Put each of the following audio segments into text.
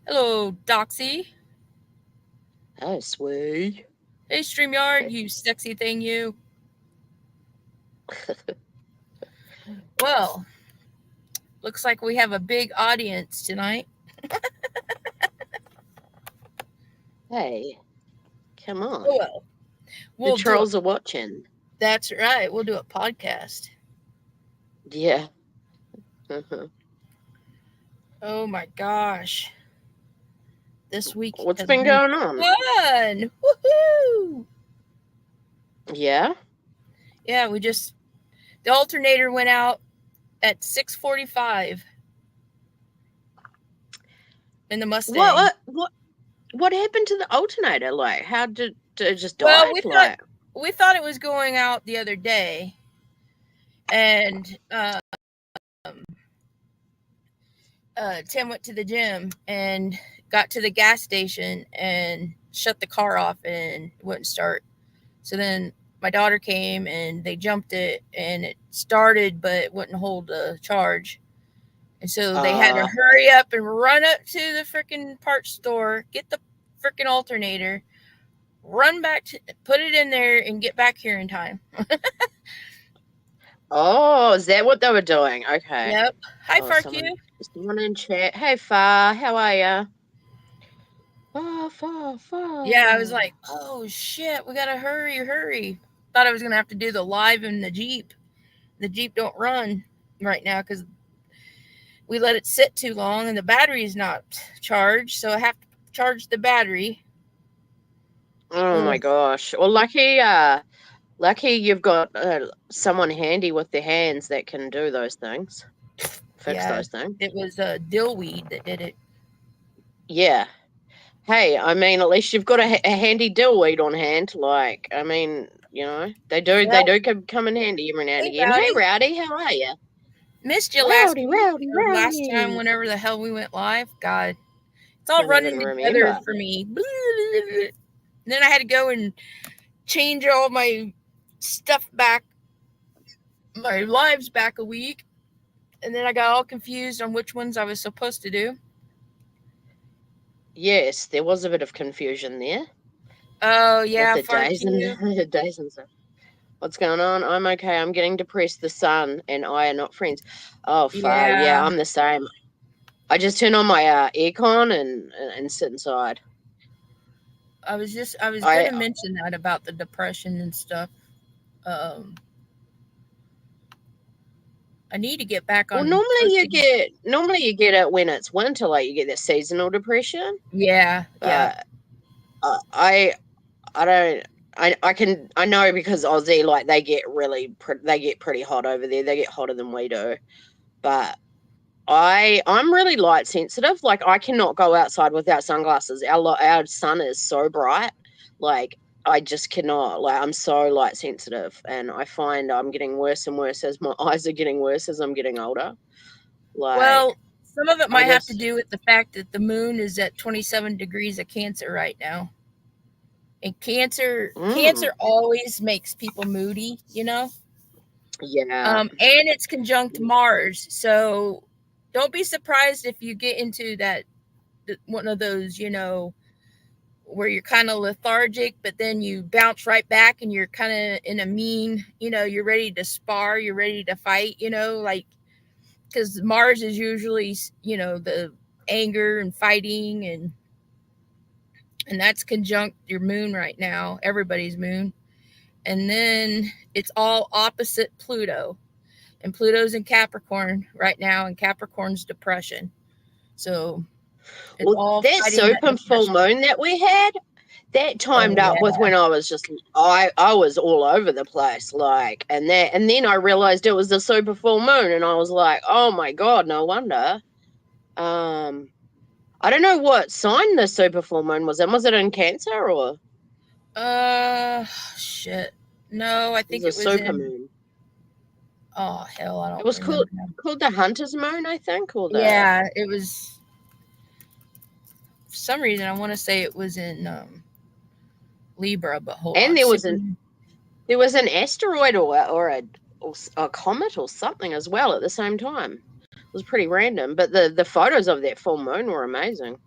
Hello, Doxy. Oh, sweet. Hey, StreamYard, you sexy thing, you. Well, looks like we have a big audience tonight. Hey, come Oh, on. well, The we'll do it. trolls are watching. That's right. We'll do a podcast. Yeah. Oh my gosh. This week What's has been been going on? fun. Woohoo! Yeah? Yeah, the alternator went out at 6:45 in the What Mustang. what what what happened to the alternator? Like, how did it just Well, died? Like, we thought it was going out the other day, and Tim went to the gym and got to the gas station and shut the car off and it wouldn't start. So then my daughter came and they jumped it and it started, but it wouldn't hold the charge. And so they had to uh hurry up and run up to the freaking parts store, get the freaking alternator, run back to put it in there and get back here in time. oh, is that what they were doing? Okay. Yep. Hi, Oh, Farq. someone in chat. Hey, Far, how are ya? Far, far, Yeah, I was far. like, oh shit, we gotta hurry, hurry. Thought I was gonna have to do the live in the Jeep. The Jeep don't run right now because we let it sit too long and the battery's not charged, so I have to charge the battery. Oh my Ugh. gosh. Well, lucky you've got someone handy with their hands that can do those things, fix Yeah, those things. it was a dillweed that did it. Yeah. Hey, I mean, at least you've got a handy dillweed on hand. Like, I mean, they Well, do come in handy every now and hey, again. Hey, Rowdy. Rowdy, how are you? Missed you last Rowdy, week Rowdy, or last time, Rowdy. whenever the hell we went live. God, it's all Don't even running together remember. for me. And then I had to go and change all my stuff back, my lives back a week. And then I got all confused on which ones I was supposed to do. Yes, there was a bit of confusion there Oh, with yeah, the fuck days and you. the days and stuff. What's going on? I'm okay. I'm getting depressed. The sun and I are not friends. Oh, far. Yeah, Yeah, I'm the same. I just turn on my aircon and sit inside. I was I gonna mention that about the depression and stuff. Um, I need to get back Well, on posting. normally you get it when it's winter, like you get that seasonal depression. Yeah, yeah. But I I don't. I know because Aussie, like, they get pretty hot over there. They get hotter than we do. But I'm really light sensitive. Like, I cannot go outside without sunglasses. Our sun is so bright. Like, I just cannot. Like, I'm so light sensitive, and I find I'm getting worse and worse as my eyes are getting worse as I'm getting older. Like, Well, some of it I might have to just do with the fact that the moon is at 27 degrees of Cancer right now. And mm, Cancer always makes people moody, you know? yeah. And it's conjunct Mars. So don't be surprised if you get into that one of those, where you're kind of lethargic, but then you bounce right back and you're kind of in a mean, you're ready to spar, you're ready to fight, like because Mars is usually, the anger and fighting, and that's conjunct your moon right now, everybody's moon. And then it's all opposite Pluto. And Pluto's in Capricorn right now, and Capricorn's depression. So it's Well, all that fighting that super full depression. moon that we had, that Oh timed up with yeah. when I was just I was all over the place, like, and then I realized it was the super full moon, and I was like, oh my god, no wonder. Um, I don't know what sign the super full moon was in. Was it in Cancer or Uh shit. No, I it was think a it was super in, moon? oh hell, I It don't was remember now. called the Hunter's Moon, I think, or the Yeah, it was, for some reason I want to say it was in Libra, but hold and on. Super. there was an asteroid or a comet or something as well at the same time. It was pretty random, but the photos of that full moon were amazing.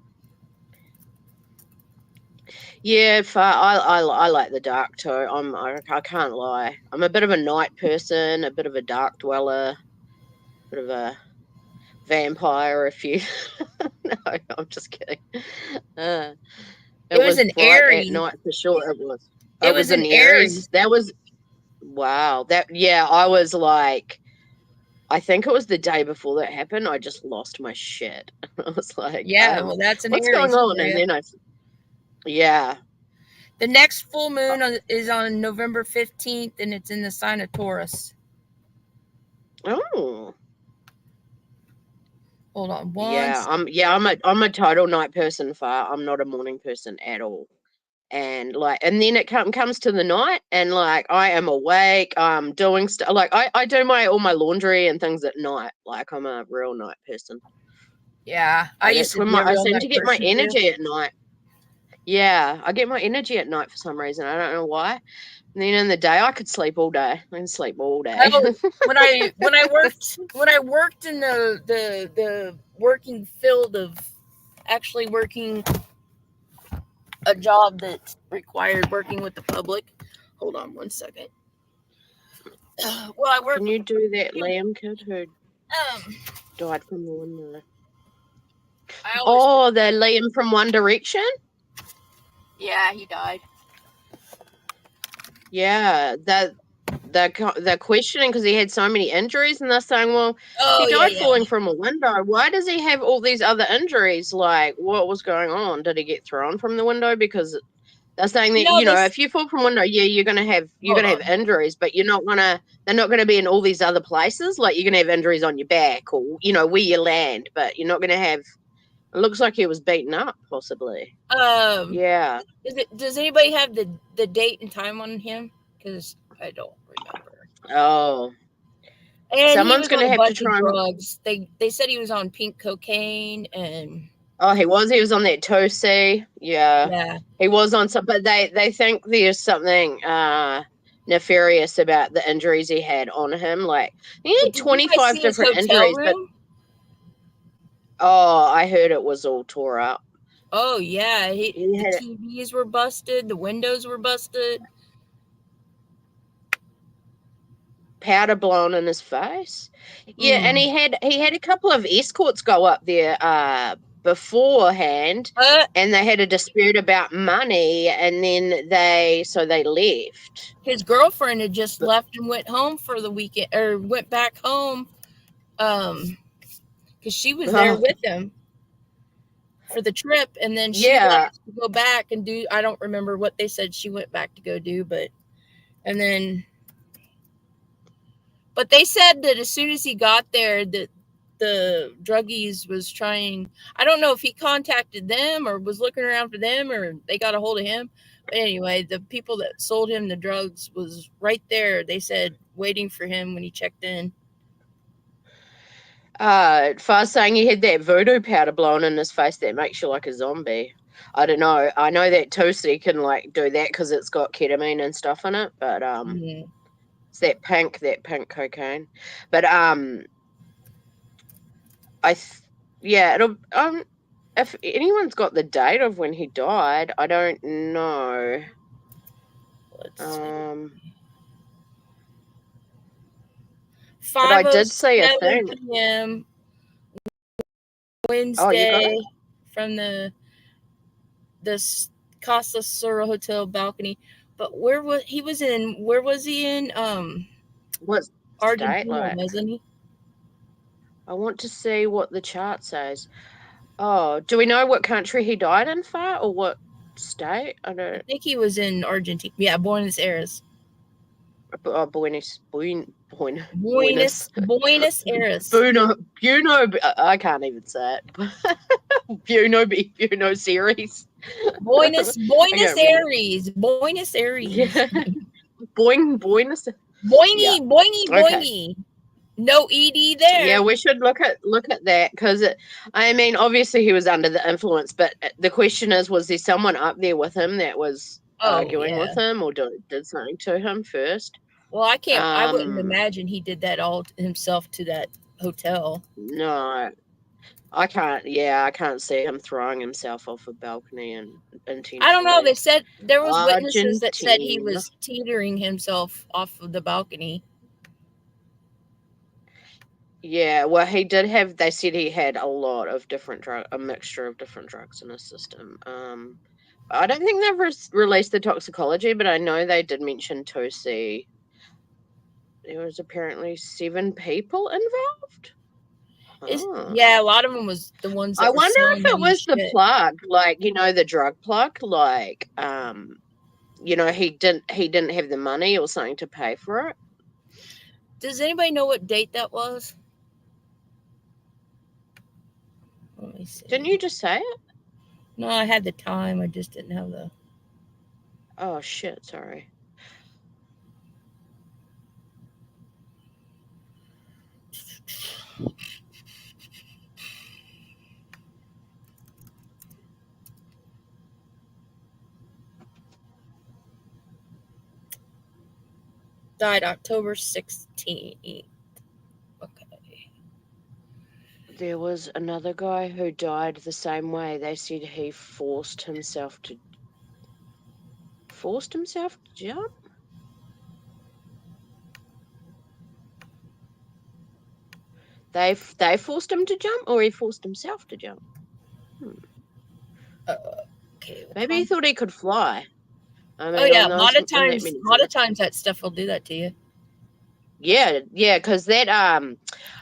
Yeah, I like the dark too. I can't lie. I'm a bit of a night person, a bit of a dark dweller, bit of a vampire. If you, no, I'm just kidding. Uh, It it was was an bright at Aries. night for sure. It was. It It was was an an Aries. Aries. That was wow. That yeah. I was like, I think it was the day before that happened. I just lost my shit. I was like, Yeah, well, that's an what's going Aries on? for And you. then yeah. The next full moon is on November 15th, and it's in the sign of Taurus. Oh. Hold on Yeah, once. I'm a total night person. Far, I'm not a morning person at all. And like, and then it comes to the night, and like I am awake. I'm doing stuff. Like I do my all my laundry and things at night. Like I'm a real night person. Yeah, I used That's to when be a I real seem to night get my person too. energy at night. Yeah, I get my energy at night for some reason. I don't know why. And then in the day, I could sleep all day. I can sleep all day. Oh, when I worked in the working field of actually working a job that required working with the public. Hold on one second. Well, I Can work with you the do that, public. Liam kid who Um, died from the window? I always Oh, the Liam from One Direction. yeah, he died. Yeah, they're questioning because he had so many injuries, and they're saying, well, he Oh yeah, died yeah. falling from a window. Why does he have all these other injuries? Like, what was going on? Did he get thrown from the window? Because they're saying that No, if you fall from a window, yeah, you're hold gonna have on. injuries, but they're not gonna be in all these other places. Like you're gonna have injuries on your back or where you land, but you're not gonna have. It looks like he was beaten up, possibly. Um, Yeah. does anybody have the date and time on him? Because I don't remember. Oh, And he someone's was on gonna a have to bunch of try and. drugs. They said he was on pink cocaine and Oh, he was. He was on that 2C. Yeah, yeah. he was on some. But they think there's something nefarious about the injuries he had on him. Like he But had did you guys 25 see his different hotel injuries, but room? oh, I heard it was all tore up. Oh yeah, He the had it TVs were busted, the windows were busted. powder blown in his face. Yeah, and Mm. he had a couple of escorts go up there beforehand, But and they had a dispute about money, and then they left. his girlfriend had just left and went home for the weekend, or went back home, um, because she was there Oh, with him for the trip, and then she yeah. left to go back and do. I don't remember what they said she went back to go do, and then but they said that as soon as he got there, that the druggies was trying. I don't know if he contacted them or was looking around for them or they got a hold of him. But anyway, the people that sold him the drugs was right there. They said waiting for him when he checked in. Fast saying he had that voodoo powder blown in his face that makes you like a zombie. I don't know. I know that Toasty can like do that because it's got ketamine and stuff in it, but Mm-hmm. it's that pink cocaine. But I th- yeah, it'll if anyone's got the date of when he died, I don't know. Let's see. Um, but I did see a 5:07 thing. p.m. Oh, you got it? Wednesday from the Casa Sur Hotel balcony. But where was he? Was in where was he in? What state? Argentina, Like, wasn't he? I want to see what the chart says. Oh, do we know what country he died in, far or what state? I I don't. think he was in Argentina. Yeah, Buenos Aires. Oh, Buenos, Buenos Buenos, Buenos Aires. Buno, Buno. I can't even say it. Buno series. Buenos I Buenos can't remember. Aires. Buenos Aires. Yeah, Buenos. Yeah. Boingy boingy Okay. boingy. No ed Yeah, there. we should look at that because I mean, obviously he was under the influence, but the question is, was there someone up there with him that was Oh arguing with yeah. him or did something to him first? Well, I can't. I wouldn't Um, imagine he did that all himself to that hotel. no. I can't see him throwing himself off a balcony and I don't know. intentionally. They said there was witnesses that said he Argentine. was teetering himself off of the balcony. Yeah, well, he did have. They said he had a lot of a mixture of different drugs in his system. I don't think they've released the toxicology, but I know they did mention Tosi. There was apparently 7 people involved. Huh. Yeah, a lot of them was the ones I that were wonder selling if it the was the shit. plug, like the drug plug, like he didn't have the money or something to pay for it. Does anybody know what date that was? Let me Didn't see. you just say it? No, I had the time. I just didn't have the. Oh shit! Sorry. Died October 16th. Okay. There was another guy who died the same way. They said he forced himself to jump. They forced him to jump, or he forced himself to jump. Hmm. Uh, okay. Maybe he thought he could fly. I Oh mean, yeah, on those in that many a lot of drinks. times that stuff will do that to you. Yeah, because I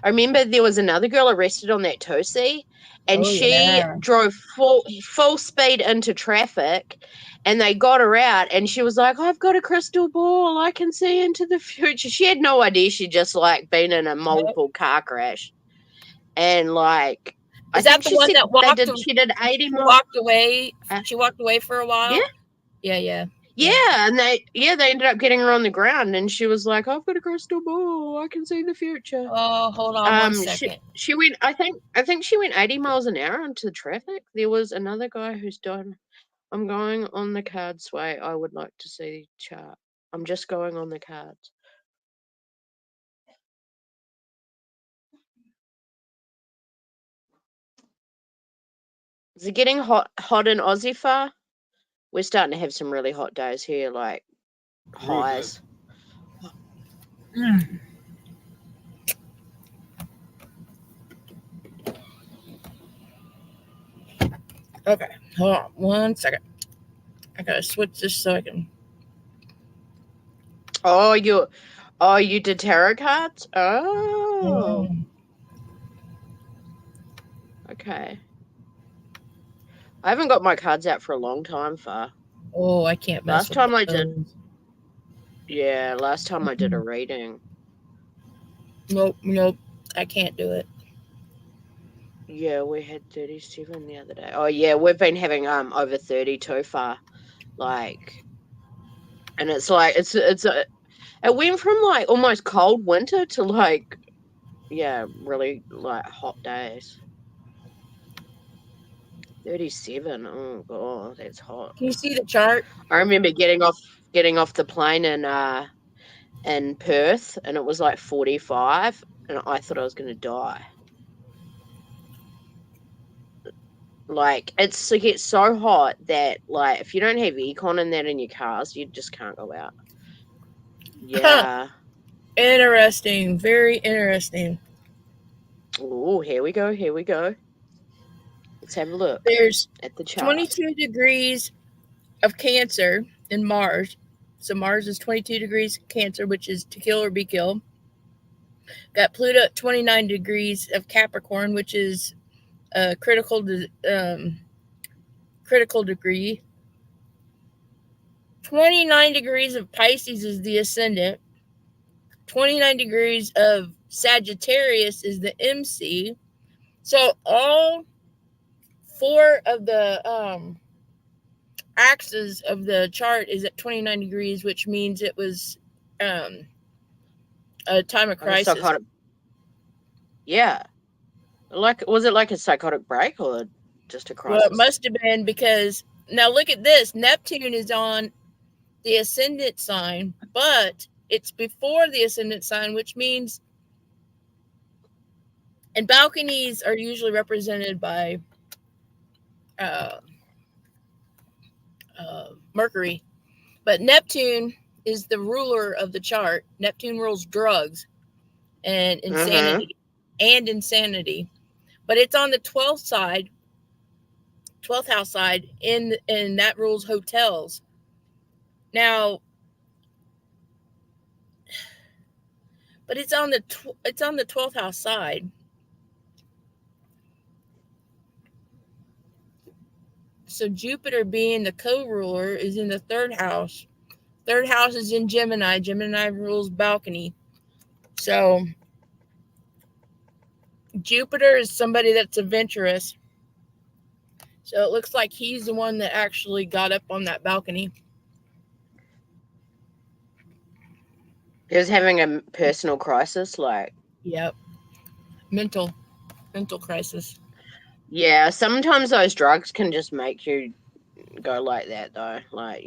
remember there was another girl arrested on that Tosi, and Oh she yeah. drove full speed into traffic, and they got her out, and she was like, "I've got a crystal ball, I can see into the future." She had no idea she'd just like been in a Yep. multiple car crash, and like I Is that think the she one said that walked? she did 80 She more. walked away. Uh, She walked away for a yeah, while. Yeah, yeah, yeah, yeah. and they ended up getting her on the ground, and she was like, "I've got a crystal ball, I can see the future." Oh, hold on one second. She went. I think she went 80 miles an hour into the traffic. There was another guy who's died. I'm going on the cards way. I would like to see the chart. I'm just going on the cards. Is it getting hot in Aussie far? We're starting to have some really hot days here, like Real good. highs. Mm. Okay, hold on one second. I gotta switch this so I can. Oh, you did tarot cards? Oh, Mm. okay. I haven't got my cards out for a long time, far. Oh, I can't mess Last with time I did, those. last time I did a Mm. reading. Nope, nope. I can't do it. Yeah, we had 37 the other day. Oh yeah, we've been having over 30 too far. Like, and it's like it went from like almost cold winter to like really like hot days. 37. Oh god, that's hot. Can you see the chart? I remember getting off the plane in Perth, and it was like 45, and I thought I was going to die. Like it gets so hot that like if you don't have aircon and that in your cars, you just can't go out. Yeah. Interesting. Very interesting. Oh, here we go. Here we go. Let's have a look There's at the chart. 22 degrees of Cancer in Mars. So Mars is 22 degrees Cancer, which is to kill or be killed. Got Pluto at 29 degrees of Capricorn, which is a critical degree. 29 degrees of Pisces is the ascendant. 29 degrees of Sagittarius is the MC. So all four of the axis of the chart is at 29 degrees, which means it was um, a time of Like a crisis. psychotic. Yeah. Like, was it like a psychotic break or just a Well, it crisis? must have been because now look at this. Neptune is on the ascendant sign, but it's before the ascendant sign, which means And balconies are usually represented by uh, Mercury. But Neptune is the ruler of the chart. Neptune rules drugs and Mm-hmm. insanity. And insanity. But it's on the 12th side, 12th house side, and that rules hotels. Now, but it's on the 12th house side. So Jupiter being the co-ruler is in the third house. Third house is in Gemini. Gemini rules balcony. So Jupiter is somebody that's adventurous. So it looks like he's the one that actually got up on that balcony. He was having a personal crisis, like. Yep. Mental mental crisis. Yeah, sometimes those drugs can just make you go like that, though. Like,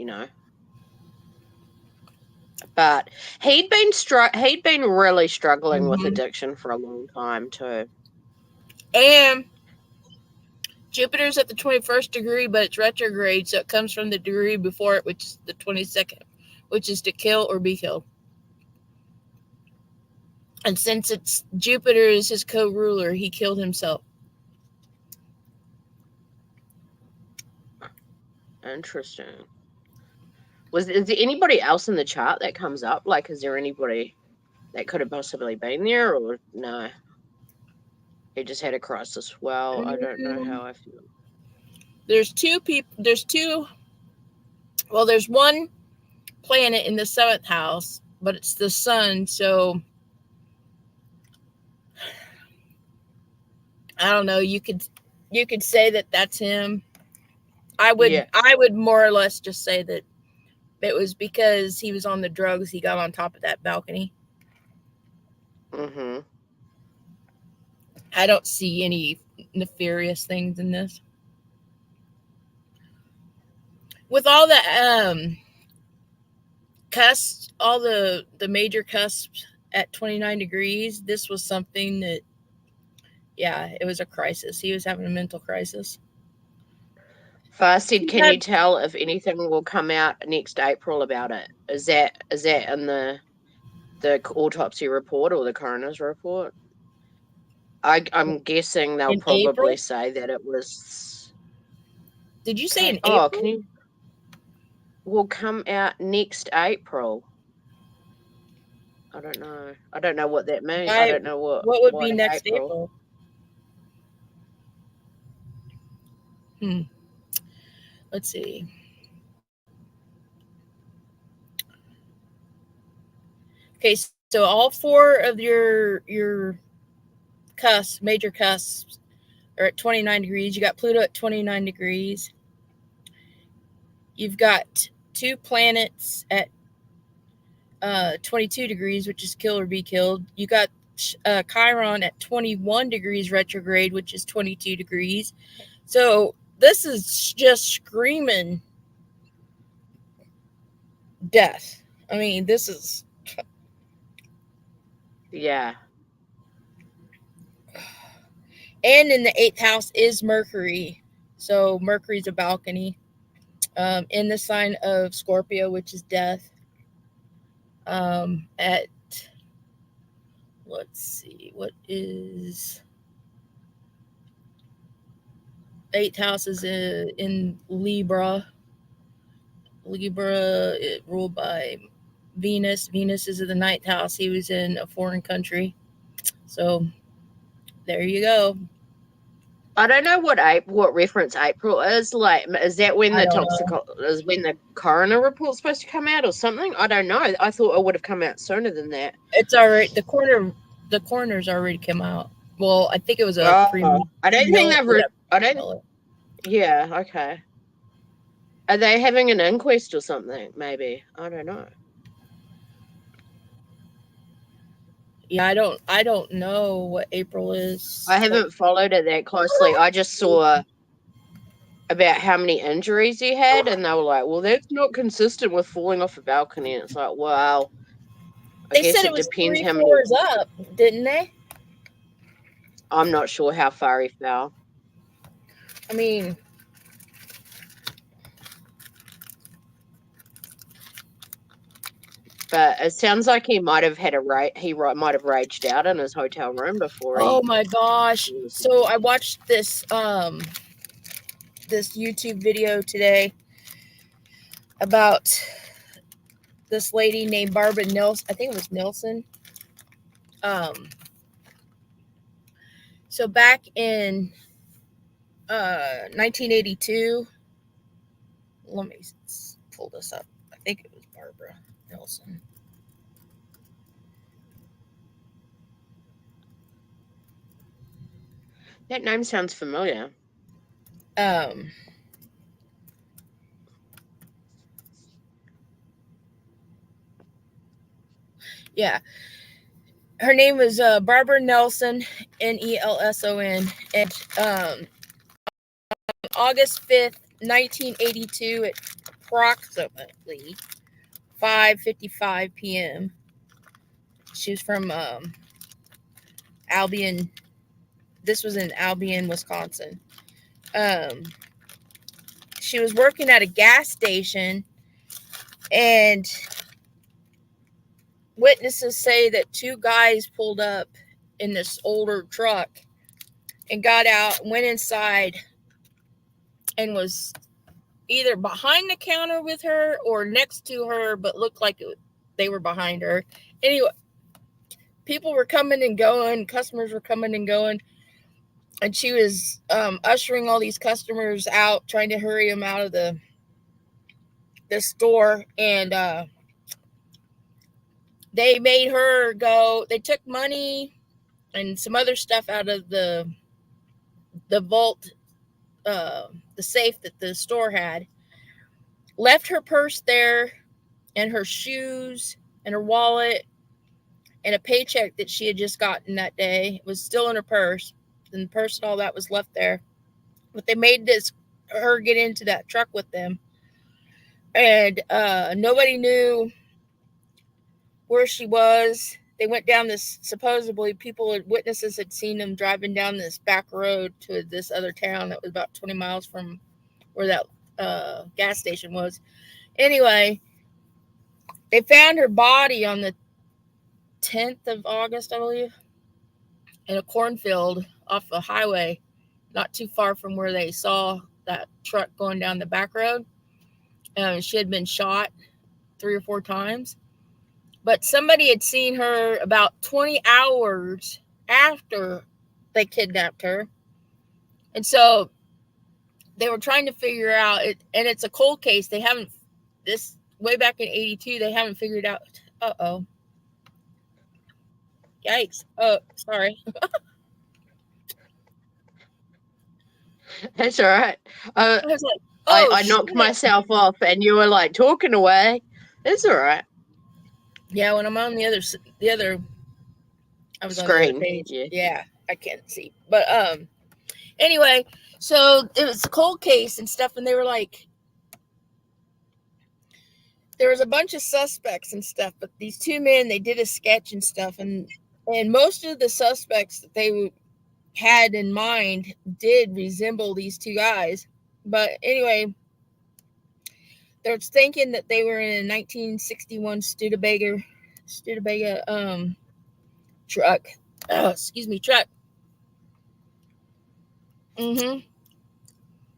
but he'd been really struggling with Mm-hmm. addiction for a long time too. And Jupiter's at the 21st degree, but it's retrograde, so it comes from the degree before it, which is the 22nd, which is to kill or be killed. And since it's Jupiter is his co-ruler, he killed himself. Interesting. Is there anybody else in the chart that comes up? Like, is there anybody that could have possibly been there, or no? He just had a crisis. Well, I don't know Mm, how I feel. there's two people. There's two. Well, there's one planet in the seventh house, but it's the sun. So I don't know. You could say that that's him. Yeah. I would more or less just say that it was because he was on the drugs. He got on top of that balcony. Mm-hmm. I don't see any nefarious things in this. With all the cusps, all the major cusps at 29 degrees, this was something that, yeah, it was a crisis. He was having a mental crisis. Fasted, He can you had tell if anything will come out next April about it? Is that in the autopsy report or the coroner's report? I'm guessing they'll in probably April. say that it was. Did you say in Can April? you will come out next April? I don't know. I don't know what that means. I Why? don't know What would be why next April. April? Hmm. Let's see. Okay, so all four of your cusps, major cusps, are at 29 degrees. You got Pluto at 29 degrees. You've got two planets at 22 degrees, which is kill or be killed. You got Chiron at 21 degrees retrograde, which is 22 degrees. So this is just screaming death. I mean, this is. Yeah. And in the eighth house is Mercury. So Mercury's a balcony in the sign of Scorpio, which is death. At let's see, what is eighth house is in Libra. Libra ruled by Venus. Venus is in the ninth house. He was in a foreign country. So there you go. I don't know what reference April is. Like, is that when I the don't know. is when the coroner report's supposed to come out or something? I don't know. I thought it would have come out sooner than that. It's all right. The coroner's already come out. Well, I think it was a Oh, I don't think they've. whatever I you don't. call it. Yeah. Okay. Are they having an inquest or something? Maybe. I don't know. Yeah, I don't know what April I is. haven't followed it that closely. I just saw about how many injuries he had, and they were like, "Well, that's not consistent with falling off a balcony." And it's like, well, I They guess said it it was depends three how many. floors up, didn't they? I'm not sure how far he fell, I mean, but it sounds like he might have had might have raged out in his hotel room before oh he my gosh. was. So I watched this YouTube video today about this lady named Barbara Nilsson. I think it was Nilsson. Um, so back in 1982, let me pull this up. I think it was Barbara Nilsson. That name sounds familiar. Um, yeah, her name was Barbara Nelson, Nelson, and August 5th, 1982, at approximately 5:55 p.m. She was from Albion. This was in Albion, Wisconsin. Um, she was working at a gas station, and witnesses say that two guys pulled up in this older truck and got out, went inside, and was either behind the counter with her or next to her, but looked like they were behind her. Anyway, people were coming and going, customers were coming and going, and she was ushering all these customers out, trying to hurry them out of the store. And they made her go. They took money and some other stuff out of the vault, the safe that the store had. Left her purse there, and her shoes, and her wallet, and a paycheck that she had just gotten that day was still in her purse. And the purse and all that was left there. But they made her get into that truck with them, and nobody knew where she was. They went down this, supposedly witnesses had seen them driving down this back road to this other town that was about 20 miles from where that gas station was. Anyway, they found her body on the 10th of August, I believe, in a cornfield off a highway, not too far from where they saw that truck going down the back road. She had been shot 3 or 4 times, but somebody had seen her about 20 hours after they kidnapped her. And so they were trying to figure out it, and it's a cold case. They haven't, this way back in 82, they haven't figured out. Uh-oh. Yikes. Oh, sorry. That's all right. I was like, I, oh, I shit. knocked myself off, and you were like talking away. It's all right. Yeah, when I'm on I was on the other Screen. page. Yeah. Yeah, I can't see. But anyway, so it was a cold case and stuff, and they were like, there was a bunch of suspects and stuff, but these two men, they did a sketch and stuff, and most of the suspects that they had in mind did resemble these two guys. But anyway, they're thinking that they were in a 1961 Studebaker truck. Oh, excuse me, truck. Mm-hmm.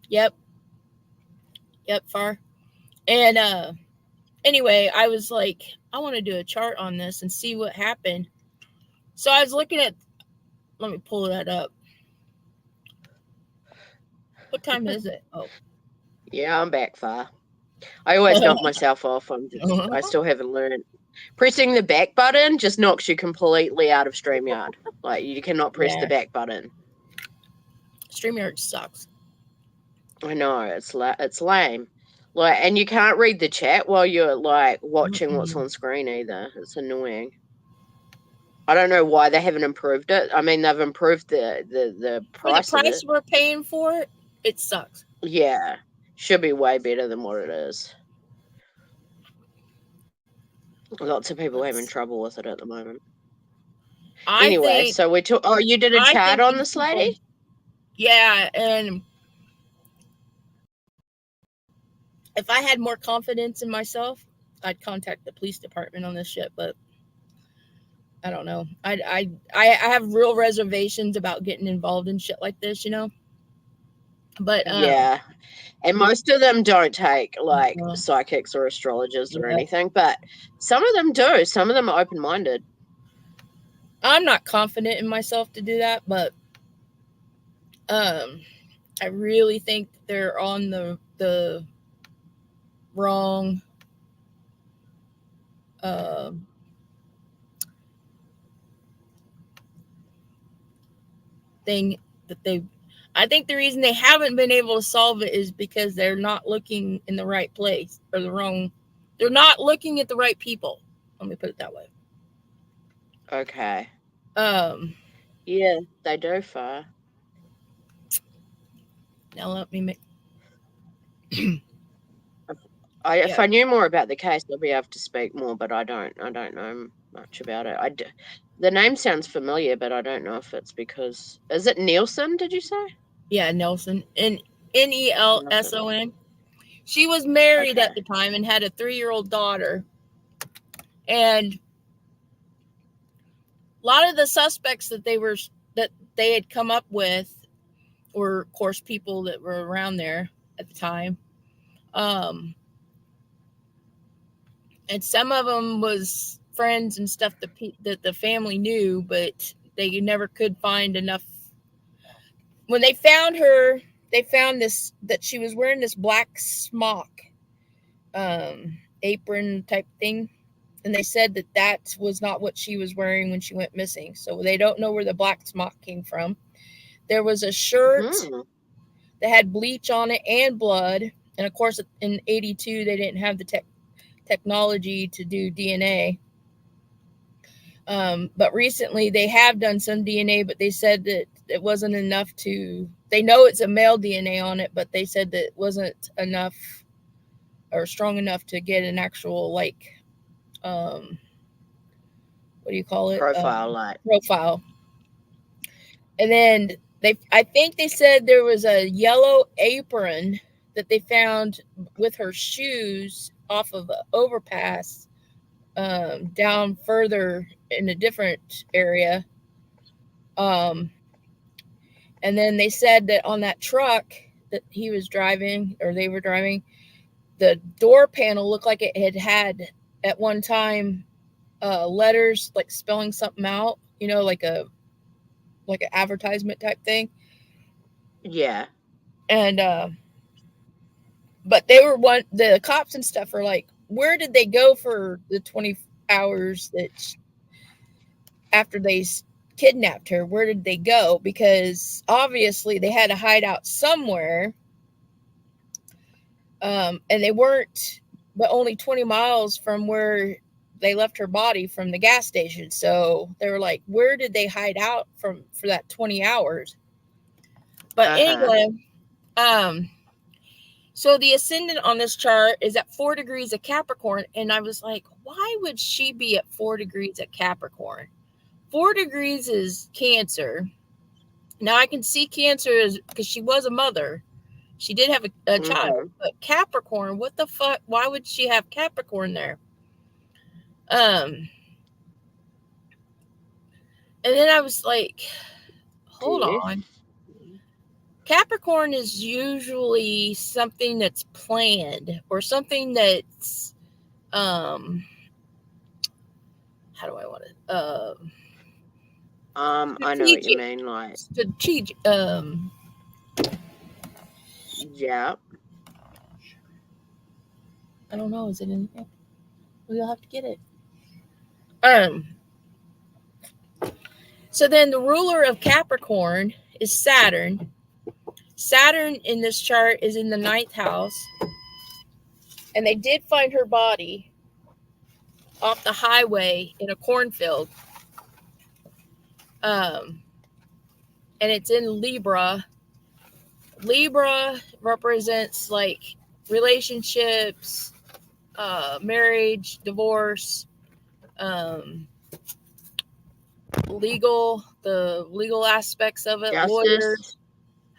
Yep. Yep. Far. And anyway, I was like, I want to do a chart on this and see what happened. So I was looking at. Let me pull that up. What time is it? Oh. Yeah, I'm back far. I always knock myself off. I still haven't learned. Pressing the back button just knocks you completely out of StreamYard. Like, you cannot press the Yeah. back button. StreamYard sucks. I know, it's lame. Like, and you can't read the chat while you're like watching what's on screen either. It's annoying. I don't know why they haven't improved it. I mean, they've improved the For the price of price it. we're paying for it, it sucks. Yeah, should be way better than what it is. Lots of people having trouble with it at the moment. I Anyway, think so we took. Oh, you did a I chat think on these this people, lady? yeah, and if I had more confidence in myself, I'd contact the police department on this shit. But I don't know. I have real reservations about getting involved in shit like this, you know. But Yeah. And most of them don't take like uh, psychics or astrologers or yeah, anything, but some of them do. Some of them are open minded. I'm not confident in myself to do that, but um, I really think they're on the wrong uh, thing that they. I think the reason they haven't been able to solve it is because they're not looking in the right place or the wrong. They're not looking at the right people. Let me put it that way. Okay. Um, Yeah, they do far. now let me make. If Yeah, I knew more about the case, I'd be able to speak more, but I don't. I don't know much about it. The name sounds familiar, but I don't know if it's because is it Nielsen? Did you say yeah, Nelson and Nielsen? Nelson. She was married Okay. at the time and had a 3-year-old daughter. And a lot of the suspects that they had come up with were, of course, people that were around there at the time. Um, and some of them was friends and stuff that the family knew, but they never could find enough. When they found her, they found this that she was wearing this black smock apron type thing, and they said that that was not what she was wearing when she went missing. So they don't know where the black smock came from. There was a shirt Hmm. that had bleach on it and blood, and of course, in '82 they didn't have the technology to do DNA. But recently they have done some DNA, but they said that it wasn't enough to. They know it's a male DNA on it, but they said that it wasn't enough or strong enough to get an actual um, what do you call it, Profile like. profile. And then I think they said there was a yellow apron that they found with her shoes off of an overpass down further in a different area. Um, and then they said that on that truck that he was driving or they were driving, the door panel looked like it had at one time letters like spelling something out, you know, like an advertisement type thing. Yeah. And but they were the cops and stuff are like, where did they go for the 20 hours that after they kidnapped her? Where did they go? Because obviously they had to hide out somewhere, and they weren't, but only 20 miles from where they left her body from the gas station. So they were like, where did they hide out from for that 20 hours? But Uh huh. anyway, um, so the ascendant on this chart is at 4 degrees of Capricorn. And I was like, why would she be at 4 degrees at Capricorn? 4 degrees is Cancer. Now I can see Cancer is because she was a mother. She did have a child. Mm-hmm. But Capricorn, what the fuck? Why would she have Capricorn there? Um, and then I was like, hold This. on. Capricorn is usually something that's planned or something that's how do I want it? I know what you Strategic. mean. Like, Strategic. yeah. I don't know. Is it in here? We'll have to get it. Um. So then the ruler of Capricorn is Saturn. Saturn in this chart is in the ninth house, and they did find her body off the highway in a cornfield. Um, and it's in Libra. Libra represents like relationships, marriage, divorce, um, the legal aspects of it, Justice. lawyers,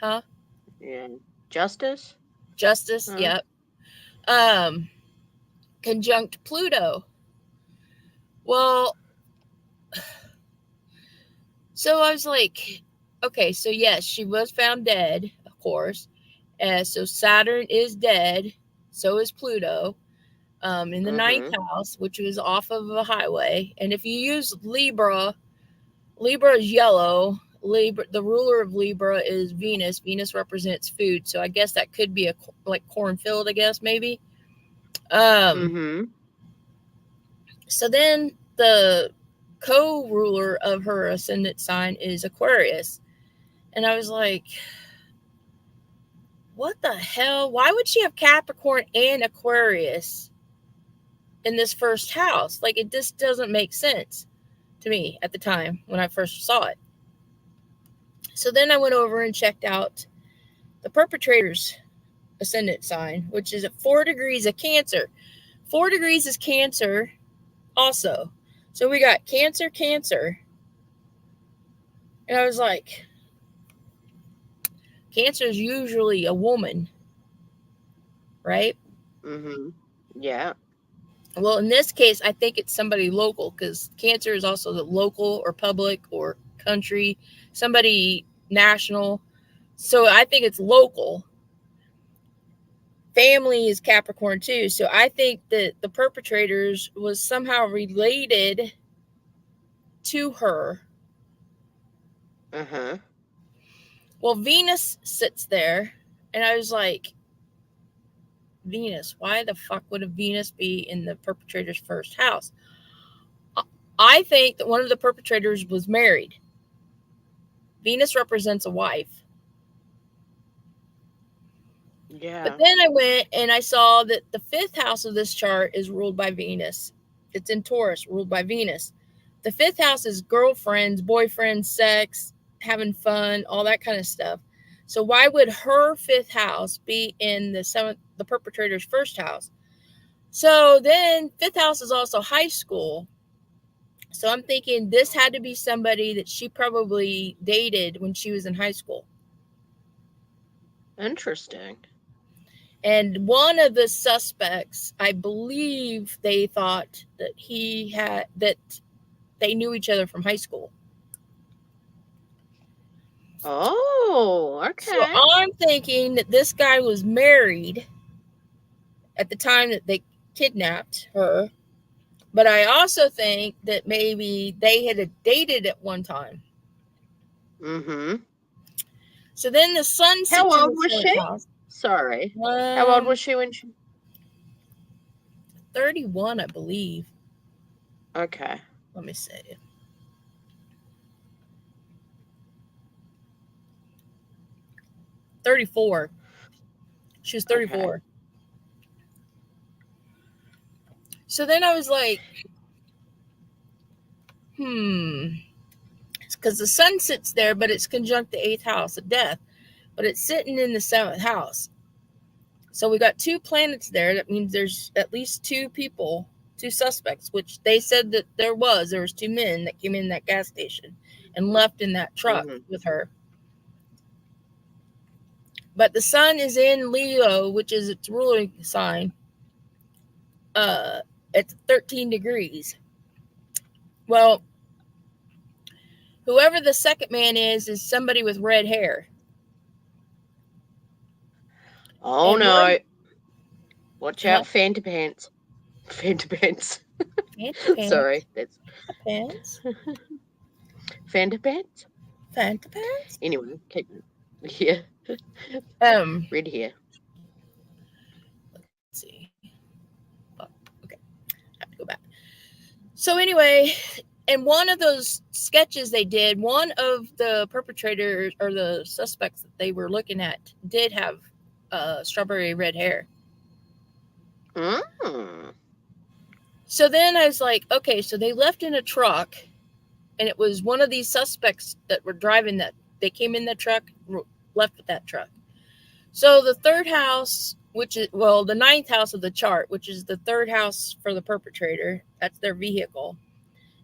huh? Yeah. Justice. Justice, Huh? yep. Um, conjunct Pluto. Well, so I was like, okay, so yes, she was found dead, of course. So Saturn is dead. So is Pluto. In the ninth Mm-hmm. house, which was off of a highway. And if you use Libra, Libra is yellow. Libra, the ruler of Libra is Venus. Venus represents food, so I guess that could be a like cornfield. I guess maybe. Um, Mm-hmm. so then the co-ruler of her ascendant sign is Aquarius, and I was like, what the hell? Why would she have Capricorn and Aquarius in this first house? Like, it just doesn't make sense to me at the time when I first saw it. So then I went over and checked out the perpetrator's ascendant sign, which is at 4 degrees of Cancer. 4 degrees is Cancer also. So we got Cancer, Cancer. And I was like, Cancer is usually a woman, right? Mm-hmm. Yeah. Well, in this case, I think it's somebody local because Cancer is also the local or public or country, somebody national. So I think it's local. Family is Capricorn too. So I think that the perpetrators was somehow related to her. Uh-huh. Well, Venus sits there, and I was like, Venus, why the fuck would a Venus be in the perpetrator's first house? I think that one of the perpetrators was married. Venus represents a wife. But Yeah. then I went and I saw that the fifth house of this chart is ruled by Venus. It's in Taurus, ruled by Venus. The fifth house is girlfriends, boyfriends, sex, having fun, all that kind of stuff. So why would her fifth house be in the perpetrator's first house? So then fifth house is also high school. So I'm thinking this had to be somebody that she probably dated when she was in high school. Interesting. And one of the suspects, I believe they thought that they knew each other from high school. Oh, So okay. I'm thinking that this guy was married at the time that they kidnapped her. But I also think that maybe they had dated at one time. Mm-hmm. So then the sun How sits in old the was seventh she? house. Sorry. How old Um, was she when she... 31, I believe. Okay. Let me see. 34. She was Okay. 34. So then I was like, hmm. Because the sun sits there, but it's conjunct the eighth house of death, but it's sitting in the seventh house. So we got two planets there. That means there's at least two people, two suspects, which they said that there was two men that came in that gas station and left in that truck Mm-hmm. with her. But the sun is in Leo, which is its ruling sign. Uh, it's 13 degrees. Well, whoever the second man is somebody with red hair. Oh And one, no. Watch huh? out, Fanta Pants. Fanta Pants. Fanta pants, Sorry, that's pants, Fanta Pants. Fanta pants. Anyway, keep... Yeah, Um, red hair. let's see. Oh, okay, I have to go back. So anyway, in one of those sketches they did, one of the perpetrators or the suspects that they were looking at did have strawberry red hair. Mm. So then I was like, okay, so they left in a truck, and it was one of these suspects that were driving that. They came in the truck, left with that truck. So the third house, which is, well, the ninth house of the chart, which is the third house for the perpetrator, that's their vehicle.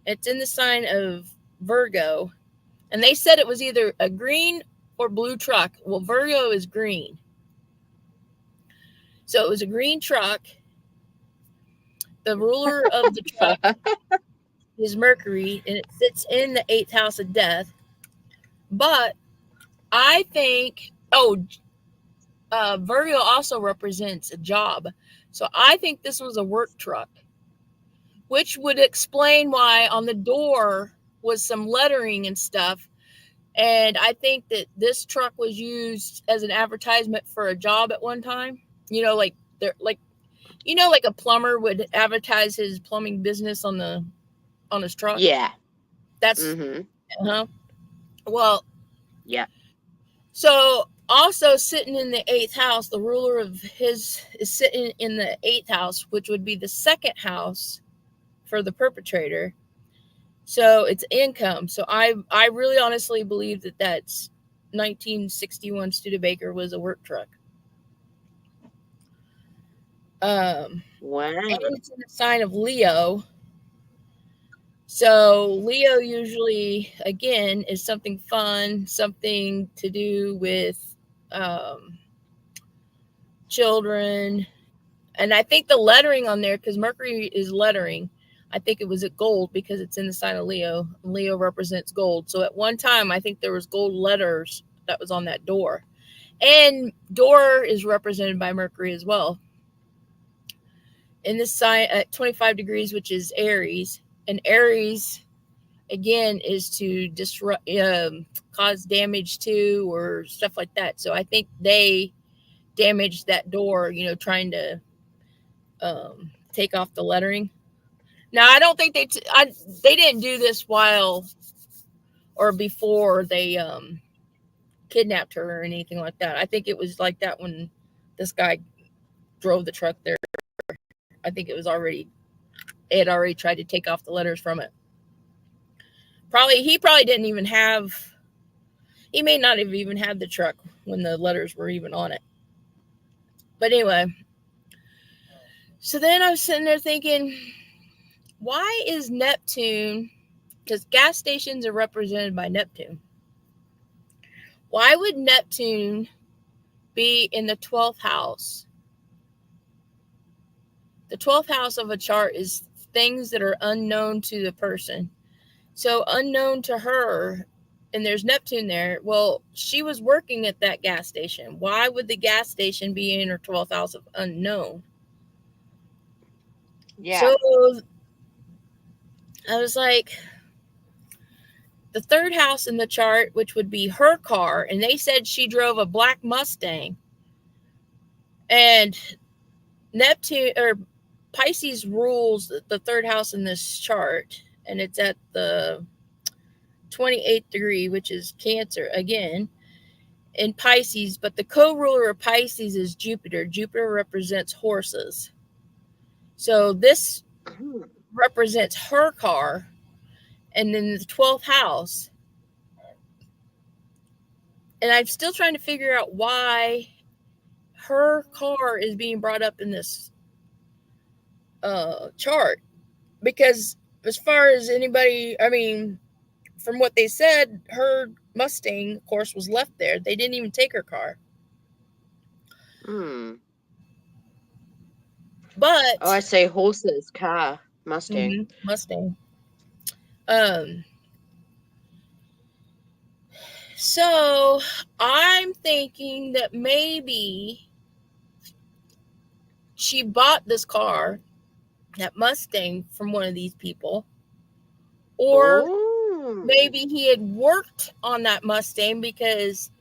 It's in the sign of Virgo, and they said it was either a green or blue truck. Well, Virgo is green. So it was a green truck. The ruler of the truck is Mercury, and it sits in the eighth house of death. But I think, Virgo also represents a job. So I think this was a work truck, which would explain why on the door was some lettering and stuff. And I think that this truck was used as an advertisement for a job at one time. Like they're like like a plumber would advertise his plumbing business on his truck. Yeah. That's Mm-hmm. uh-huh. Well, Yeah. so also sitting in the eighth house, the ruler of his is sitting in the eighth house, which would be the second house for the perpetrator. So it's income. So I really honestly believe that that's 1961 Studebaker was a work truck. And Wow. it's in the sign of Leo. So Leo usually, again, is something fun, something to do with um, children. And I think the lettering on there, because Mercury is lettering, I think it was at gold because it's in the sign of Leo. Leo represents gold. So at one time, I think there was gold letters that was on that door. And door is represented by Mercury as well. In this sign at 25 degrees, which is Aries. And Aries, again, is to disrupt, cause damage to or stuff like that. So I think they damaged that door, trying to take off the lettering. Now, I don't think they didn't do this while or before they kidnapped her or anything like that. I think it was like that when this guy drove the truck there. I think it had already tried to take off the letters from it. He probably didn't even have. He may not have even had the truck when the letters were even on it. But anyway, so then I was sitting there thinking, why is Neptune? Because gas stations are represented by Neptune. Why would Neptune be in the 12th house? The 12th house of a chart is things that are unknown to the person. So unknown to her, and there's Neptune there. Well, she was working at that gas station. Why would the gas station be in her 12th house of unknown? Yeah. So I was like, the third house in the chart, which would be her car, and they said she drove a black Mustang. And Neptune or Pisces rules the third house in this chart, and it's at the 28th degree, which is Cancer again in Pisces. But the co-ruler of Pisces is Jupiter. Jupiter represents horses. So this Mhm. represents her car, and then the 12th house. And I'm still trying to figure out why her car is being brought up in this chart. Because as far as anybody, I mean, from what they said, her Mustang, of course, was left there. They didn't even take her car. Mm. Oh, I But say horses, car, Mustang. Mustang. Um, so I'm thinking that maybe she bought this car, that Mustang, from one of these people, or Oh. maybe he had worked on that Mustang because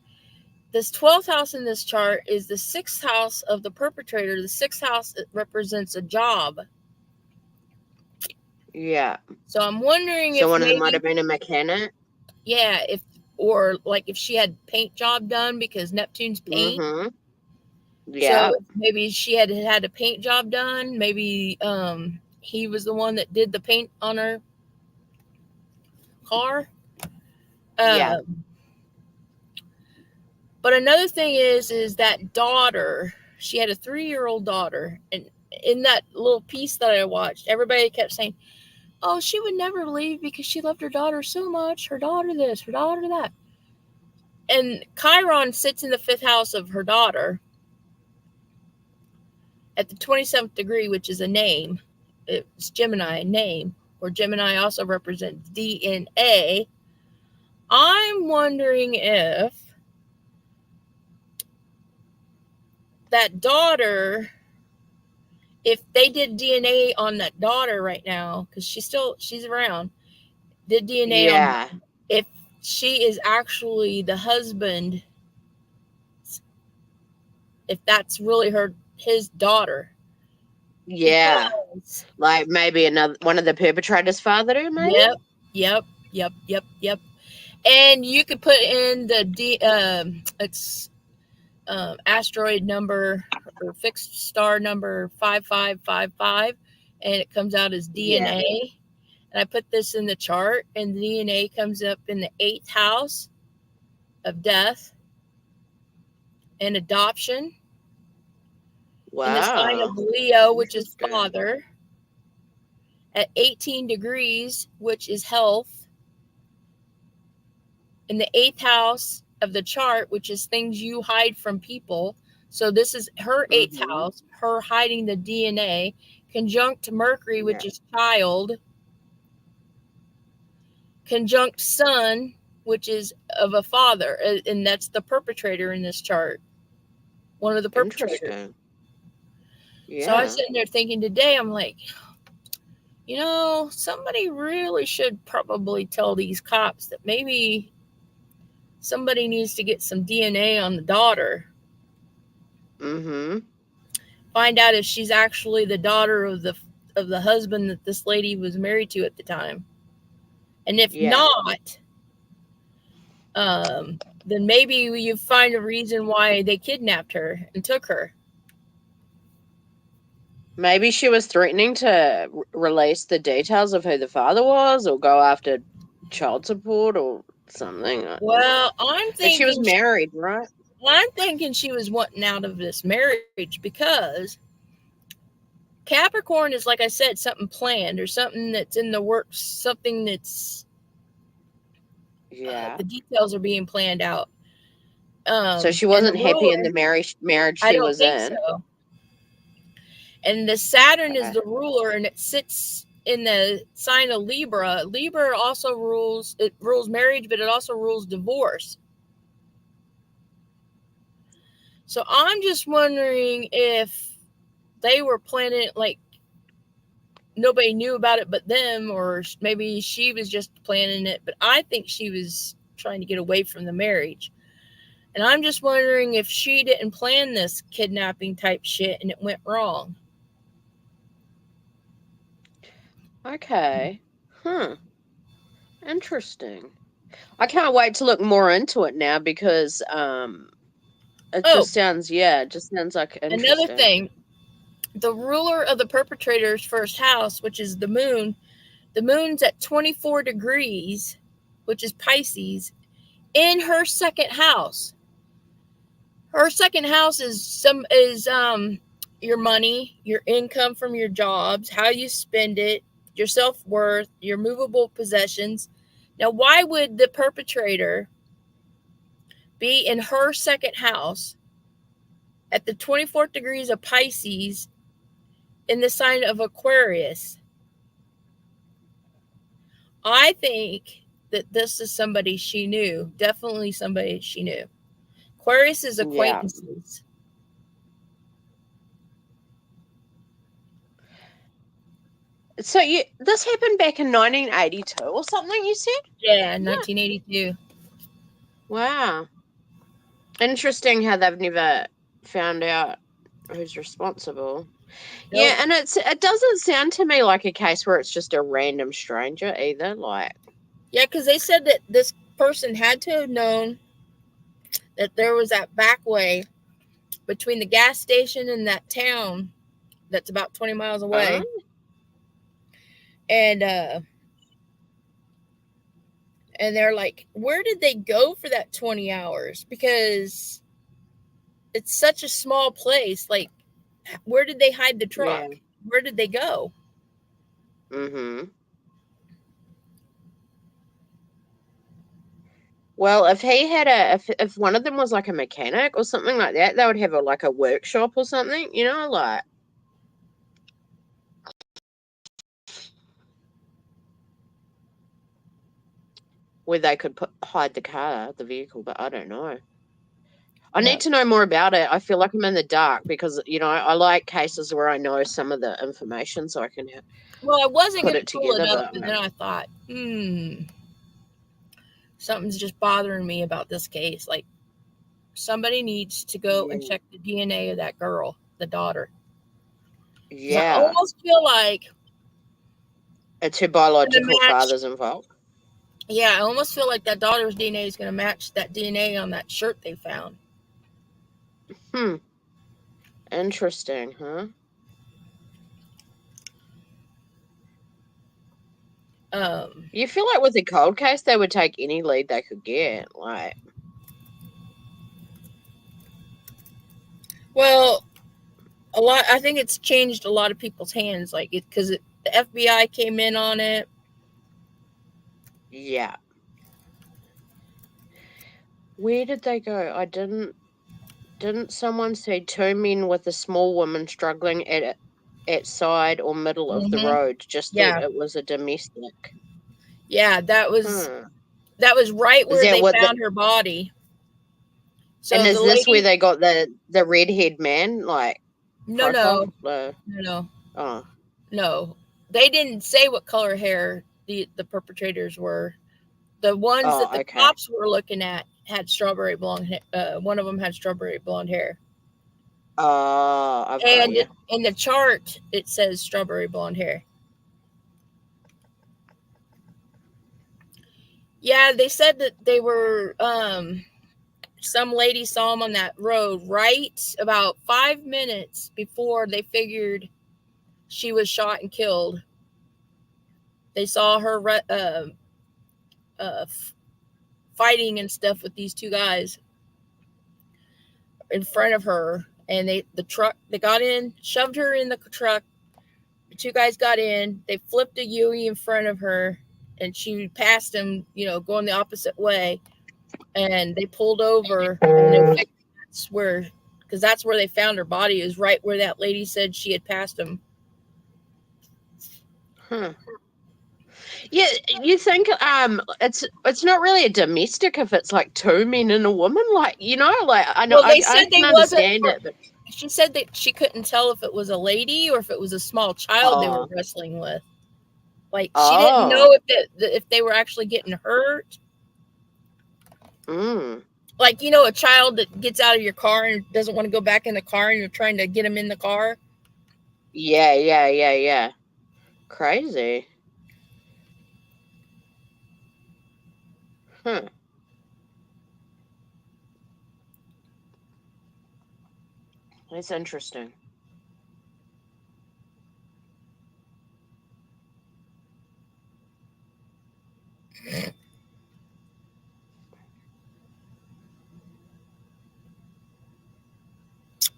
this 12th house in this chart is the sixth house of the perpetrator. The sixth house represents a job. Yeah. So I'm wondering So if one of them might maybe, have been a mechanic. yeah, or like if she had paint job done because Neptune's paint. Mm-hmm. So Yeah. maybe she had a paint job done. Maybe he was the one that did the paint on her car. Yeah. Uh, but another thing is that daughter. She had a 3-year-old daughter, and in that little piece that I watched, everybody kept saying, Oh, she would never leave because she loved her daughter so much. Her daughter this, her daughter that. And Chiron sits in the fifth house of her daughter at the 27th degree, which is a name. It's Gemini, name, where Gemini also represents DNA. I'm wondering if that daughter, if they did DNA on that daughter right now, because she's around, did DNA on Yeah. if she is actually the husband, if that's really his daughter. Yeah. Because Like maybe another one of the perpetrators' father, maybe? yep, yep, yep. And you could put in the it's asteroid number or fixed star number 5555, and it comes out as Yeah. DNA. And I put this in the chart, and the DNA comes up in the eighth house of death and adoption, in the sign of Wow. Leo, which is Interesting. father, at 18 degrees, which is health, in the eighth house of the chart, which is things you hide from people. So this is her eighth Mm-hmm. house, her hiding the DNA, conjunct Mercury, Yeah. which is child, conjunct Sun, which is of a father, and that's the perpetrator in this chart, one of the perpetrators. Interesting. So I was Yeah. sitting there thinking today, I'm like, somebody really should probably tell these cops that maybe somebody needs to get some DNA on the daughter, Mm-hmm. find out if she's actually the daughter of the husband that this lady was married to at the time. And if Yeah. not, then maybe you find a reason why they kidnapped her and took her. Maybe she was threatening to release the details of who the father was or go after child support or something. I don't know. Well, But she was married, right? I'm thinking she was wanting out of this marriage because Capricorn is, like I said, something planned or something that's in the works, something that's Yeah. the details are being planned out. So she And the wasn't happy in ruler, the marriage I she don't was think in. so. And the Saturn is Okay. the ruler, and it sits in the sign of Libra. Libra also rules marriage, but it also rules divorce. So I'm just wondering if they were planning it like nobody knew about it but them, or maybe she was just planning it. But I think she was trying to get away from the marriage. And I'm just wondering if she didn't plan this kidnapping type shit and it went wrong. Okay. Huh. Interesting. I can't wait to look more into it now because it Oh, just sounds, yeah, it just sounds like another interesting. thing, the ruler of the perpetrator's first house, which is the moon's at 24 degrees, which is Pisces, in her second house. Her second house is your money, your income from your jobs, how you spend it, your self-worth, your movable possessions. Now, why would the perpetrator be in her second house at the 24th degrees of Pisces in the sign of Aquarius? I think that this is somebody she knew, definitely somebody she knew. Aquarius is Yeah. acquaintances. So this happened back in 1982 or something, you said? Yeah, Yeah. 1982. Wow. Interesting how they've never found out who's responsible. Yeah, Nope. and it doesn't sound to me like a case where it's just a random stranger either. Like, Yeah, because they said that this person had to have known that there was that back way between the gas station and that town that's about 20 miles oh, away. And and they're like, where did they go for that 20 hours? Because it's such a small place. Like, where did they hide the yeah. truck? Where did they go? Mm-hmm. Well, if he had if one of them was like a mechanic or something like that, they would have like a workshop or something, like where they could hide the vehicle. But I don't know. I Yeah. need to know more about it. I feel like I'm in the dark because I like cases where I know some of the information so I can Well, I wasn't put going to it pull it together. up, But but then I thought, something's just bothering me about this case. Like, somebody needs to go and yeah, check the DNA of that girl, the daughter. Because I yeah, almost feel like it's her it's going to biological match. father's involved. Yeah, I almost feel like that daughter's DNA is going to match that DNA on that shirt they found. Hmm, interesting, huh? Um, You feel like with a cold case, they would take any lead they could get. Like, well, a lot. I think it's changed a lot of people's hands, like it because the FBI came in on it. yeah. Where did they go? I didn't someone say two men with a small woman struggling at side or middle of the Hmm. road just thought Yeah, it was a domestic. yeah, Hmm. that was right Is where that they what found her body. and So the is this where lady, they got the redhead man, like, no, profile? no, no, no, Oh. no, they didn't say what color hair the perpetrators were. The ones that Oh, the okay. cops were looking at had strawberry blonde. One of them had strawberry blonde hair, Oh, I've got and you. in the chart it says strawberry blonde hair. Yeah, they said that they were. Some lady saw him on that road right about 5 minutes before they figured she was shot and killed. They saw her uh, fighting and stuff with these two guys in front of her, and they got in, shoved her in the truck. The two guys got in, they flipped a Yui in front of her, and she passed him, going the opposite way, and they pulled over, and they figured that's where they found her body, is right where that lady said she had passed him. Huh. Yeah, you think it's not really a domestic if it's like two men and a woman, like, like, I know Well, they I said they can wasn't understand for. it, but She said that she couldn't tell if it was a lady or if it was a small child they were oh, wrestling with. Like, she didn't oh, know if they were actually getting hurt. mm, Like, a child that gets out of your car and doesn't want to go back in the car, and you're trying to get him in the car. yeah, yeah, yeah, yeah, crazy, huh? That's interesting.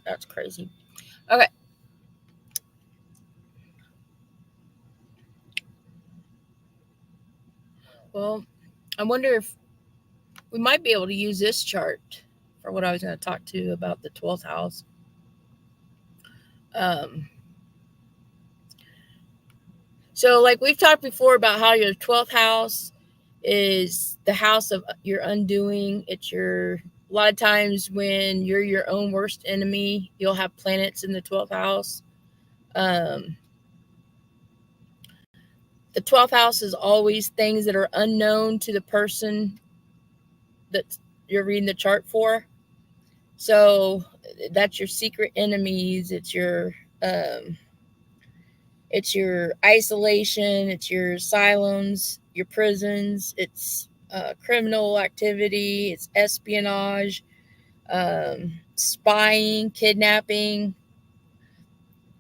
That's crazy. Okay. Well, I wonder if we might be able to use this chart for what I was going to talk to you about the 12th house. Um, so, like we've talked before about how your 12th house is the house of your undoing. A lot of times when you're your own worst enemy, you'll have planets in the 12th house. Um, the 12th house is always things that are unknown to the person that you're reading the chart for. So that's your secret enemies. Um, it's your isolation. It's your asylums, your prisons. It's criminal activity. It's espionage, spying, kidnapping,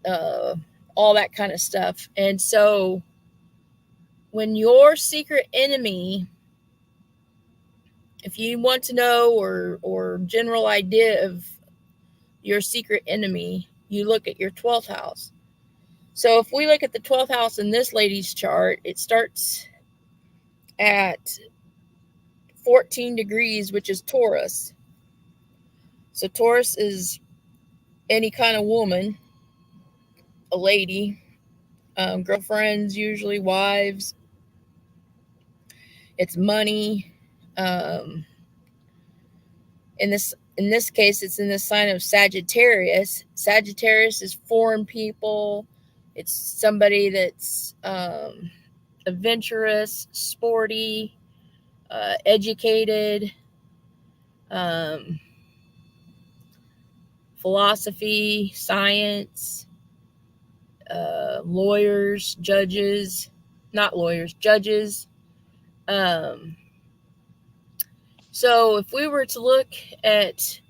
uh, all that kind of stuff. And so when your secret enemy, if you want to know or general idea of your secret enemy, you look at your 12th house. So if we look at the 12th house in this lady's chart, it starts at 14 degrees, which is Taurus. So Taurus is any kind of woman, a lady, girlfriends, usually wives. It's money. Um, in this case, it's in the sign of Sagittarius. Sagittarius is foreign people. It's somebody that's adventurous, sporty, educated, um, philosophy, science, lawyers, judges, not lawyers, judges. Um, so if we were to look at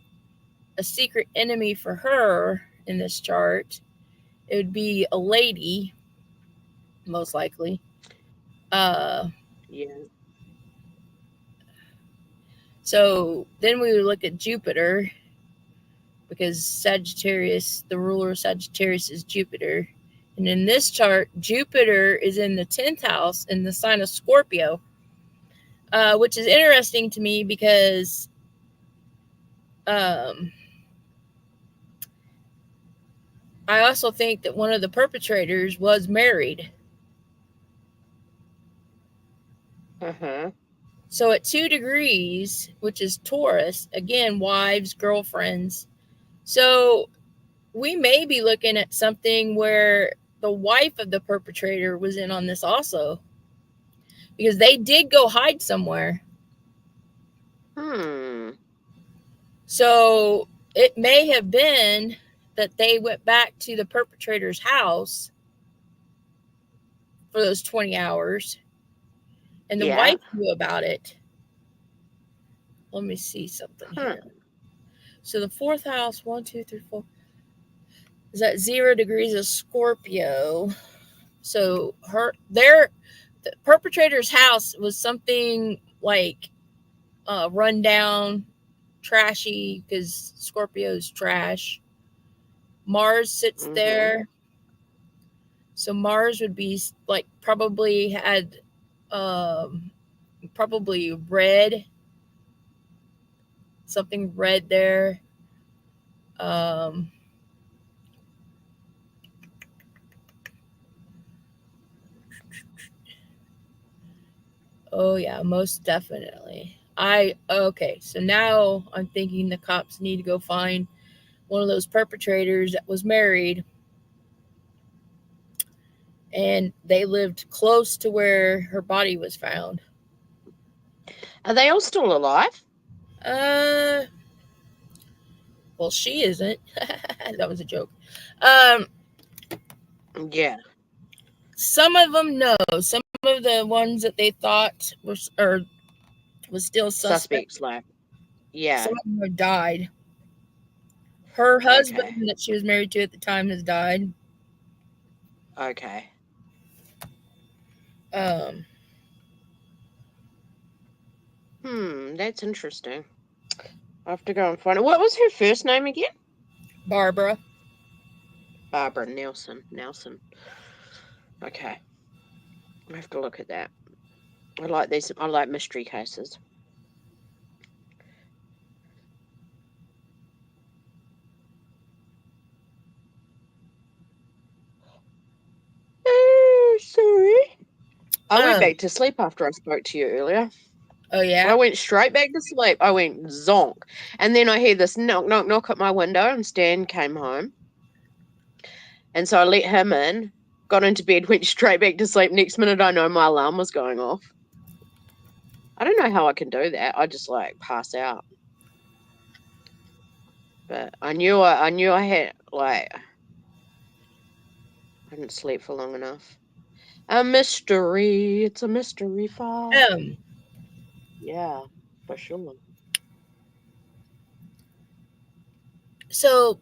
a secret enemy for her in this chart, it would be a lady, most likely. Uh, Yeah. so then we would look at Jupiter, because Sagittarius, the ruler of Sagittarius is Jupiter. And in this chart, Jupiter is in the 10th house in the sign of Scorpio, which is interesting to me because um, I also think that one of the perpetrators was married. Uh-huh. So at 2 degrees, which is Taurus, again, wives, girlfriends. So we may be looking at something where the wife of the perpetrator was in on this also, because they did go hide somewhere. Hmm. So it may have been that they went back to the perpetrator's house for those 20 hours and the Yeah. wife knew about it. Let me see something Huh. here. So the fourth house, 1, 2, 3, 4, is at 0 degrees of Scorpio. So the perpetrator's house was something like run down, trashy, because Scorpio's trash. Mars sits Mm-hmm. there. So Mars would be like probably had probably red, something red there. Um, oh yeah, most definitely. I okay, so now I'm thinking the cops need to go find one of those perpetrators that was married and they lived close to where her body was found. Are they all still alive? Uh well, she isn't. That was a joke. Um Yeah. some of them no. Some of the ones that they thought was still suspect. Suspects, like. Yeah. Some of them have died. Her Okay. husband that she was married to at the time has died. Okay. Um, That's interesting. I have to go and find it. What was her first name again? Barbara. Barbara Nelson. Nelson. Okay. I have to look at that. I like these. I like mystery cases. Oh, sorry. I went Um, back to sleep after I spoke to you earlier. oh I yeah. went straight back to sleep. I went zonk. And then I hear this knock, knock, knock at my window, and Stan came home. And so I let him in, got into bed, went straight back to sleep. Next minute, I know my alarm was going off. I don't know how I can do that. I just like pass out. But I knew I had like I didn't sleep for long enough. A mystery. It's a mystery file. Um, Yeah, for sure. so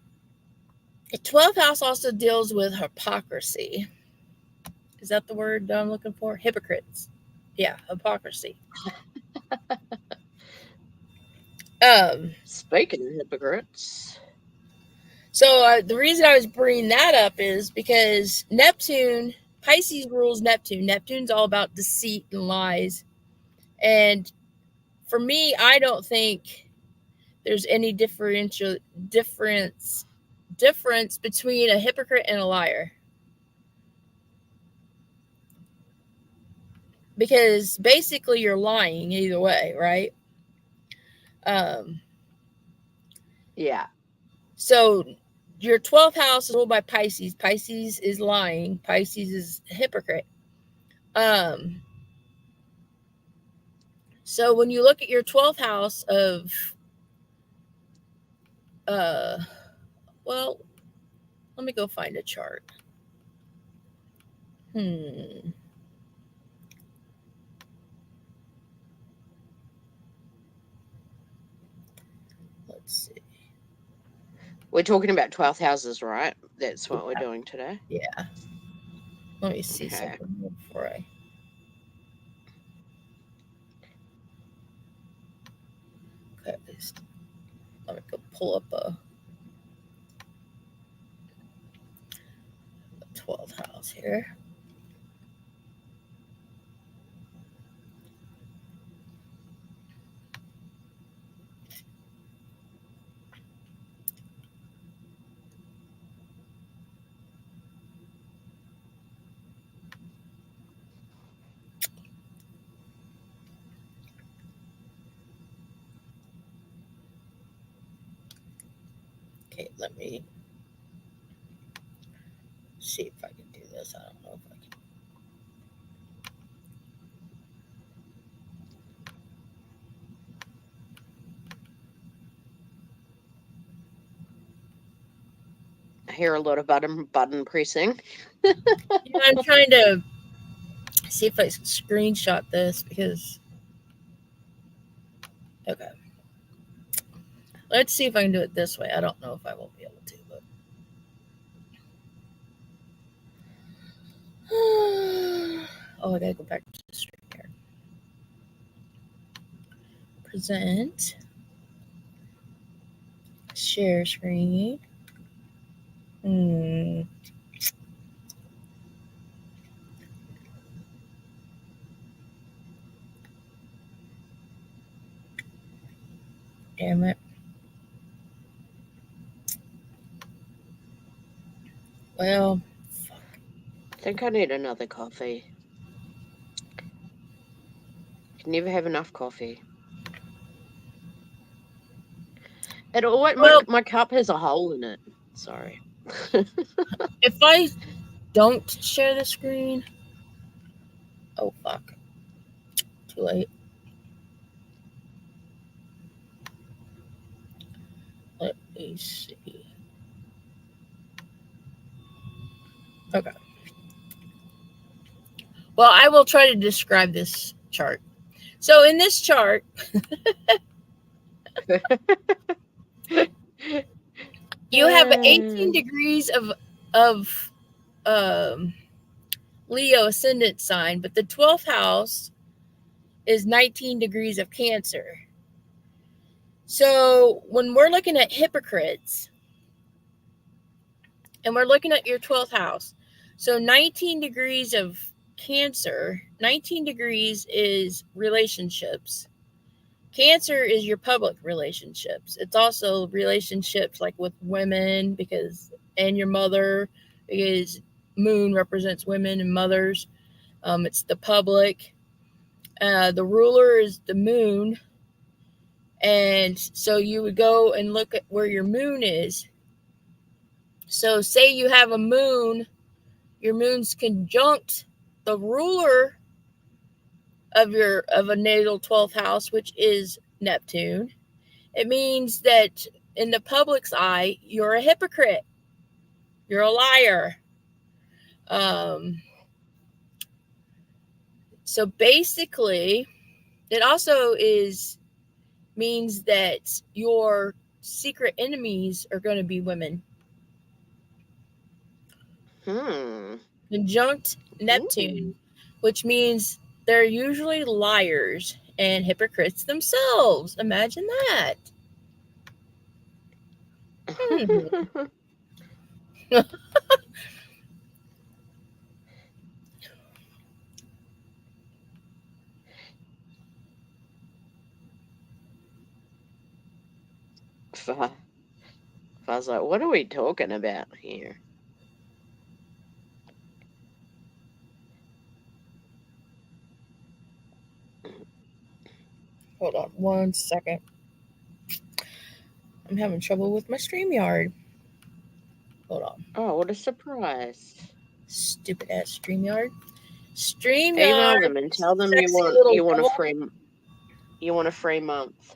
the 12th house also deals with hypocrisy. Is that the word that I'm looking for? Hypocrites. Yeah, hypocrisy. Um, Speaking of hypocrites. so the reason I was bringing that up is because Neptune, Pisces rules Neptune. Neptune's all about deceit and lies. And for me, I don't think there's any difference difference between a hypocrite and a liar, because basically you're lying either way, right? Um, Yeah. so your 12th house is ruled by Pisces. Pisces is lying. Pisces is hypocrite. Um, so when you look at your 12th house of, uh, well, let me go find a chart. Hmm. Let's see. We're talking about 12th houses, right? That's what we're doing today. Yeah. Let me see Okay. something before I. Okay. Let me go pull up a 12th house here. Okay, let me see if I can do this. I don't know if I can. I hear a lot of button pressing. Yeah, I'm trying to see if I can screenshot this because. Okay. Let's see if I can do it this way. I don't know if I will be able to, but. Oh, I gotta go back to the stream here. Present. Share screen. Hmm. Damn it. Well, I think I need another coffee. Can never have enough coffee. It always, well, my cup has a hole in it. Sorry. if I don't share the screen, oh fuck, too late. Let me see. Okay. Well, I will try to describe this chart. So in this chart, you have 18 degrees of um, Leo ascendant sign, but the 12th house is 19 degrees of Cancer. So when we're looking at hypocrites and we're looking at your 12th house, so 19 degrees of Cancer, 19 degrees is relationships. Cancer is your public relationships. It's also relationships like with women because and your mother because moon represents women and mothers. It's the public. The ruler is the moon, and so you would go and look at where your moon is. So say you have a moon, your moon's conjunct the ruler of a natal 12th house, which is Neptune. It means that in the public's eye, you're a hypocrite. You're a liar. Um, so basically, it also is means that your secret enemies are going to be women. Conjunct Neptune, Ooh. which means they're usually liars and hypocrites themselves. Imagine that. Hmm. I was like, what are we talking about here? Hold on 1 second. I'm having trouble with my StreamYard. Hold on. Oh, what a surprise. Stupid ass StreamYard. Email StreamYard, them and tell them sexy little you want devil. a free month.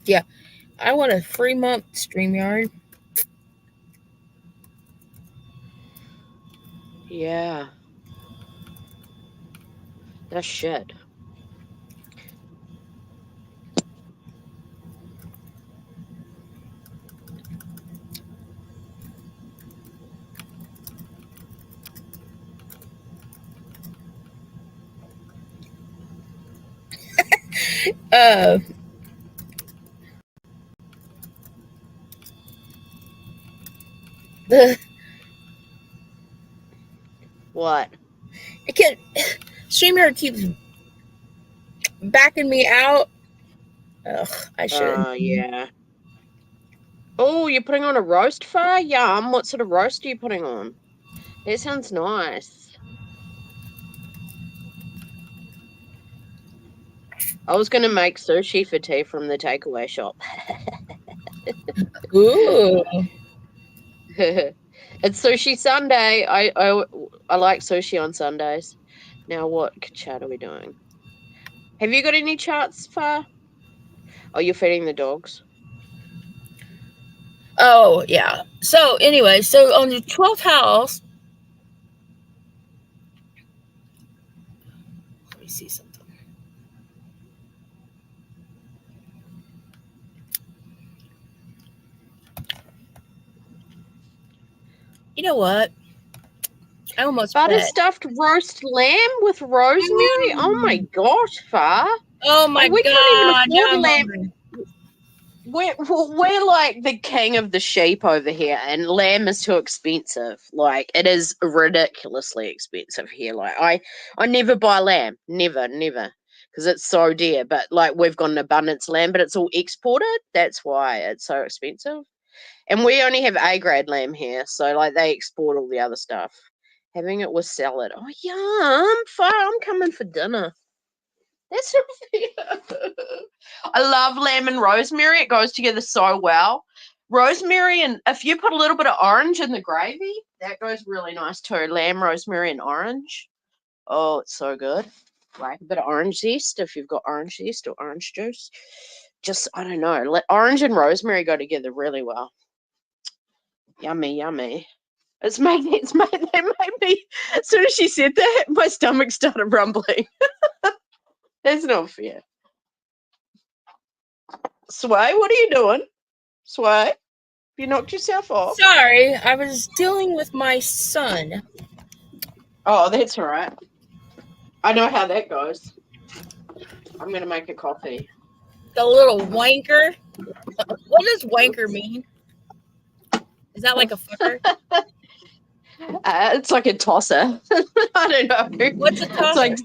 Yeah, I want a free month StreamYard. Yeah. That's shit. Uh, the What? it can StreamYard keeps backing me out. Ugh, I should. Yeah. Oh, you're putting on a roast fire? Yum. What sort of roast are you putting on? That sounds nice. I was going to make sushi for tea from the takeaway shop. Ooh. It's Sushi Sunday. I like sushi on Sundays. Now, what chat are we doing? Have you got any charts, Far? Oh, you're feeding the dogs? Oh yeah. So anyway, so on the 12th house, let me see something. You know what? I almost Butter bet. stuffed roast lamb with rosemary? Oh my Mm. gosh, Far. Oh my We can't even god! Now afford I'm lamb. hungry. We're like the king of the sheep over here, and lamb is too expensive. Like, it is ridiculously expensive here. Like, I never buy lamb, never, because it's so dear. But like, we've got an abundance of lamb, but it's all exported. That's why it's so expensive. And we only have A grade lamb here, so like they export all the other stuff. Having it with salad. Oh yum! Fire! I'm coming for dinner. That's I love lamb and rosemary. It goes together so well. Rosemary, and if you put a little bit of orange in the gravy, that goes really nice too. Lamb, rosemary, and orange. Oh, it's so good. Like a bit of orange zest if you've got orange zest or orange juice. Just, I don't know. Let orange and rosemary go together really well. Yummy, yummy. It's made me. As soon as she said that, my stomach started rumbling. That's not fair. Sway, what are you doing? Sway, you knocked yourself off. Sorry, I was dealing with my son. Oh, that's all right. I know how that goes. I'm going to make a coffee. The little wanker. What does wanker mean? Is that like a fucker? It's like a tosser. I don't know. What's a It's tosser? like,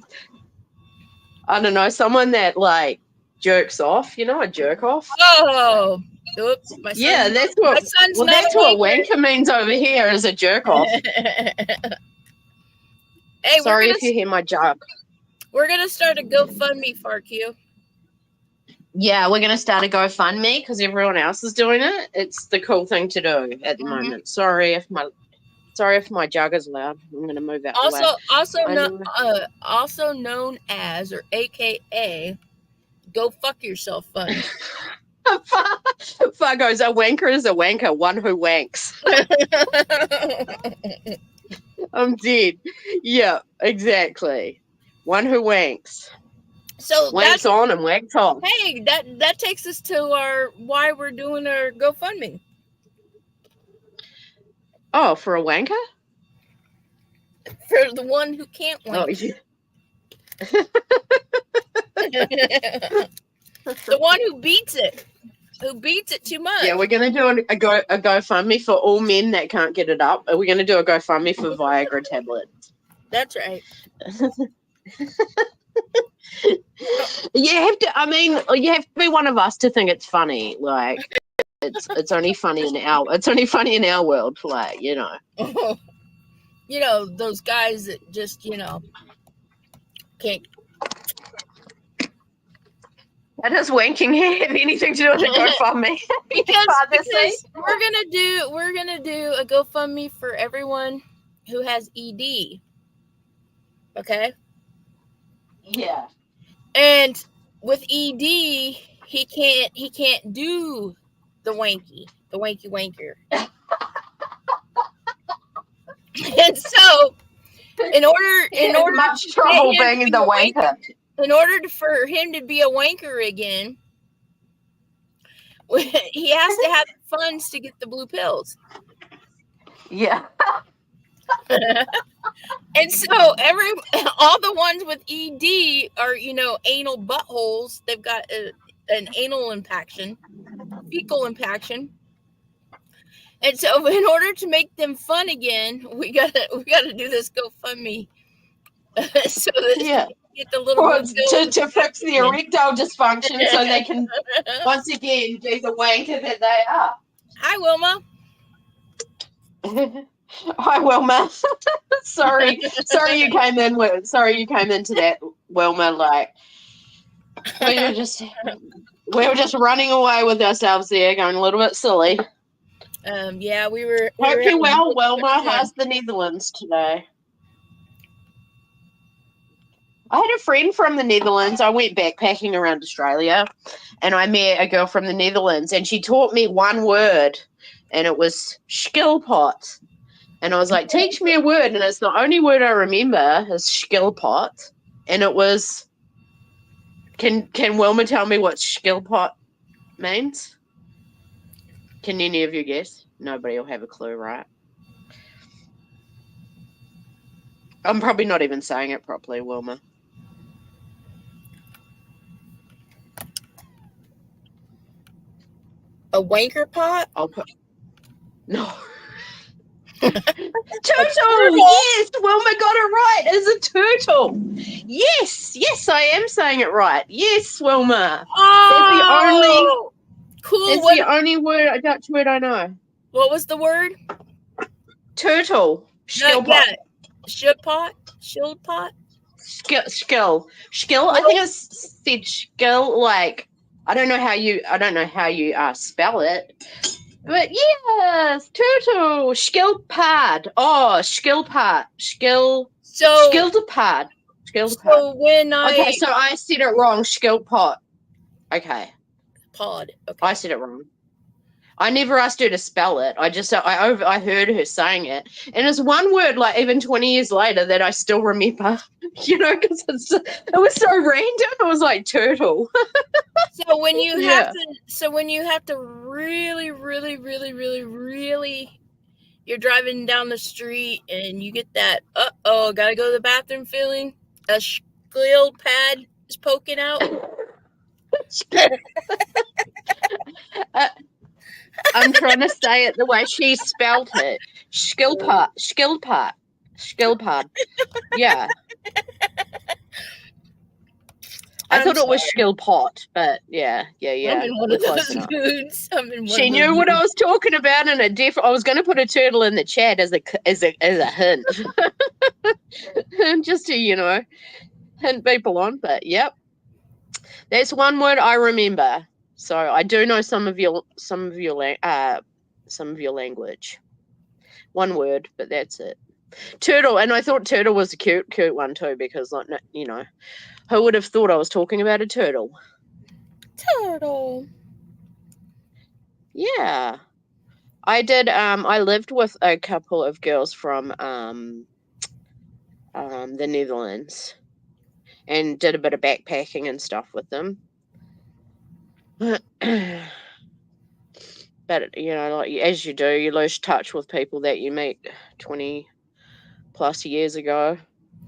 I don't know, someone that like jerks off. You know, a jerk off. Oh, oops! My son's Yeah, that's what. my son's Well, not that's a what wanker. wanker means over here, is a jerk off. Hey, Sorry if you hear my jug. we're gonna start a GoFundMe for Q. Yeah, we're going to start a GoFundMe because everyone else is doing it. It's the cool thing to do at the moment. Sorry if my jug is loud. I'm going to move out the way. Also known as or AKA Go Fuck Yourself Fund. Far goes, a wanker is a wanker, one who wanks. I'm dead. Yeah, exactly. One who wanks. So Wanks on and wanks off. Hey, that takes us to our why we're doing our GoFundMe. Oh, for a wanker? For the one who can't wank. Oh, yeah. The one who beats it. who beats it too much. Yeah, we're gonna do a GoFundMe for all men that can't get it up. We're gonna do a GoFundMe for Viagra tablets. That's right. You have to. I mean, you have to be one of us to think it's funny. Like, it's only funny in our world. Like, you know. You know, those guys that just, you know, can't. How does wanking have anything to do with the GoFundMe? because we're gonna do a GoFundMe for everyone who has ED. Okay. Yeah. And with ED, he can't do the wanky wanker. And so, in order much trouble being the wanker. In order for him to be a wanker again, he has to have funds to get the blue pills. Yeah. And so all the ones with ED are, you know, anal buttholes. They've got an anal impaction, fecal impaction. And so in order to make them fun again, we gotta do this GoFundMe. So that get the little to fix the erectile dysfunction so they can once again be the wanker that they are. Hi, Wilma. Hi, Wilma. sorry you came into that, Wilma. Like, we were just running away with ourselves there, going a little bit silly. Yeah, we were. Hope you're well, Wilma. How's the Netherlands today? I had a friend from the Netherlands. I went backpacking around Australia, and I met a girl from the Netherlands, and she taught me one word, and it was skillpot. And I was like, teach me a word, and it's the only word I remember is skillpot. And it was, can Wilma tell me what skillpot means? Can any of you guess? Nobody will have a clue, right? I'm probably not even saying it properly, Wilma. A wanker pot? I'll put... No. Turtle! Yes! Wilma got it right. It's a turtle. Yes, I am saying it right. Yes, Wilma. Oh! Cool. It's the only Dutch word I know. What was the word? Turtle. Skillpot. Yeah. Shillpot? Skill. I think I said skill. Like, I don't know how you spell it, but yes, turtle. Skillpad. Oh, skillpad. Skillpad. So when okay, so I said it wrong. Skillpot. Okay. Pod. Okay. I said it wrong. I never asked her to spell it. I heard her saying it, and it's one word. Like even 20 years later, that I still remember. You know, because it was so random. It was like turtle. So when you have to really, really, really, really, really, you're driving down the street and you get that gotta go to the bathroom feeling. A skill pad is poking out. I'm trying to say it the way she spelled it. Skillpad. Yeah. I thought it was skillpot, but yeah. I'm in one of those moods. She knew what I was talking about, and I was going to put a turtle in the chat as a hint, just to hint people on. But yep, that's one word I remember. So I do know some of your language. One word, but that's it. Turtle, and I thought turtle was a cute one too, because who would have thought I was talking about a turtle? Turtle. Yeah, I did. I lived with a couple of girls from the Netherlands, and did a bit of backpacking and stuff with them. But like as you do, you lose touch with people that you meet 20 plus years ago.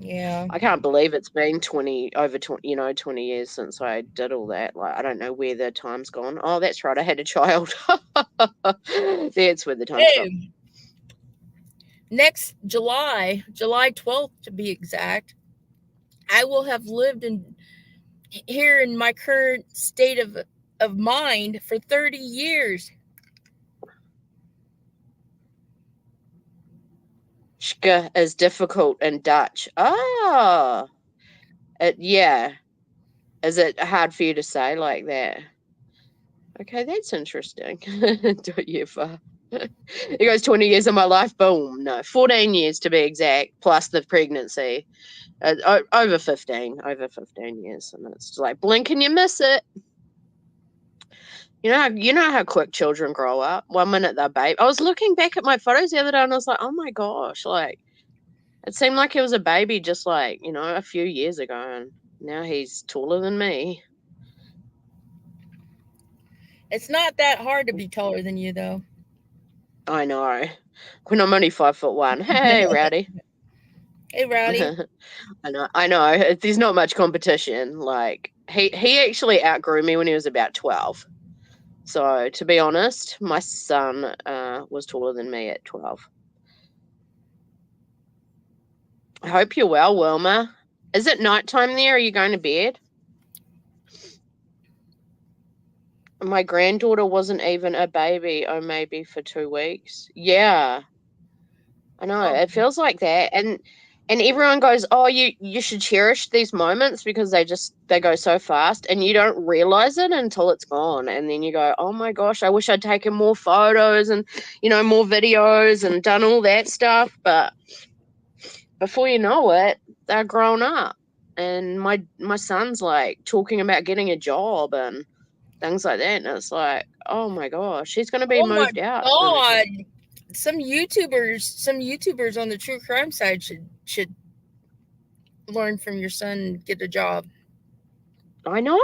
Yeah. I can't believe it's been 20 years since I did all that. Like, I don't know where the time's gone. Oh, that's right, I had a child. That's where the time's gone. Hey, next July 12th to be exact, I will have lived in here in my current state of mind for 30 years. Shka is difficult in Dutch. Ah, yeah. Is it hard for you to say like that? Okay, that's interesting. Don't you ever? It goes 20 years of my life. Boom. No, 14 years to be exact, plus the pregnancy. Over 15. Over 15 years. And it's like, blink and you miss it. You know how quick children grow up. 1 minute they're babe. I was looking back at my photos the other day and I was like, oh my gosh, like it seemed like he was a baby just like, a few years ago, and now he's taller than me. It's not that hard to be taller than you, though. I know. When I'm only 5'1". Hey, rowdy. Hey, Rowdy. I know. There's not much competition. Like he actually outgrew me when he was about 12. So to be honest, my son was taller than me at 12. I hope you're well, Wilma. Is it nighttime there? Are you going to bed? My granddaughter wasn't even a baby, oh, maybe for 2 weeks. Yeah, I know. Oh, It feels like that. And everyone goes, oh, you should cherish these moments because they go so fast, and you don't realize it until it's gone. And then you go, oh my gosh, I wish I'd taken more photos and, more videos and done all that stuff. But before you know it, they're grown up. And my son's like talking about getting a job and things like that. And it's like, oh my gosh, he's going to be oh my moved out in a God. couple. Some YouTubers on the true crime side should learn from your son and get a job. I know,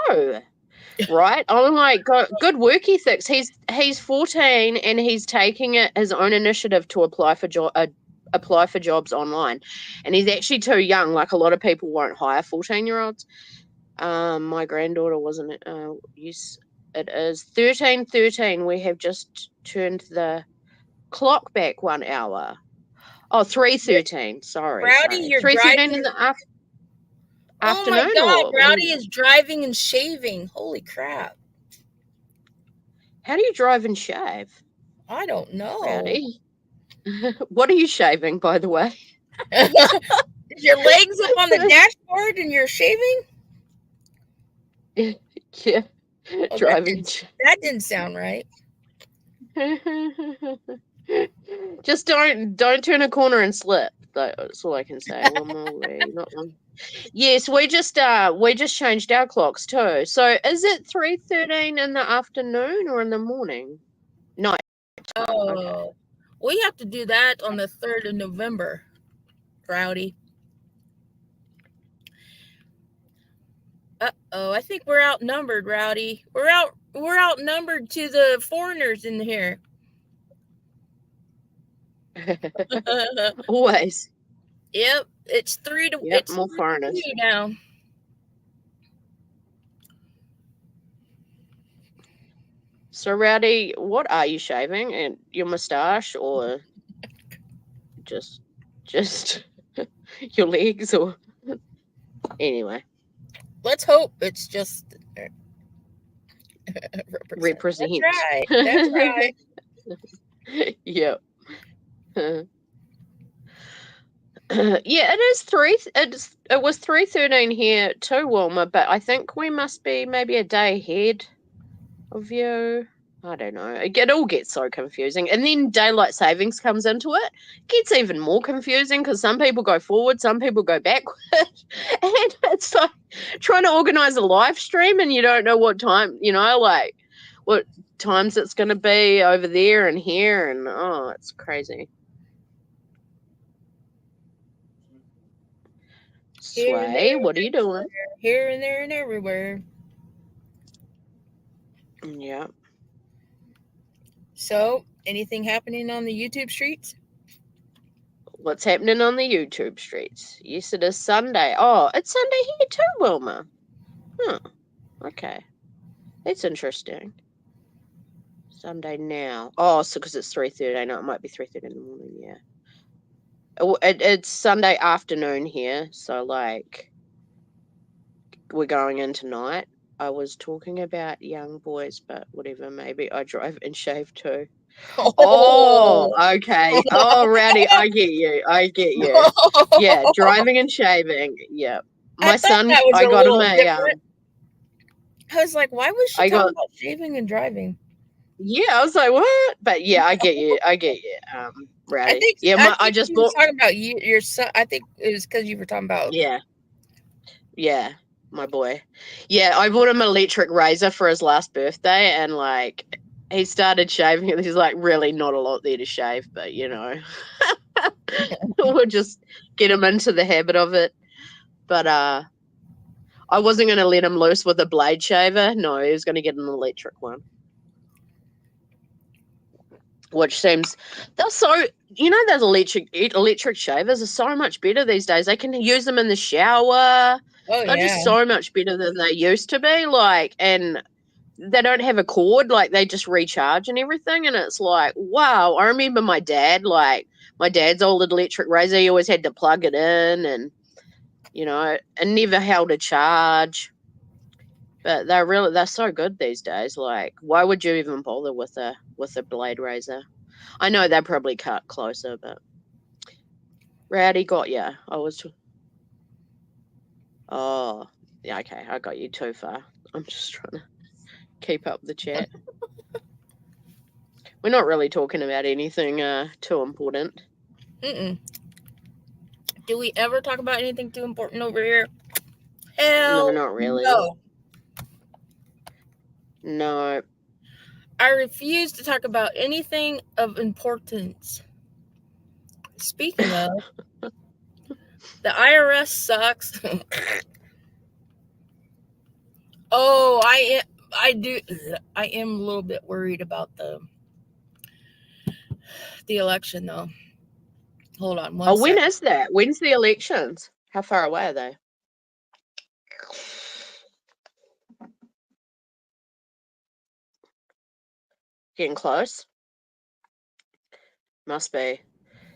right? I'm like, good work ethics. He's 14 and he's taking it his own initiative to apply for jobs online, and he's actually too young. Like a lot of people won't hire 14-year-olds. My granddaughter wasn't. Yes, it is 13:13. We have just turned the clock back 1 hour. Oh, 3:13. Sorry, Rowdy, sorry. you're 3:13 in driving. the Oh my afternoon, God, or Rowdy is driving and shaving. Holy crap. how do you drive and shave, I don't know. Rowdy? What are you shaving, by the way? Is your legs up on the dashboard and you're shaving? Yeah, Oh, driving. that didn't sound right. Just don't turn a corner and slip. That's all I can say. One more way, not one. Yes, we just changed our clocks too. So is it 3:13 in the afternoon or in the morning? Night time. Okay. Oh, we have to do that on the 3rd of November, Rowdy. Uh-oh, I think we're outnumbered, Rowdy. We're outnumbered to the foreigners in here. Always. Yep, it's Yep, more 3 to 2 foreigners. now. So Rowdy, what are you shaving? And your moustache or just your legs or anyway. Let's hope it's just represent. That's Represent. right. That's right. Yep. Yeah, it is three. It was 3:13 here too, Wilma. But I think we must be maybe a day ahead of you. I don't know. It all gets so confusing, and then daylight savings comes into it. Gets even more confusing because some people go forward, some people go backward, and it's like trying to organize a live stream, and you don't know what time. Like what times it's going to be over there and here, and oh, it's crazy. Here and Sway, there, what are you doing? here and there, and everywhere. Yeah. So, anything happening on the YouTube streets? What's happening on the YouTube streets? Yes, it is Sunday. Oh, it's Sunday here too, Wilma. Huh. Okay. That's interesting. Sunday now. Oh, so because it's 3:30. No, it might be 3:30 in the morning, yeah. It's Sunday afternoon here, so like we're going in tonight. I was talking about young boys, but whatever, maybe I drive and shave too. Oh, okay. Oh, Rowdy, I get you. I get you. Yeah, driving and shaving. Yeah. I My thought son, that was I a got him little different. I was like, why was she I talking got, about shaving and driving? yeah, I was like, what? But yeah, I get you. I get you. Rowdy. Yeah, I I think just she was bought, talking about you, your son. I think it was because you were talking about. yeah, yeah, my boy. Yeah, I bought him an electric razor for his last birthday, and like, he started shaving it. There's like really not a lot there to shave, but we'll just get him into the habit of it. But I wasn't going to let him loose with a blade shaver. No, he was going to get an electric one. Which seems, they're so, those electric shavers are so much better these days. They can use them in the shower. Oh They're yeah. just so much better than they used to be. Like, and they don't have a cord. Like, they just recharge and everything. And it's like, wow. I remember my dad's old electric razor. He always had to plug it in, and it never held a charge. But they're so good these days. Like, why would you even bother with a blade razor? I know they probably cut closer, but Rowdy got ya. Oh, yeah, okay, I got you too far. I'm just trying to keep up the chat. We're not really talking about anything too important. Mm-mm. Do we ever talk about anything too important over here? Hell No, not really. no. No. I refuse to talk about anything of importance. Speaking of, the IRS sucks. Oh, I do. I am a little bit worried about the election, though. Hold on one Oh, when sec. is that? When's the elections? How far away are they? Getting close? Must be.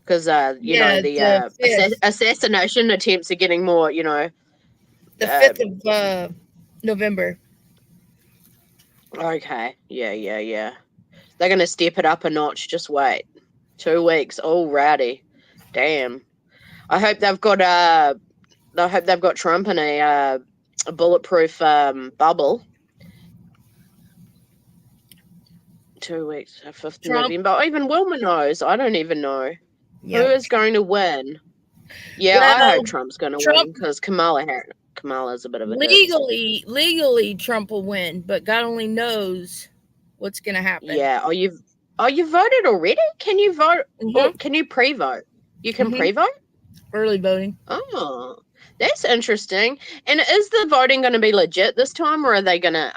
Because, Yeah, the the fifth, assassination attempts are getting more, the fifth of November. okay. Yeah. They're going to step it up a notch. Just wait. 2 weeks. Oh, rowdy. Damn. I hope they've got Trump in a bulletproof bubble. 2 weeks, 5th of Trump. November. Even Wilma knows. I don't even know. Yep. Who is going to win? Yeah, I Well, hope Trump's going to Trump win because Kamala's a bit of a ditz. legally Trump will win, but God only knows what's going to happen. Yeah. You voted already? Can you vote? Or Mm-hmm. can you pre-vote? You can Mm-hmm. pre-vote? Early voting. Oh, that's interesting. And is the voting going to be legit this time, or are they going to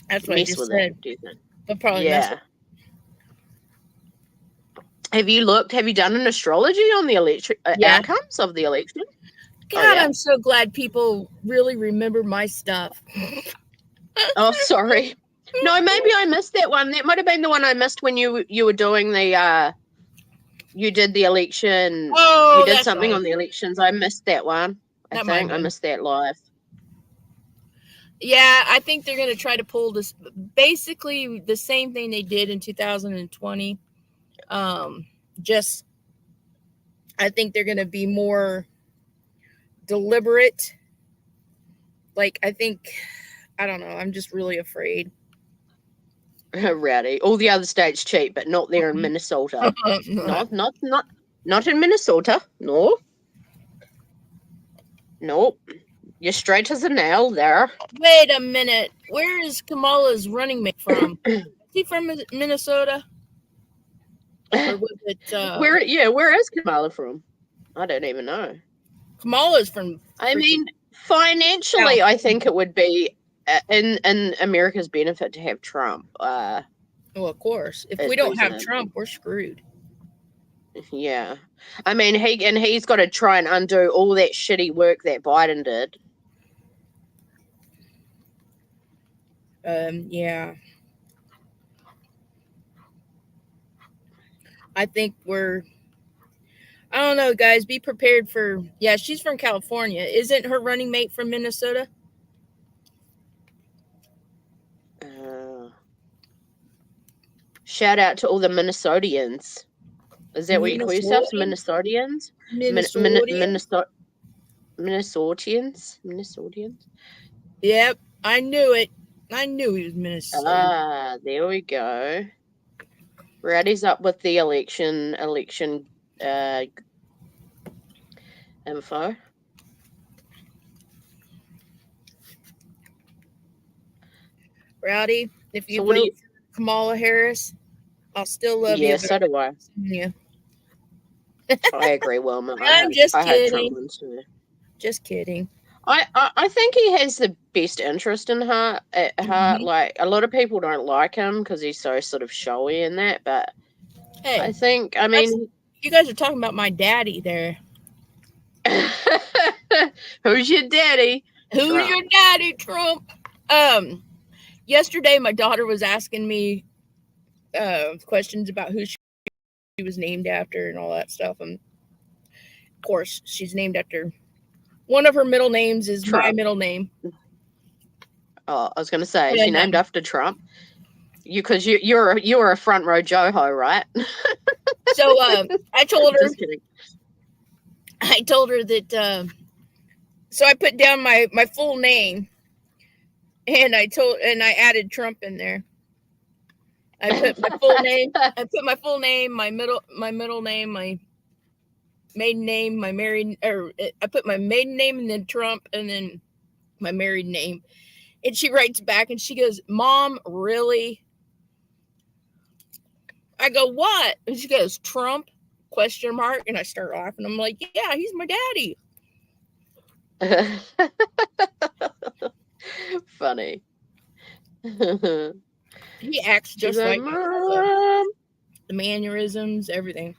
That's what I mess just with it? said. Do you think? They'll probably mess Yeah. with. Have you looked? Have you done an astrology on the Yeah. outcomes of the election? God, Oh yeah. I'm so glad people really remember my stuff. Oh, sorry. No, maybe I missed that one. That might have been the one I missed when you were doing the you did the election. Oh, You did that's something right. on the elections. I missed that one. I That might have think I been. missed that live. Yeah, I think they're going to try to pull this basically the same thing they did in 2020. Just I think they're going to be more deliberate. Like I don't know. I'm just really afraid. Rowdy. All the other states cheat, but not there in Minnesota. Not in Minnesota. No. Nope. You're straight as a nail there. Wait a minute. Where is Kamala's running mate from? Is he from Minnesota? Or was it where is Kamala from? I don't even know. Kamala's from I freaking mean, financially, I think it would be in America's benefit to have Trump well, of course. If as we don't have president. Trump, we're screwed. Yeah. I mean, he's got to try and undo all that shitty work that Biden did. Yeah. I think I don't know, guys. Be prepared for. Yeah, she's from California. Isn't her running mate from Minnesota? Uh, Shout out to all the Minnesotians. Is that what you call yourselves? Minnesotian? Minnesotians? Minnesotian? Minnesotians? Yep, I knew it. I knew he was Minnesota. Ah, there we go. Rowdy's up with the election uh, info. Rowdy, if you So what do vote you? for Kamala Harris, I'll still love Yeah, you, but so do I. yeah. I agree, Wilma. I'm just I hope Trump kidding. wins too. Just kidding. I think he has the best interest in heart at heart. Hmm. Like a lot of people don't like him because he's so sort of showy and that, but I Hey, think that's mean you guys are talking about my daddy there. who's your daddy? Who's your Trump. daddy, Trump? Yesterday my daughter was asking me questions about who she was named after and all that stuff, and of course she's named after one of her middle names is my Trump. middle name. Oh, I was going to say, is she And named after Trump? Because you're a front row Joho, right? so I told her Just kidding. that so I put down my full name, and I added Trump in there. I put my full name. I put my full name, my middle name, my maiden name, my married, or I put my maiden name and then Trump and then my married name. And she writes back and she goes, "Mom, really?" I go, "What?" And she goes, "Trump?" Question mark. And I start laughing. I'm like, "Yeah, he's my daddy." Funny. He acts She's just like, like Mom. the mannerisms, everything.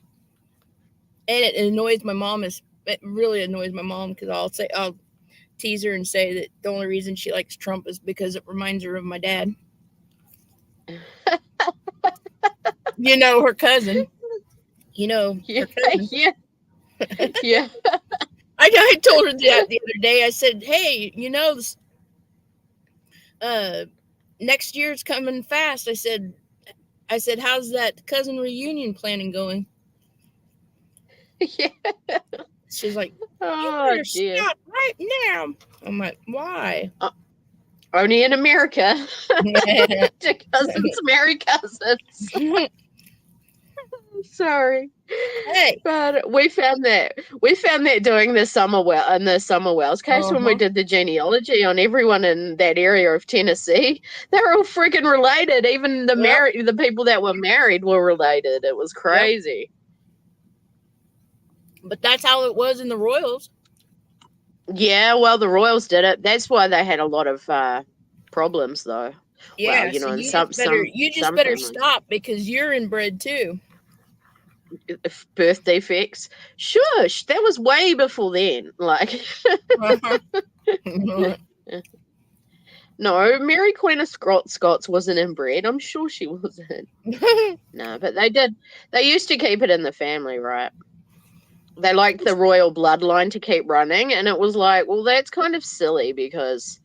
And it annoys my mom. It really annoys my mom because I'll tease her and say that the only reason she likes Trump is because it reminds her of my dad. Her cousin. Yeah, Her cousin. yeah, yeah. I told her that the other day. I said, "Hey, uh, next year's coming fast." I said, "How's that cousin reunion planning going?" Yeah. She's like, "You Oh better dear. stop right now." I'm like, "Why?" Only in America. Do cousins marry cousins? Sorry. Hey. But we found that doing the Summer Wells case when we Uh-huh. did the genealogy on everyone in that area of Tennessee, they were all freaking related. Even Yep. the people that were married were related. It was Yep. crazy. But that's how it was in the Royals. Yeah, well, the Royals did it. That's why they had a lot of problems, though. Well, Yeah. So in you just better some families, stop because you're inbred too. birth defects. Shush, that was way before then. Like, Uh-huh. no, Mary Queen of Scots wasn't inbred. I'm sure she wasn't. No, but they did. They used to keep it in the family, right? They liked the royal bloodline to keep running, and it was like, well, that's kind of silly because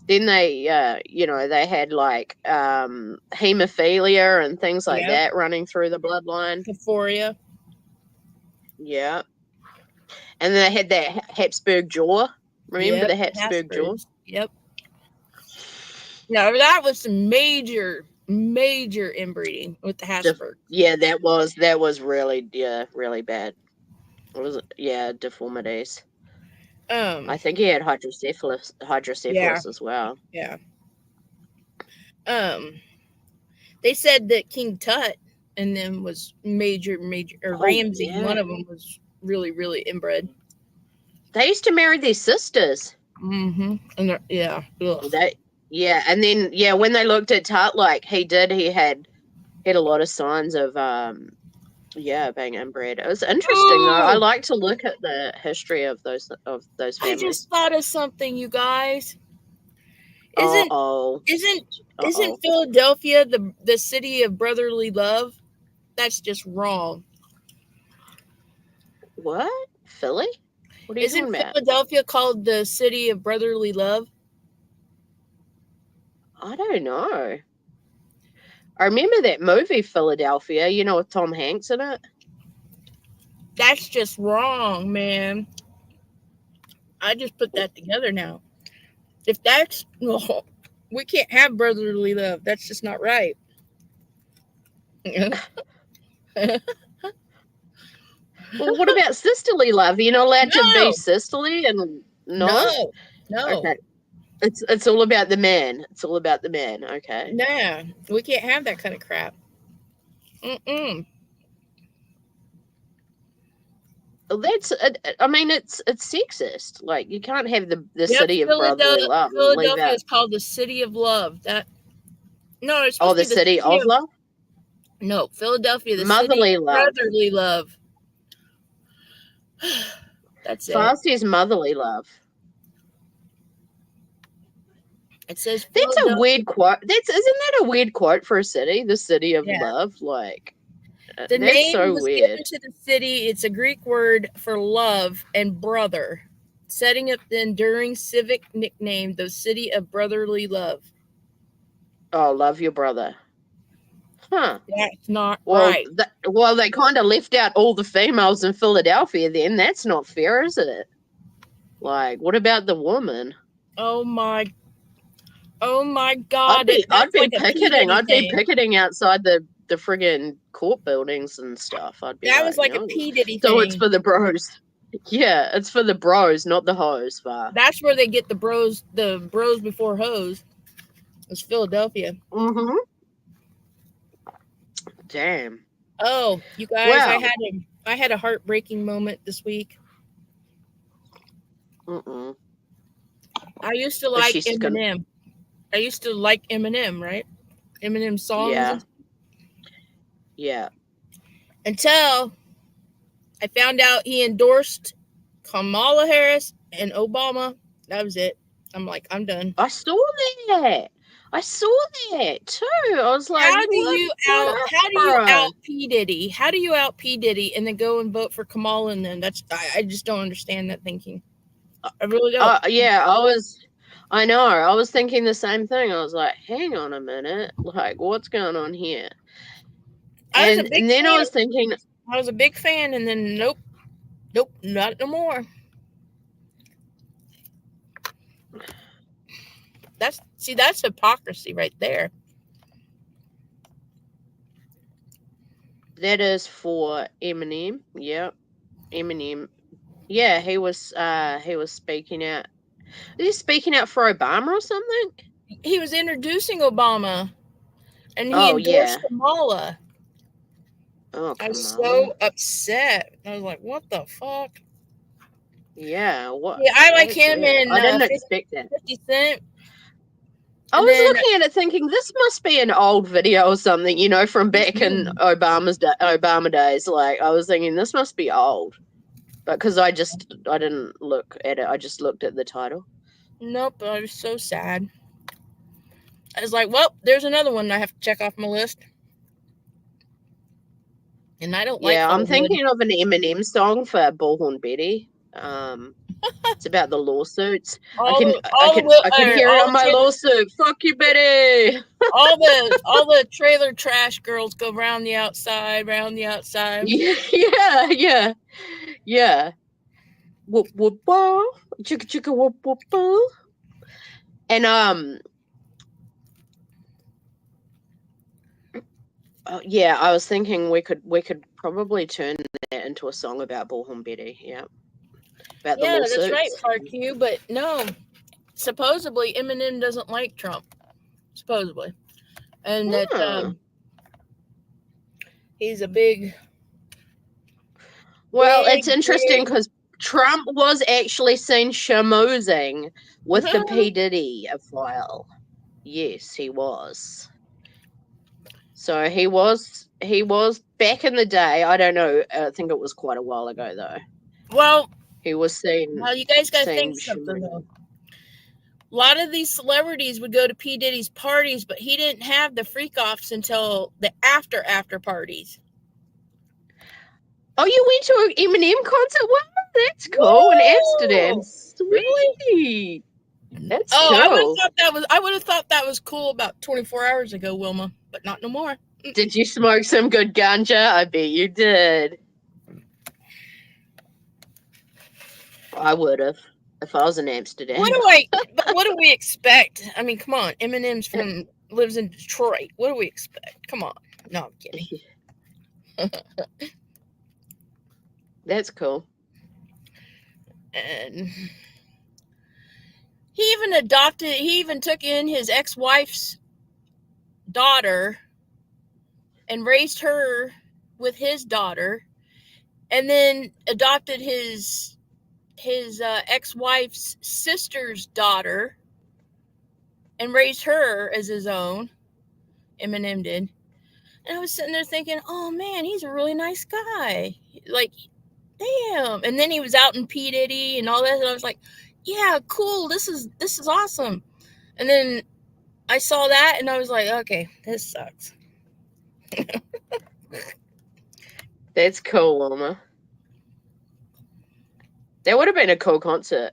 then they had like hemophilia and things like Yep. that running through the bloodline. Euphoria. Yeah, and then they had that Habsburg jaw. Remember Yep. the Habsburg jaw? Habsburgs. Yep. No, that was some major inbreeding with the Habsburg. Yeah, that was really really bad. It was deformities. I think he had Yeah, hydrocephalus as well. yeah. Um, they said that King Tut and then was major, or Oh Ramsey. One yeah, of them was really inbred. they used to marry their sisters. Mm-hmm. And yeah, ugh. They and then when they looked at Tut, like he had a lot of signs of Yeah, being inbred. It was interesting though. I Oh, like to look at the history of those I just families. thought of something, you guys. Uh Isn't oh. isn't Uh isn't oh. Philadelphia the city of brotherly love? That's just wrong. What? Philly? What are you talking Isn't about? Philadelphia called the city of brotherly love? I don't know. I remember that movie Philadelphia, with Tom Hanks in it. That's just wrong, man. I just put that together now. If that's well, we can't have brotherly love. That's just not right. Well, what about sisterly love? You're not allowed to be No, sisterly and no? no, no, Okay. It's all about the man. It's all about the man. Okay. nah. We can't have that kind of crap. Mm-mm. Well, I mean, it's sexist. Like you can't have the Yep, city of brotherly love and leave Philadelphia out. is called the city of love. That no, it's Oh, supposed to the be the city city of of love, no Philadelphia, the city motherly of love. brotherly love. That's it. Farsi's motherly love. It says That's a Philadelphia. weird quote. Isn't that a weird quote for a city? The city of Yeah. love. Like The that's name so was weird. given to the city. It's a Greek word for love and brother, setting up the enduring civic nickname, the city of brotherly love. Oh, love your brother. Huh. That's not Well, right. they kind of left out all the females in Philadelphia. Then that's not fair, is it? Like, what about the woman? Oh my, oh my I'd God! be I'd That's be like a P picketing. Diddy I'd be thing. picketing outside the friggin' court buildings and stuff. I'd be That was like, like a no. P Diddy So it's thing. for the bros. Yeah, it's for the bros, not the hoes, but That's where they get the bros before hoes. It's Philadelphia. mm-hmm. Damn. Oh, you guys, Well, I had a heartbreaking moment this week. mm-mm. I used to Is like she gonna? Eminem. I used to like Eminem, right? Eminem songs Yeah, and yeah. until I found out he endorsed Kamala Harris and Obama. That was it. I'm like, I'm done. I saw that. I saw that too. I was like, what up, How do you bro? out P Diddy? How do you out P Diddy and then go and vote for Kamala and then I just don't understand that thinking. I really don't. Yeah, I know. I was thinking the same thing. I was like, hang on a minute. Like, what's going on here? I was a And big then I fan. was thinking, I was a big fan and then nope, not no more. That's hypocrisy right there. that is for Eminem. Yep, Eminem. Yeah, he was speaking out. Was he speaking out for Obama or something? He was introducing Obama and he Oh endorsed yeah. Kamala. Oh, I was Kamala. so upset. I was like, what the fuck? Yeah, what? Yeah, I like That's him weird. in I didn't 50, expect that. 50 Cent. I And was then, looking at it thinking this must be an old video or something, from back in mm-mm. Obama days. Like I was thinking this must be old, but because I didn't look at it, I just looked at the title. Nope, I was so sad. I was like, well, there's another one I have to check off my list. And I don't like Yeah, I'm Hollywood. thinking of an Eminem song for Bullhorn Betty. It's about the lawsuits. I All can the I all the can I could hear it all on the my trailer lawsuit. Fuck you, Betty. all the trailer trash girls go round the outside, round the outside. Yeah, yeah, yeah, yeah. Whoop whoop whoop, chicka chicka whoop whoop whoop. And yeah, I was thinking we could probably turn that into a song about Bullhorn Betty. Yeah, about the Yeah, that's right, lawsuits. Park you, but no. Supposedly Eminem doesn't like Trump. Supposedly. And that Hmm. he's a big Well, it's interesting big because Trump was actually seen schmoozing with the P Diddy file. Yes, he was. So he was he was back in the day. I don't know. I think it was quite a while ago though. Well, He was seen you guys got to think something shimmering. though. A lot of these celebrities would go to P. Diddy's parties, but he didn't have the freak offs until the after parties. Oh, you went to an Eminem concert? Wow, that's cool. Woo! In Amsterdam. Really? Sweet. That's Oh, cool. I would have thought that was cool about 24 hours ago, Wilma, but not no more. Did you smoke some good ganja? I bet you did. I would have if I was in Amsterdam. What do we expect? I mean, come on. Eminem's lives in Detroit. What do we expect? Come on. No, I'm kidding. That's cool. And he even took in his ex-wife's daughter and raised her with his daughter, and then adopted his ex-wife's sister's daughter and raised her as his own. Eminem did. And I was sitting there thinking, oh man, he's a really nice guy. Like, damn. And then he was out in P. Diddy and all that, and I was like, yeah, cool, this is awesome. And then I saw that and I was like, okay, this sucks. That's cool, Wilma. That would have been a cool concert.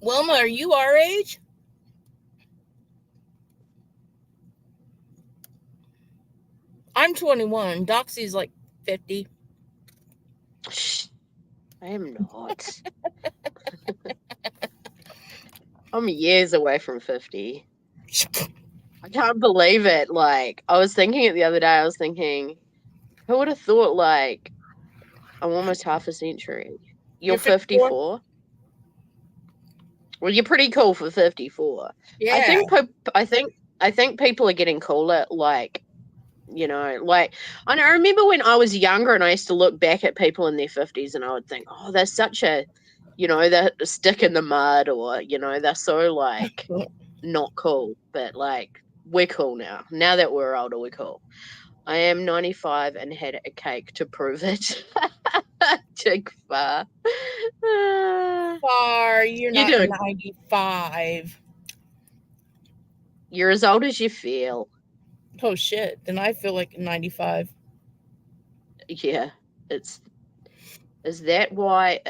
Wilma, are you our age? I'm 21. Doxy's like 50. I am not. I'm years away from 50. I can't believe it. Like, I was thinking it the other day. I was thinking, who would have thought, like, I'm almost half a century. You're 54? Well, you're pretty cool for 54. Yeah. I think people are getting cooler, like, you know, like, I remember when I was younger and I used to look back at people in their 50s and I would think, oh, they're such a, you know, they're a stick in the mud, or, you know, they're so, like, not cool. But, like, we're cool now. Now that we're older, we're cool. I am 95 and had a cake to prove it. Jig far. Far, you're not 95. You're as old as you feel. Oh shit! Then I feel like 95. Yeah, is that why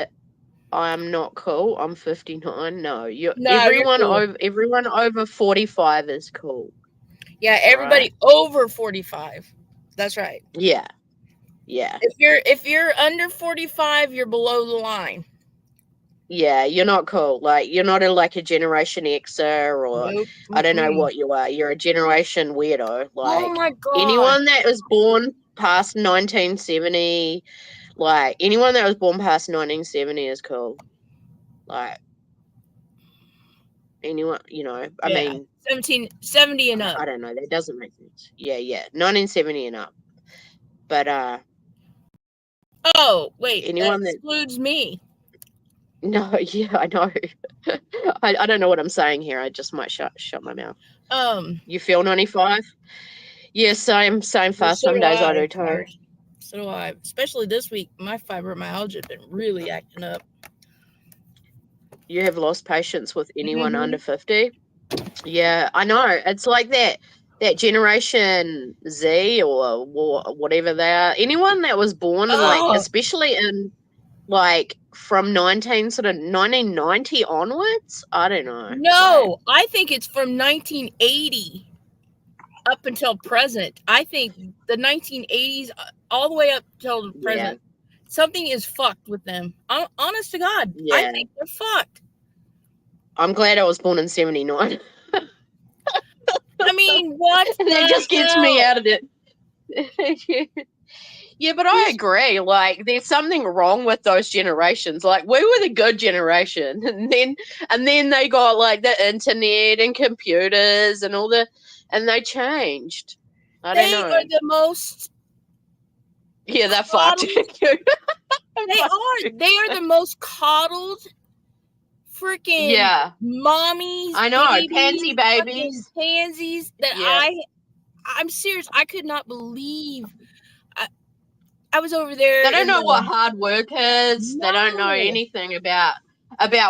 I'm not cool? I'm 59. No, everyone cool. Everyone over 45 is cool. Yeah, everybody over 45. That's right. Yeah. Yeah. If you're under 45, you're below the line. Yeah, you're not cool. Like, you're not like a Generation Xer, or nope. I don't know what you are. You're a generation weirdo. Like, oh my God. Anyone that was born past 1970, like, anyone that was born past 1970 is cool. Like, anyone, you know, I mean, 70 and up. I don't know. That doesn't make sense. Yeah. 1970 and up. But, oh, wait. Anyone that excludes me. No, yeah, I know. I don't know what I'm saying here. I just might shut my mouth. You feel 95? Yeah, same fast. Some days I do too. So do I. Especially this week, my fibromyalgia has been really acting up. You have lost patience with anyone under 50? Yeah, I know. It's like that Generation Z or whatever they are. Anyone that was born in, like, especially in, like, from 1990 onwards? I don't know. No, I think it's from 1980 up until present. I think the 1980s all the way up till the present. Yeah. Something is fucked with them. Honest to God, yeah. I think they're fucked. I'm glad I was born in 79. I mean, what? That just gets me out of it. Yeah, but I agree. Like, there's something wrong with those generations. Like, we were the good generation, and then they got, like, the internet and computers and all and they changed. I don't know. They are the most. Yeah, they're fucked. They are the most coddled freaking mommies. I know, babies, pansy babies. Pansies that I'm serious. I could not believe. I, I was over there They don't in know what the hard work is. They don't know no. anything about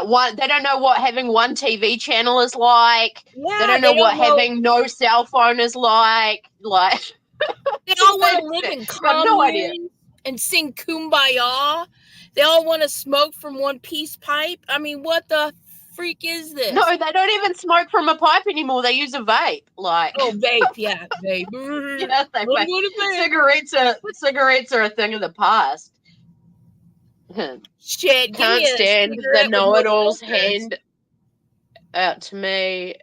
what. They don't know what having one TV channel is like. They Yeah, don't know they what don't know. having no cell phone is like. Like They all want they to live in got no idea. communes and sing kumbaya. They all want to smoke from one peace pipe. I mean, what the freak is No, this? they don't even smoke from a pipe anymore. They use a vape. Like, Oh, vape. Yeah, vape. yeah, they Let me vape. go to vape. Cigarettes are a thing of the past. Shit, give me Can't a stand the cigarette with no know-it-alls filters. hand out to me.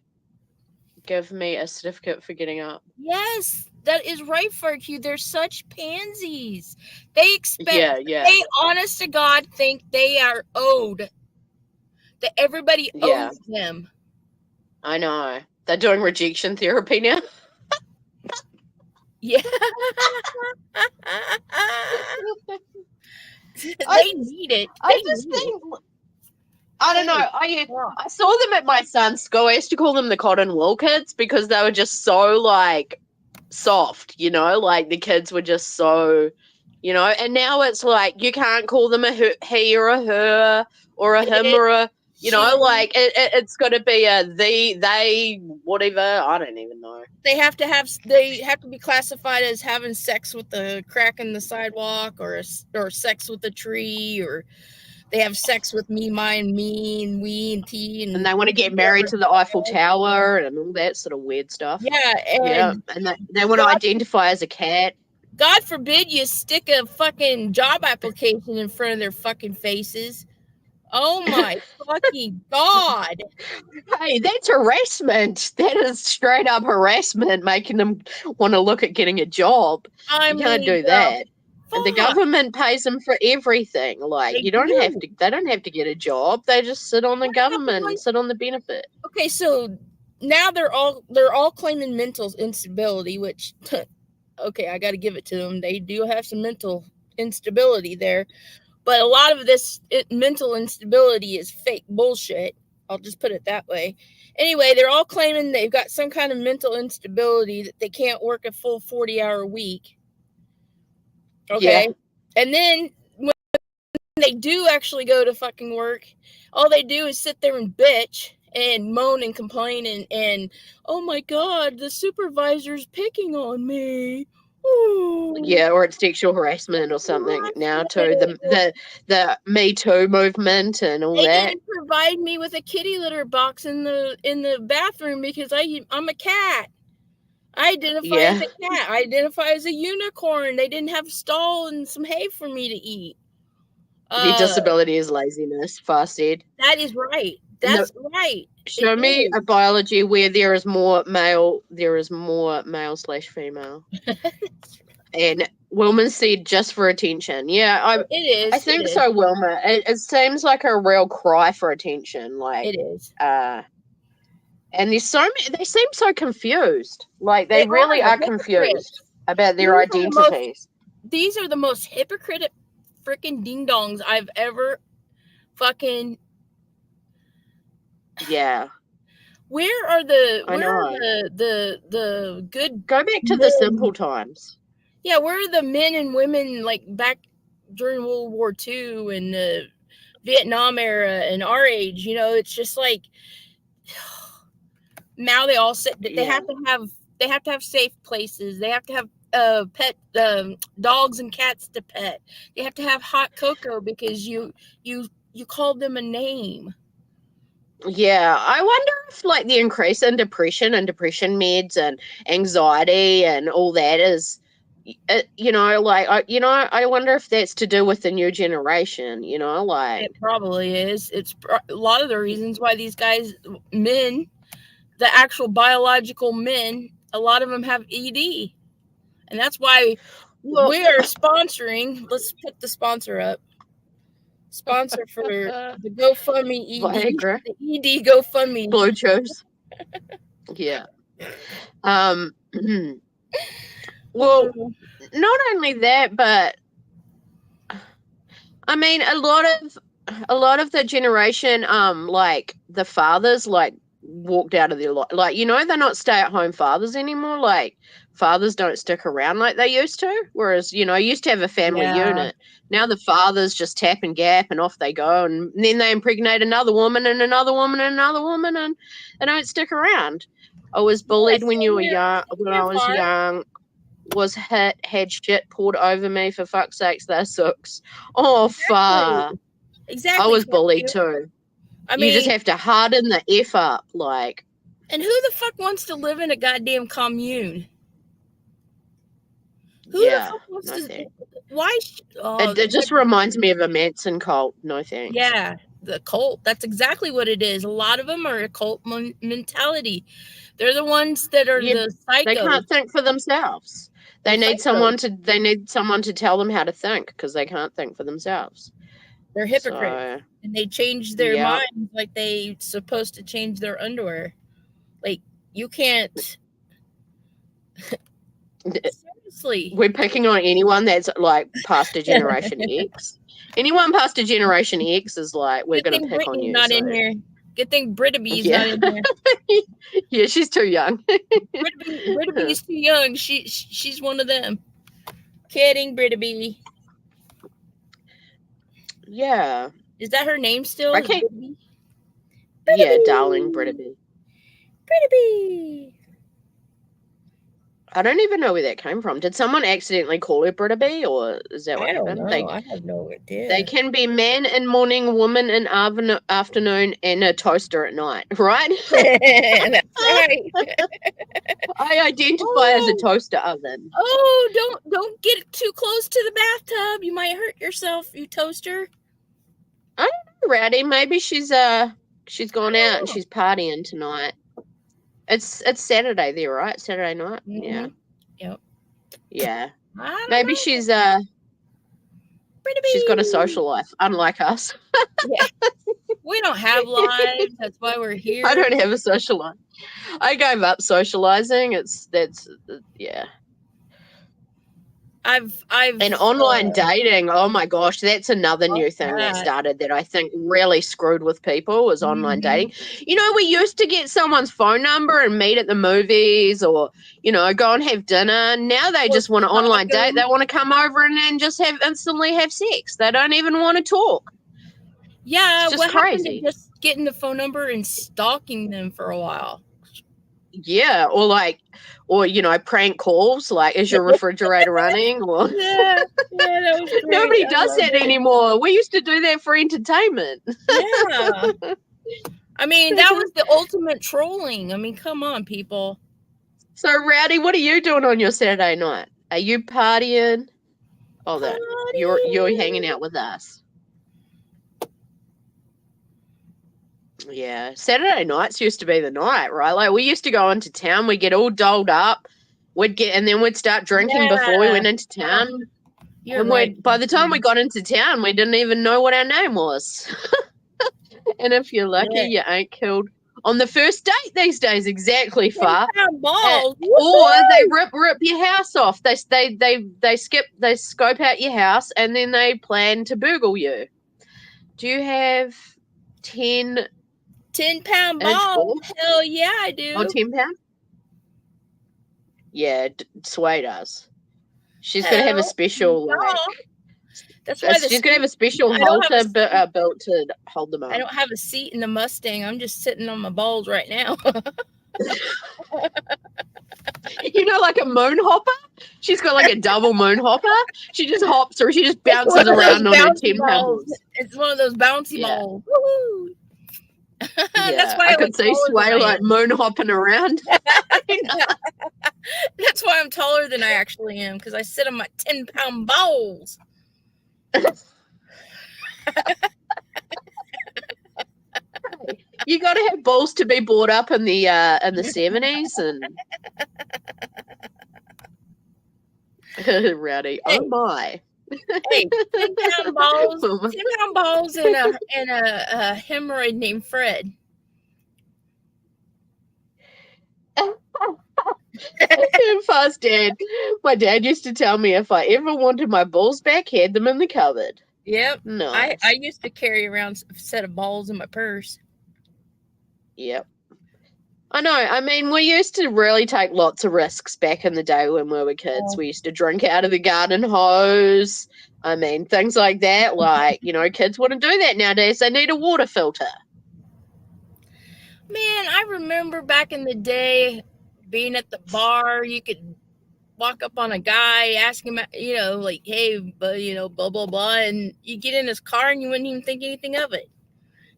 Give me a certificate for getting up. Yes, that is right, FRQ. They're such pansies. They expect, Yeah. they honest to God think they are owed, that everybody Yeah, owes them. I know. They're doing rejection therapy now. Yeah. I They need it. I They just need it. think I don't know. Holy I fuck. saw them at my son's school. I used to call them the Cotton Wool kids because they were just so like soft, like the kids were just so, and now it's like you can't call them a he or a her or a him It, or a, she, like it's got to be a they, whatever. I don't even know. they have to be classified as having sex with the crack in the sidewalk, or sex with a tree, or they have sex with me, mine, me, and we, and T, And and they want to get married to the Eiffel Tower and all that sort of weird stuff. yeah, Yeah, and and they want to God, identify as a cat. God forbid you stick a fucking job application in front of their fucking faces. Oh my fucking God. Hey, that's harassment. That is straight up harassment, making them want to look at getting a job. I You can't mean, do that. And the fuck. government pays them for everything. Like They you don't have do. to. They don't have to get a job. They just sit on the What government happened? and sit on the benefit. Okay, so now they're all claiming mental instability, which okay, I got to give it to them. They do have some mental instability there, but a lot of this mental instability is fake bullshit. I'll just put it that way. Anyway, they're all claiming they've got some kind of mental instability, that they can't work a full 40-hour week. Yeah, Okay. And then when they do actually go to fucking work, all they do is sit there and bitch and moan and complain, and oh my God, the supervisor's picking on me. Ooh. yeah, or it's sexual harassment or something now too. The Me Too movement and all They that. didn't provide me with a kitty litter box in the bathroom because I'm a cat. I identify as Yeah, a cat. I identify as a unicorn. They didn't have a stall and some hay for me to eat. the Uh, disability is laziness. Fast said. that is right. And the That's right. It Show me is. a biology where there is more male slash female. And Wilma said just for attention. Yeah, It I is. It think is. so, Wilma. It seems like a real cry for attention. Like, It is. and there's so many, they seem so confused. Like They they really are are confused hypocrites. about These their are the most. identities. These are the most hypocrite freaking ding dongs I've ever fucking. Yeah, Where are the I know. the good Go back to the men? simple times. Yeah, where are the men and women like back during World War II and the Vietnam era and our age? It's just like now they all sit. They Yeah, have to have. They have to have safe places. They have to have pet dogs and cats to pet. They have to have hot cocoa because you called them a name. yeah. I wonder if like the increase in depression and depression meds and anxiety and all that is I wonder if that's to do with the new generation, like, It probably is. It's a lot of the reasons why these guys, men, the actual biological men, a lot of them have ED, and that's why well, we are sponsoring. Let's put the sponsor up. Sponsor for the GoFundMe ED, Viagra, the ED GoFundMe. Bluetooth. Yeah. Um, well, not only that, but I mean, a lot of the generation, like the fathers, like walked out of their life. Like, they're not stay-at-home fathers anymore. Like, fathers don't stick around like they used to. Whereas, I used to have a family Yeah. unit. Now the fathers just tap and gap and off they go, and then they impregnate another woman and another woman and another woman, and they don't stick around. I was Yeah, bullied when you were young. same When here, I was Far. young, was hit, had shit poured over me. For fuck's sakes, they're sooks. Oh, far. I Exactly, was bullied Cartoon. too. I You just mean, have to harden the F up, like. and who the fuck wants to live in a goddamn commune? Who the Yeah, fuck wants no to? thanks. Why? It just reminds me of a Manson cult. No thanks. Yeah, the cult. That's exactly what it is. A lot of them are a cult mentality. They're the ones that are Yeah, the they psychos. can't think for themselves. They're They need psychos. someone to tell them how to think because they can't think for themselves. They're hypocrites, So and they change their yeah, minds like they supposed to change their underwear. Like you can't. Seriously. we're picking on anyone that's like past a generation X. Anyone past a generation X is like we're Good gonna thing pick on Brittany's you. not So in here. Good thing Brittaby's yeah, not in here. yeah, she's too young. Brittaby's too young. She's one of them. Kidding, Brittaby. Yeah, Is that her name still? I Is can't. Brittaby? Yeah, darling Brittaby. Brittany. Brittaby. I don't even know where that came from. Did someone accidentally call her Brittaby, or is that what I don't happened? know. I have no They idea. can be man in morning, woman in afternoon, and a toaster at night, right? That's right. I identify as a Oh, toaster oven. don't get too close to the bathtub. You might hurt yourself, you toaster. I don't know, Rowdy. Maybe she's gone out and she's partying tonight. It's Saturday there, right? Saturday night. Yeah. Mm-hmm. Yep. Yeah. I don't Maybe know. she's got a Brittaby. social life, unlike us. Yeah. We don't have lives. That's why we're here. I don't have a social life. I gave up socializing. Yeah. I've And online dating, oh my gosh, that's another new thing that that. started that I think really screwed with people was online Mhm. dating. We used to get someone's phone number and meet at the movies or, go and have dinner. Now they Or just want to stalk online date. 'em. They want to come over and then just instantly have sex. They don't even want to talk. Yeah, It's just what happened to crazy. just getting the phone number and stalking them for a while? Yeah, or prank calls, like, is your refrigerator running? Or Yeah, that was great. nobody I does loved that it. anymore. We used to do that for entertainment. Yeah. I mean, that was the ultimate trolling. I mean, come on, people. So, Rowdy, what are you doing on your Saturday night? Are you partying? Oh, that you're hanging out with us. Yeah, Saturday nights used to be the night, right? Like we used to go into town, we'd get all dolled up, and then we'd start drinking before we went into town. You're And right. by the time we got into town, we didn't even know what our name was. And if you're lucky, Yeah. you ain't killed on the first date these days. Exactly, far. Balls. Or they rip your house off. They scope out your house and then they plan to burgle you. Do you have 10 10-pound inch balls. balls? Hell yeah, I do. Oh, 10 pound? Yeah, Sway does. She's gonna have a special That's why she's gonna have a special I don't have halter built to hold them up. I don't have a seat in the Mustang. I'm just sitting on my balls right now. Like a moon hopper? She's got like a double moon hopper. She just hops or she just It's bounces one of those around on her bouncy 10 pound balls. It's one of those bouncy Yeah. balls. Woo-hoo. Yeah, That's why I I could look see taller Sway than I like am. moon hopping around. That's why I'm taller than I actually am, because I sit on my 10-pound balls. You got to have balls to be brought up in the 70s and Rowdy. Hey. Oh my. Hey, 10-pound balls, 10-pound balls, and a hemorrhoid named Fred. Fast dad. My dad used to tell me if I ever wanted my balls back, he had them in the cupboard. Yep. Nice. I used to carry around a set of balls in my purse. Yep. I know. I mean, we used to really take lots of risks back in the day when we were kids. Oh, We used to drink out of the garden hose. I mean, things like that. Like, kids wouldn't do that nowadays. They need a water filter. man, I remember back in the day being at the bar, you could walk up on a guy, ask him, like, hey, but, blah, blah, blah. And you get in his car and you wouldn't even think anything of it.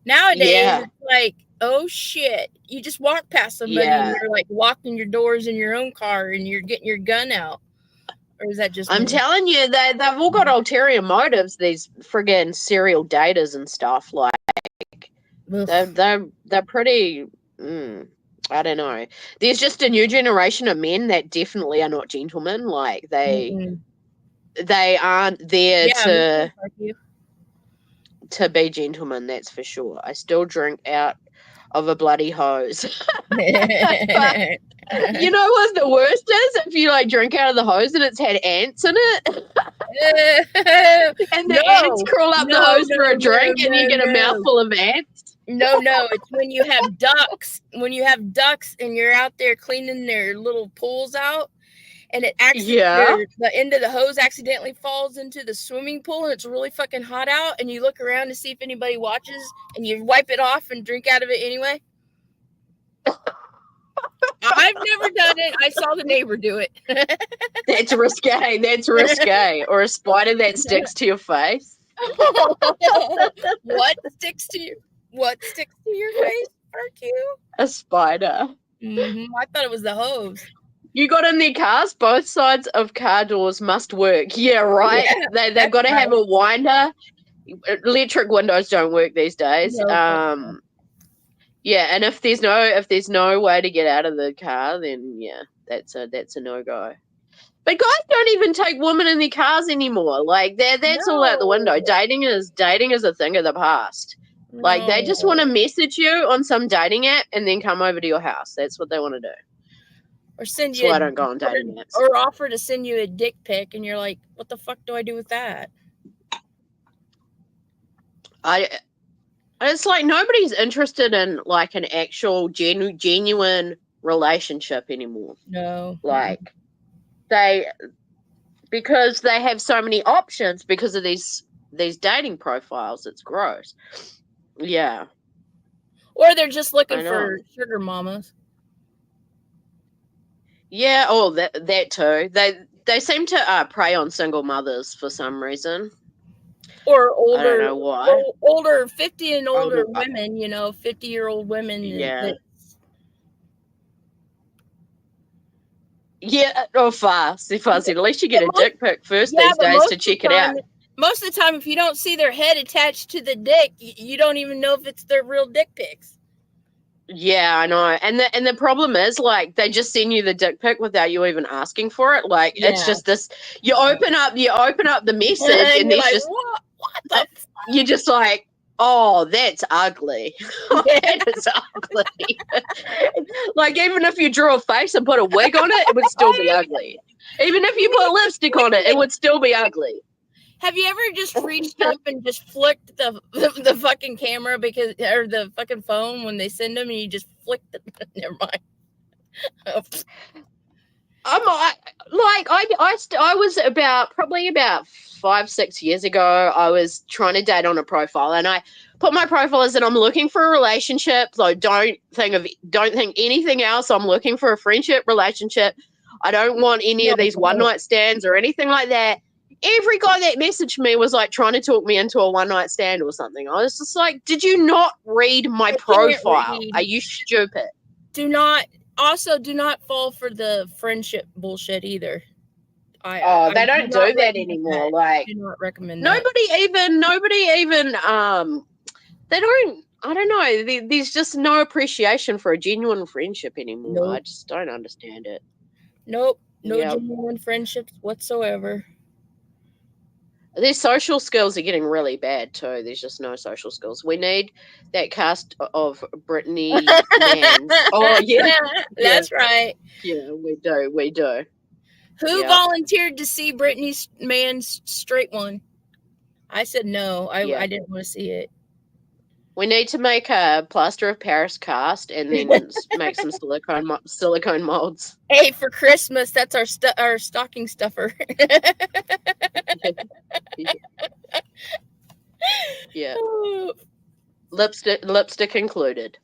Nowadays, Yeah. it's like, oh shit. You just walk past somebody and Yeah. you're like locking your doors in your own car and you're getting your gun out. Or is that just I'm me? telling you, they've all got ulterior motives, these friggin' serial daters and stuff. Like, Ugh. they're pretty. I don't know. There's just a new generation of men that definitely are not gentlemen. Like Mm-mm. they aren't there Yeah, me too, fuck you. to be gentlemen. That's for sure. I still drink out of a bloody hose. But you know what the worst is? If you like drink out of the hose and it's had ants in it, and the ants No, crawl up the no, hose no, for a no, drink, and you no, get a no. mouthful of ants. No, it's when you have ducks. When you have ducks and you're out there cleaning their little pools out, and Yeah. the end of the hose accidentally falls into the swimming pool, and it's really fucking hot out, and you look around to see if anybody watches, and you wipe it off and drink out of it anyway. I've never done it. I saw the neighbor do it. That's risque. That's risque. Or a spider that sticks to your face. What sticks to you? What sticks to your face? Fuck you. A spider. I thought it was the hose. You got in their cars, both sides of car doors must work. Yeah, right. Yeah, They've got to have a winder. Electric windows don't work these days. No. Yeah, and if there's no way to get out of the car, then yeah, that's a no go. But guys don't even take women in their cars anymore. Like that's all out the window. Dating is a thing of the past. Like they just want to message you on some dating app and then come over to your house. That's what they want to do. Or send That's you why I don't go on dating apps. or offer to send you a dick pic, and you're like, what the fuck do I do with that? It's like nobody's interested in like an actual genuine relationship anymore. No. Like because they have so many options because of these dating profiles. It's gross. Yeah. Or they're just looking for sugar mamas. Yeah, that too. They seem to prey on single mothers for some reason. Or older, I don't know why. Older 50 and older women, 50-year-old women. Yeah. Yeah, fuzzy. At least you get a dick pic first these days to check it out. Most of the time, if you don't see their head attached to the dick, you don't even know if it's their real dick pics. Yeah, I know. And the problem is, like, they just send you the dick pic without you even asking for it. Like, it's just this. You open up the message, and there's like, just what the fuck? You're just like, oh, that's ugly. That is ugly. Like, even if you drew a face and put a wig on it, it would still be ugly. Even if you put lipstick on it, it would still be ugly. Have you ever just reached up and just flicked the fucking camera or the fucking phone when they send them, and you just flicked it? Never mind. I was probably about 5-6 years ago. I was trying to date on a profile, and I put my profile as that I'm looking for a relationship. So don't think anything else. I'm looking for a friendship relationship. I don't want any of these one night stands or anything like that. Every guy that messaged me was like trying to talk me into a one night stand or something. I was just like, did you not read my profile? Are you stupid? Do not fall for the friendship bullshit either. They don't do that anymore. Like, I do not recommend nobody even they don't. I don't know. There's just no appreciation for a genuine friendship anymore. Nope. I just don't understand it. Nope. No genuine friendships whatsoever. Their social skills are getting really bad too. There's just no social skills. We need that cast of Brittany Mann. Oh yeah, that's right. Yeah, we do. Who volunteered to see Brittany Mann's straight one? I said no. I didn't want to see it. We need to make a plaster of Paris cast and then make some silicone molds. Hey, for Christmas, that's our stocking stuffer. Yeah. Lipstick included.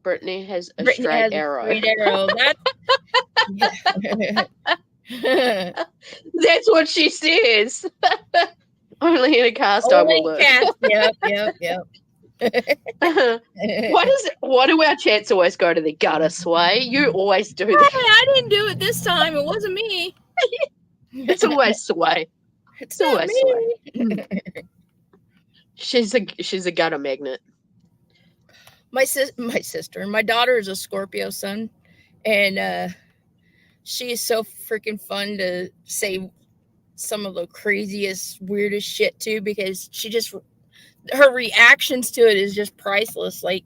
Brittany has a Brittany straight has a arrow. straight arrow. That's That's what she says. Only in a cast I will only live. cast. Yep. Why do our chats always go to the gutter, Sway? You always do that. I didn't do it this time. It wasn't me. It's always Sway. It's not always Sway. me. She's a gutter magnet. My sister, my daughter is a Scorpio sun, and she is so freaking fun to say some of the craziest, weirdest shit to, because her reactions to it is just priceless. Like,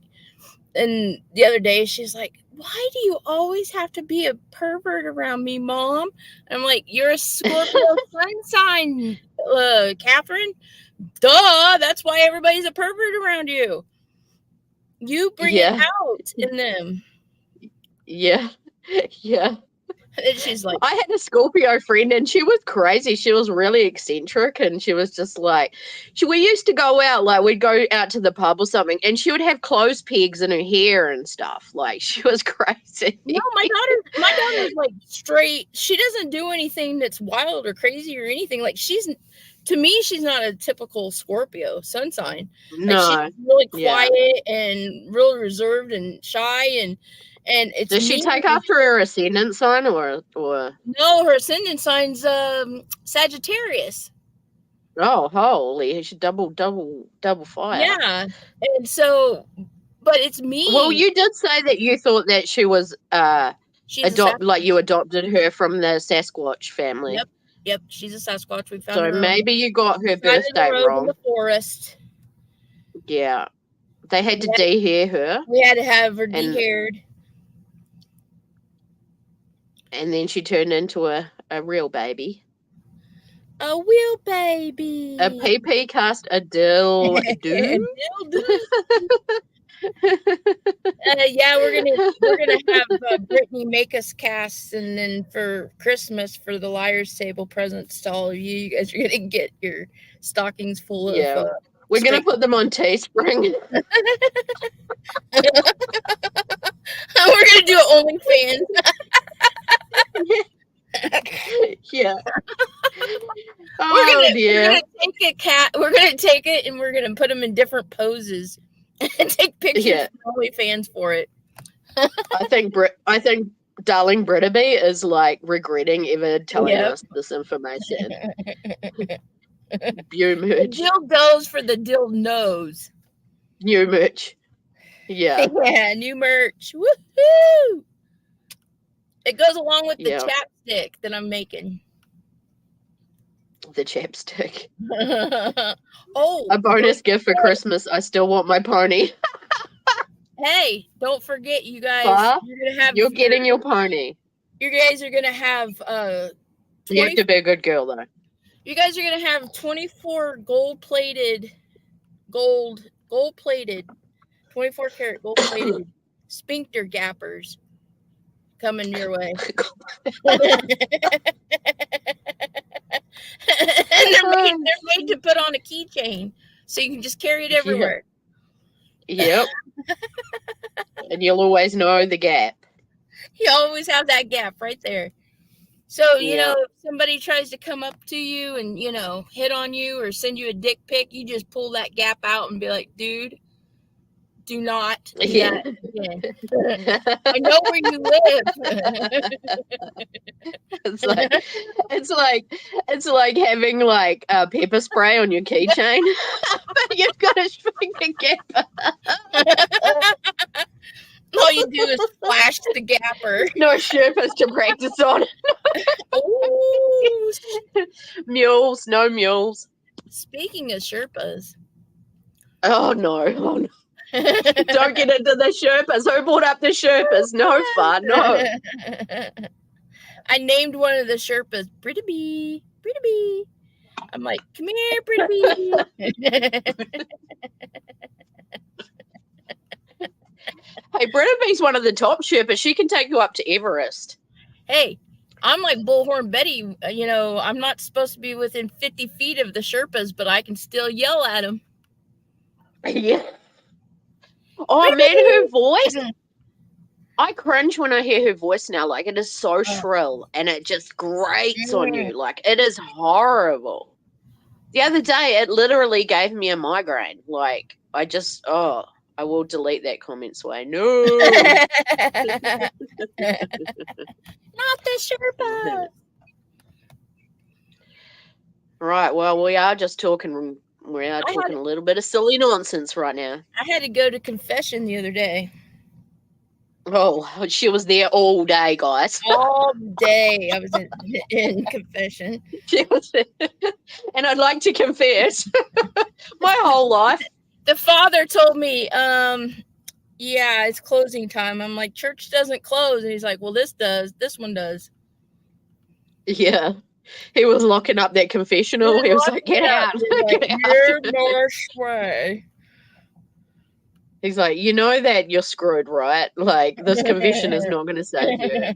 and the other day she's like, "Why do you always have to be a pervert around me, Mom?" And I'm like, "You're a Scorpio sun sign, Catherine. Duh, that's why everybody's a pervert around you. You bring it out in them." Yeah. And she's like, I had a Scorpio friend and she was crazy. She was really eccentric and she was just like, we used to go out, like we'd go out to the pub or something and she would have clothes pegs in her hair and stuff. Like she was crazy. No, my daughter's like straight. She doesn't do anything that's wild or crazy or anything. Like, to me, she's not a typical Scorpio sun sign. Like, No. she's really quiet and real reserved and shy, and it's Does she take after her ascendant sign or no, her ascendant sign's Sagittarius. Oh, holy, she double fire. Yeah. And so, but it's me. Well, you did say that you thought that she was you adopted her from the Sasquatch family. Yep, she's a Sasquatch. We found so her maybe you got her birthday wrong. In the forest. Yeah. They had to dehair her. We had to have her dehaired. And then she turned into a real baby. A real baby. A PP cast, a dill do. Yeah, we're gonna have Brittany make us casts, and then for Christmas, for the liar's table presents to all of you, you guys are gonna get your stockings full of. We're gonna put them on Teespring. We're gonna do OnlyFans. Yeah. We're gonna take it and we're gonna put them in different poses and take pictures for OnlyFans for it. I think darling Brittaby is like regretting ever telling us this information. New merch. Dill goes for the dill nose. New merch. Yeah. Yeah, new merch. Woohoo! It goes along with the chapstick that I'm making. The chapstick. A bonus gift for Christmas. I still want my pony. Hey, don't forget, you guys. You're getting your pony. You guys are gonna have you have to be a good girl though. You guys are gonna have 24 gold-plated, 24 karat gold-plated sphincter gappers coming your way. And they're made to put on a keychain, so you can just carry it everywhere. Yep. And you'll always know the gap. You always have that gap right there. So, you know, if somebody tries to come up to you and, hit on you or send you a dick pic, you just pull that gap out and be like, dude, do not do that again. I know where you live. It's like having like pepper spray on your keychain. You've got a finger gap. All you do is flash the gapper. No Sherpas to practice on. Ooh. Mules, no mules. Speaking of Sherpas. Oh no. Don't get into the Sherpas. Who brought up the Sherpas? No fun, no. I named one of the Sherpas Brittaby. I'm like, come here, Brittaby. Hey, Brittaby's one of the top Sherpas. She can take you up to Everest. Hey, I'm like Bullhorn Betty. I'm not supposed to be within 50 feet of the Sherpas, but I can still yell at them. Yeah. Oh, man, her voice. I cringe when I hear her voice now. Like, it is so shrill and it just grates on you. Like, it is horrible. The other day, it literally gave me a migraine. Like, I will delete that comment, Sway. No. Not the Sherpa. Right, well, we are talking a little bit of silly nonsense right now. I had to go to confession the other day. Oh, she was there all day, guys. All day I was in confession. She was there. And I'd like to confess, my whole life. The father told me, yeah, it's closing time. I'm like, church doesn't close. And he's like, well, this does. This one does. Yeah. He was locking up that confessional. He was like, get out. Get out. You're no way. He's like, you know that you're screwed, right? Like, this confession is not going to save you.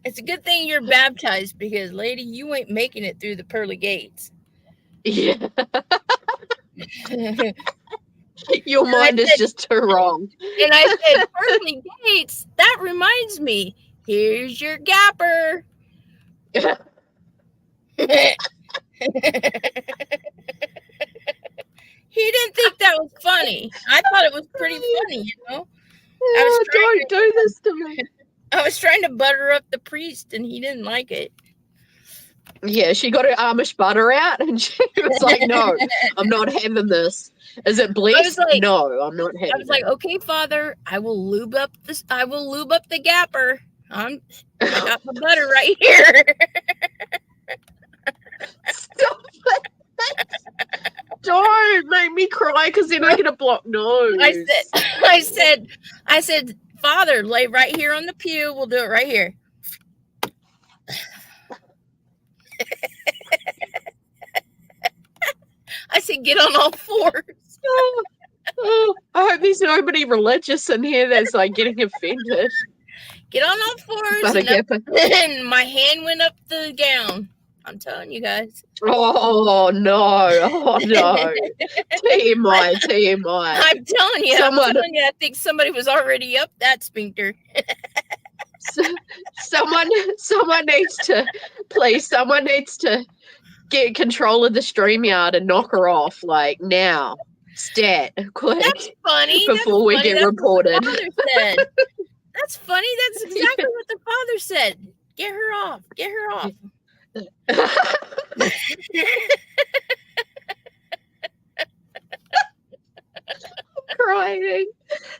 It's a good thing you're baptized because, lady, you ain't making it through the pearly gates. Yeah. Your mind is just too wrong. And I said, pearly gates, that reminds me, here's your gapper. He didn't think that was funny. I thought it was pretty funny, don't do this to me. I was trying to butter up the priest, and he didn't like it. Yeah, she got her Amish butter out, and she was like, no, I'm not having this. Is it blessed? Like, no, I'm not having it. I was like, okay, Father, I will lube up the gapper. I got my butter right here. Stop it. Don't make me cry because then I get a blocked nose. I said, Father, lay right here on the pew. We'll do it right here. I said, get on all fours. I hope there's nobody religious in here that's like getting offended. Get on all fours. And my hand went up the gown. I'm telling you guys. Oh no! TMI. I'm telling you. I think somebody was already up that sphincter. Someone needs to get control of the StreamYard and knock her off, like, now. Stat, quick. That's funny. Before we get reported. That's funny. That's exactly what the father said. Get her off. Get her off. I'm crying.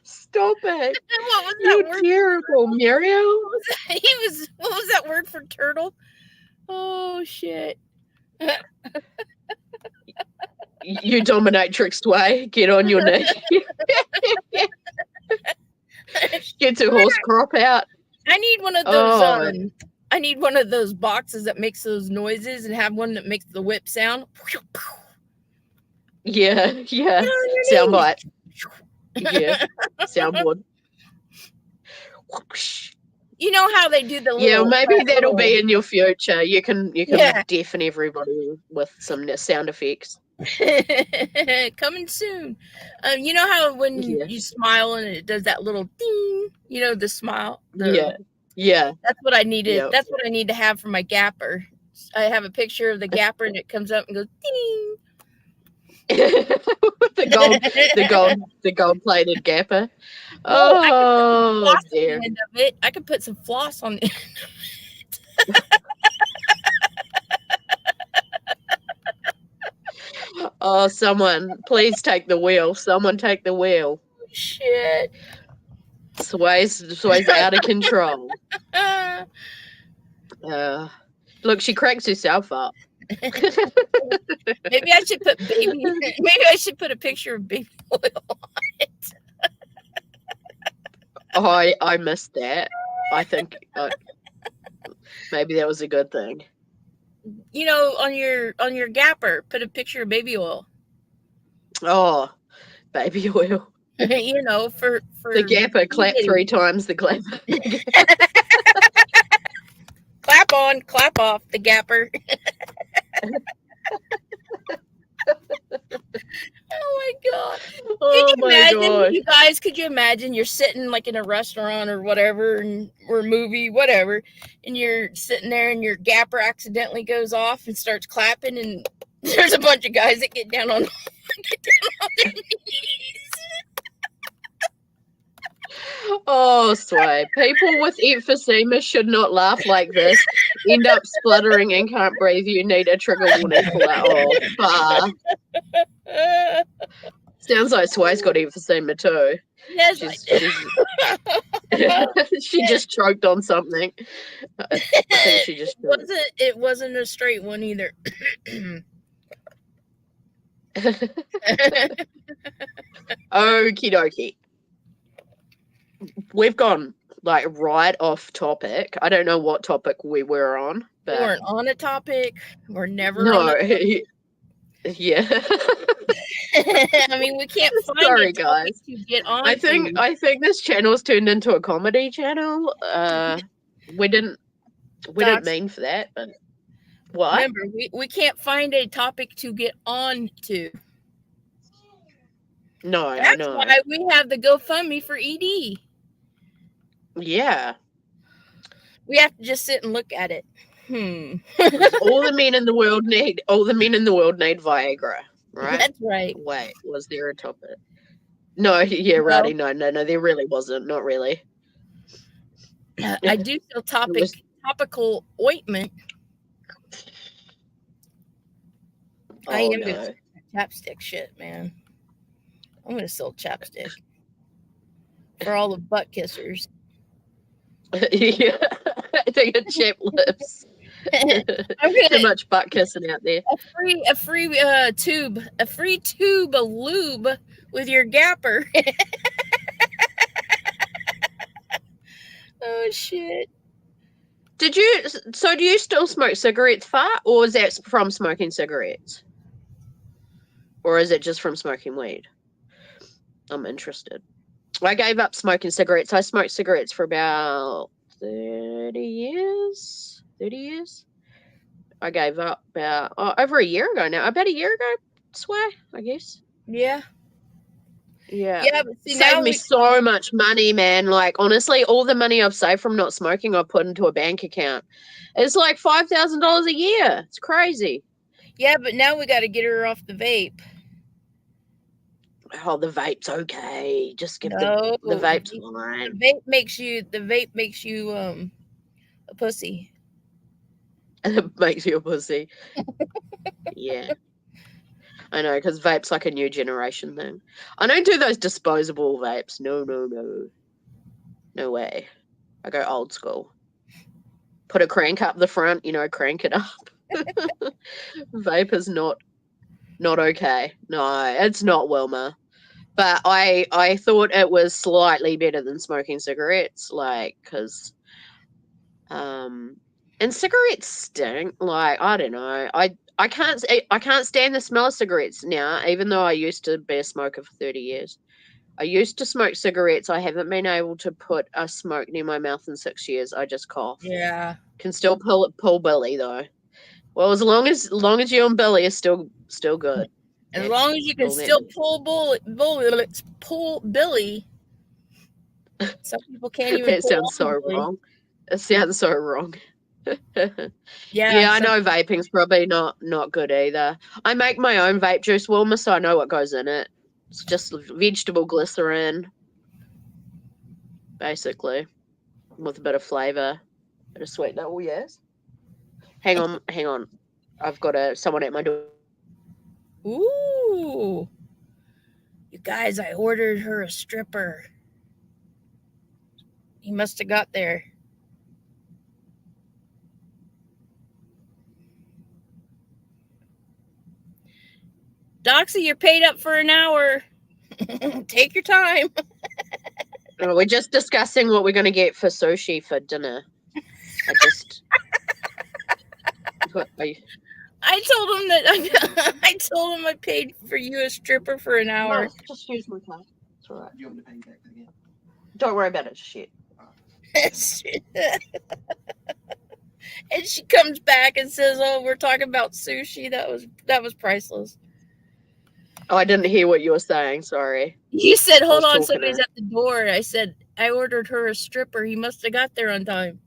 Stop it. What was that word? Terrible, Muriel. What was that word for turtle? Oh shit. You dominatrix way. Get on your knee. Get your horse crop out. I need one of those. I need one of those boxes that makes those noises and have one that makes the whip sound. Yeah. Soundbite. Yeah. Soundboard. You know how they do the little... Yeah, maybe that'll be in your future. You can deafen everybody with some sound effects. Coming soon. You know how when you smile and it does that little ding, the smile? Yeah. That's what I needed. Yep. That's what I need to have for my gapper. I have a picture of the gapper and it comes up and goes ding. the gold plated gapper. Oh dear. End of it. I could put some floss on the end of it. Oh, someone, please take the wheel. Someone take the wheel. Shit. Sway's out of control. Look, she cracks herself up. Maybe I should put a picture of baby oil on it. I missed that. I think maybe that was a good thing. On your gapper, put a picture of baby oil. Oh, baby oil. You know, The for gapper clap 3 videos. times. The clapper. Clap on, clap off, the gapper. Oh my god. Could Oh you my imagine, gosh. you guys, could you imagine you're sitting like in a restaurant or whatever, and or a movie, whatever, and you're sitting there and your gapper accidentally goes off and starts clapping, and there's a bunch of guys that get down on get down on their knees. Oh, Sway. People with emphysema should not laugh like this. End up spluttering and can't breathe. You need a trigger warning for that. Oh, bah. Sounds like Sway's got emphysema too. Yes, I She's she just choked on something. I think she just choked. it wasn't a straight one either. Okie dokie. We've gone like right off topic. I don't know what topic we were on, We but weren't on a topic. We're never on no, a yeah. I mean, we can't find Sorry, a topic guys. to get on I think this channel's turned into a comedy channel. We didn't mean for that, but what? Remember, we can't find a topic to get on to. No, I That's know. why we have the GoFundMe for ED. Yeah. We have to just sit and look at it. all the men in the world need Viagra, right? That's right. Wait, was there a topic? No, yeah, righty, no, there really wasn't. Not really. I do sell topical ointment. I am gonna sell chapstick shit, man. I'm gonna sell chapstick for all the butt kissers. Yeah, I think it chap lips. Too much butt kissing out there. A free tube of lube with your gapper. Oh shit! Do you still smoke cigarettes, fart, or is that from smoking cigarettes, or is it just from smoking weed? I'm interested. I gave up smoking cigarettes. I smoked cigarettes for about 30 years. 30 years. I gave up about over a year ago now. About a year ago, Sway, I guess. Yeah. Yeah. Yeah, but see, saved me so much money, man. Like, honestly, all the money I've saved from not smoking, I've put into a bank account. It's like $5,000 a year. It's crazy. Yeah, but now we got to get her off the vape. Oh, the vape's okay. Just give the vape's fine. The vape makes you a pussy. It makes you a pussy. Yeah. I know, because vape's like a new generation thing. I don't do those disposable vapes. No. No way. I go old school. Put a crank up the front, crank it up. Vape is not okay. No, it's not, Wilma. But I thought it was slightly better than smoking cigarettes, like, because and cigarettes stink. Like, I don't know. I can't stand the smell of cigarettes now, even though I used to be a smoker for 30 years. I used to smoke cigarettes. I haven't been able to put a smoke near my mouth in 6 years. I just cough. Yeah. Can still pull Billy though. Well, as long as you and Billy are still good. As long as you can still pull Billy. Some people can't even. That sounds so wrong. It sounds so wrong. Yeah, I know vaping's probably not good either. I make my own vape juice, Wilma, so I know what goes in it. It's just vegetable glycerin, basically, with a bit of flavour, bit of sweetener. Oh yes. Hang on. I've got someone at my door. Ooh, you guys! I ordered her a stripper. He must have got there. Doxy, you're paid up for an hour. Take your time. We're just discussing what we're going to get for sushi for dinner. I told him that I told him I paid for you a stripper for an hour. No, just use my card. It's all right. Don't worry about it. Shit. And she comes back and says, "Oh, we're talking about sushi." That was priceless. Oh, I didn't hear what you were saying. Sorry. You said, I "Hold was on, talking somebody's to. at the door." I said, "I ordered her a stripper. He must have got there on time."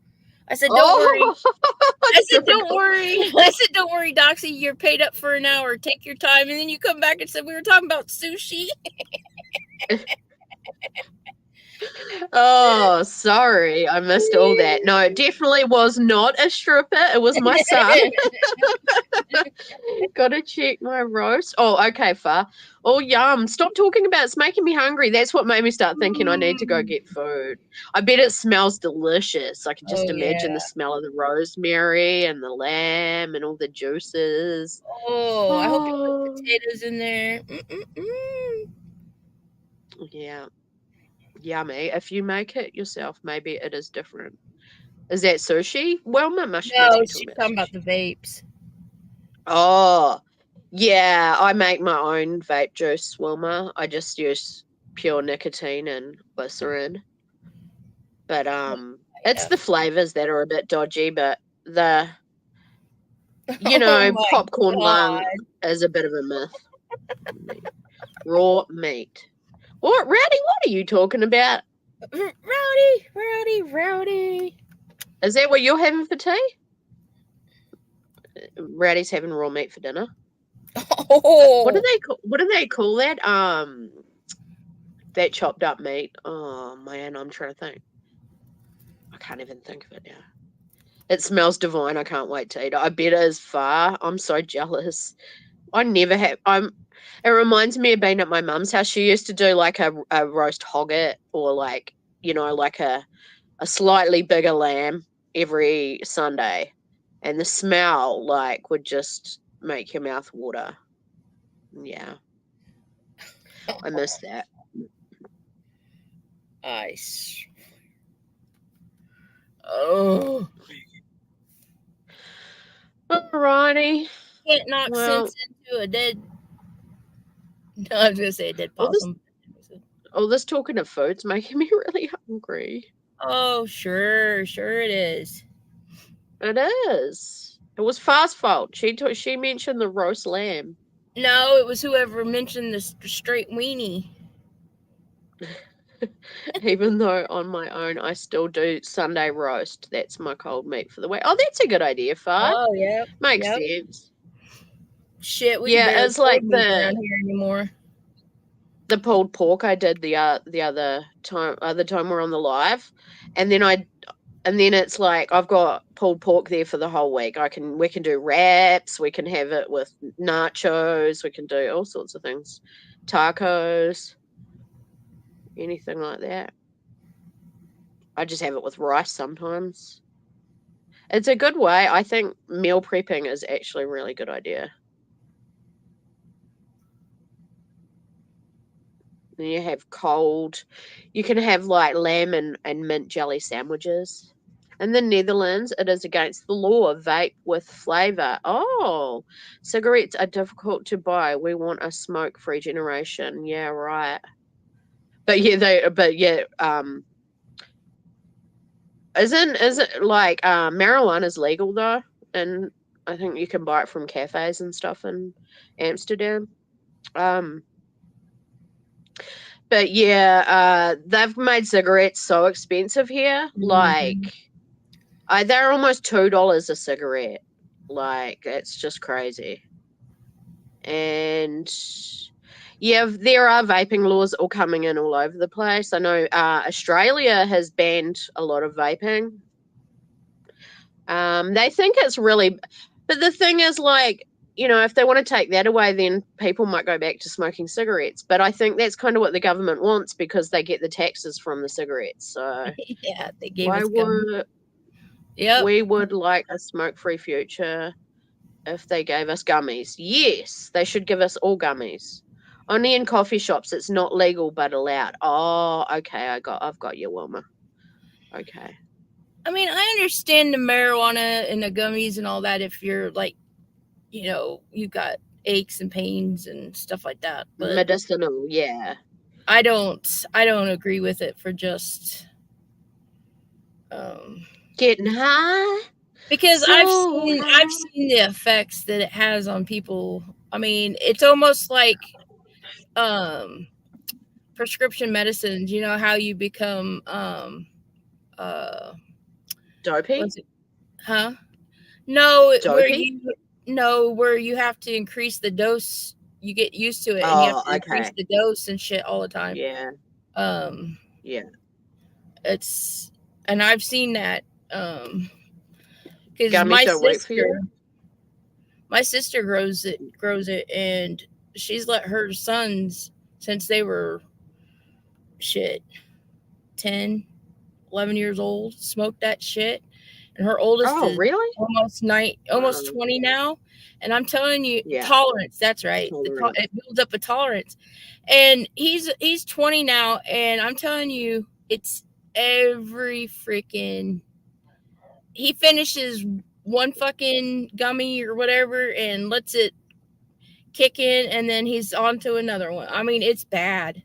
I said, "Don't worry." Oh, I said, "Don't typical. worry." I said, "Don't worry, Doxy. You're paid up for an hour. Take your time." And then you come back and said, "We were talking about sushi." Oh, sorry. I missed all that. No, it definitely was not a stripper. It was my son. Gotta check my roast. Oh, okay, Far. Oh, yum. Stop talking about it. It's making me hungry. That's what made me start thinking I need to go get food. I bet it smells delicious. I can Oh just imagine the yeah. smell of the rosemary and the lamb and all the juices. Oh, I hope you put Oh, potatoes in there. Mm-mm-mm. yeah. Yummy. If you make it yourself, maybe it is different. Is that sushi? Well, must No, be talking she's about talking about sushi. the vapes. Oh, yeah. I make my own vape juice, Wilma. I just use pure nicotine and glycerin. But it's Yeah. the flavors that are a bit dodgy, but the Oh my popcorn lung god. is a bit of a myth. Raw meat. What, Rowdy, what are you talking about? Rowdy, rowdy, rowdy. Is that what you're having for tea? Rowdy's having raw meat for dinner. Oh, What do they call that? That chopped up meat. Oh man, I'm trying to think. I can't even think of it now. It smells divine. I can't wait to eat it. I bet it is Far. I'm so jealous. I never have. It reminds me of being at my mum's house. She used to do like a roast hogget or like a slightly bigger lamb every Sunday, and the smell like would just make your mouth water. Yeah, I miss that. ice. Oh, Alrighty. can't knock Well, sense into a dead. No, I was gonna say a dead all this possum. all this talking of food's making me really hungry. Oh, sure, sure it is. It is. It was Fast fault. She mentioned the roast lamb. No, it was whoever mentioned the straight weenie. Even though on my own I still do Sunday roast. That's my cold meat for the week. Oh, that's a good idea, Far. Oh, yep, Makes yep. sense. Shit, we can Yeah, barely it's afford like meat around here anymore. the pulled pork I did the other time we're on the live, and then it's like I've got pulled pork there for the whole week. We can do wraps, we can have it with nachos, we can do all sorts of things, tacos, anything like that. I just have it with rice sometimes. It's a good way. I think meal prepping is actually a really good idea. Then you have cold, you can have like lamb and mint jelly sandwiches. In the Netherlands, it is against the law. Vape with flavour. Oh, cigarettes are difficult to buy. We want a smoke-free generation. Yeah, right. But yeah, isn't like marijuana is legal though, and I think you can buy it from cafes and stuff in Amsterdam. Um, but yeah, they've made cigarettes so expensive here. Like, Mhm. they're almost $2 a cigarette. Like, it's just crazy. And yeah, there are vaping laws all coming in all over the place. I know Australia has banned a lot of vaping. They think it's really, but the thing is, like, if they want to take that away, then people might go back to smoking cigarettes. But I think that's kind of what the government wants because they get the taxes from the cigarettes. So Yeah, they gave why us gum. would Yep. we would like a smoke-free future if they gave us gummies? Yes, they should give us all gummies. Only in coffee shops, it's not legal but allowed. Oh, okay, I've got you, Wilma. Okay. I mean, I understand the marijuana and the gummies and all that if you're like, you've got aches and pains and stuff like that. But Medicinal, yeah. I don't agree with it for just um Getting high, because so I've high. seen the effects that it has on people. I mean, it's almost like um prescription medicines, you know how you become uh Dopey? what's it, huh? No, Dopey? where you have to increase the dose. You get used to it and you have Oh, to increase okay. the dose and shit all the time. Yeah, Um yeah. it's and I've seen that cuz Gummies don't work for you? my sister grows it and she's let her sons since they were shit 10, 11 years old smoke that shit, and her oldest Oh, is really? almost Wow. 20 now. And I'm telling you, Yeah, tolerance, that's right, tolerance. it builds up a tolerance. And he's 20 now, and I'm telling you, it's every freaking he finishes one fucking gummy or whatever and lets it kick in, and then he's on to another one. I mean, it's bad.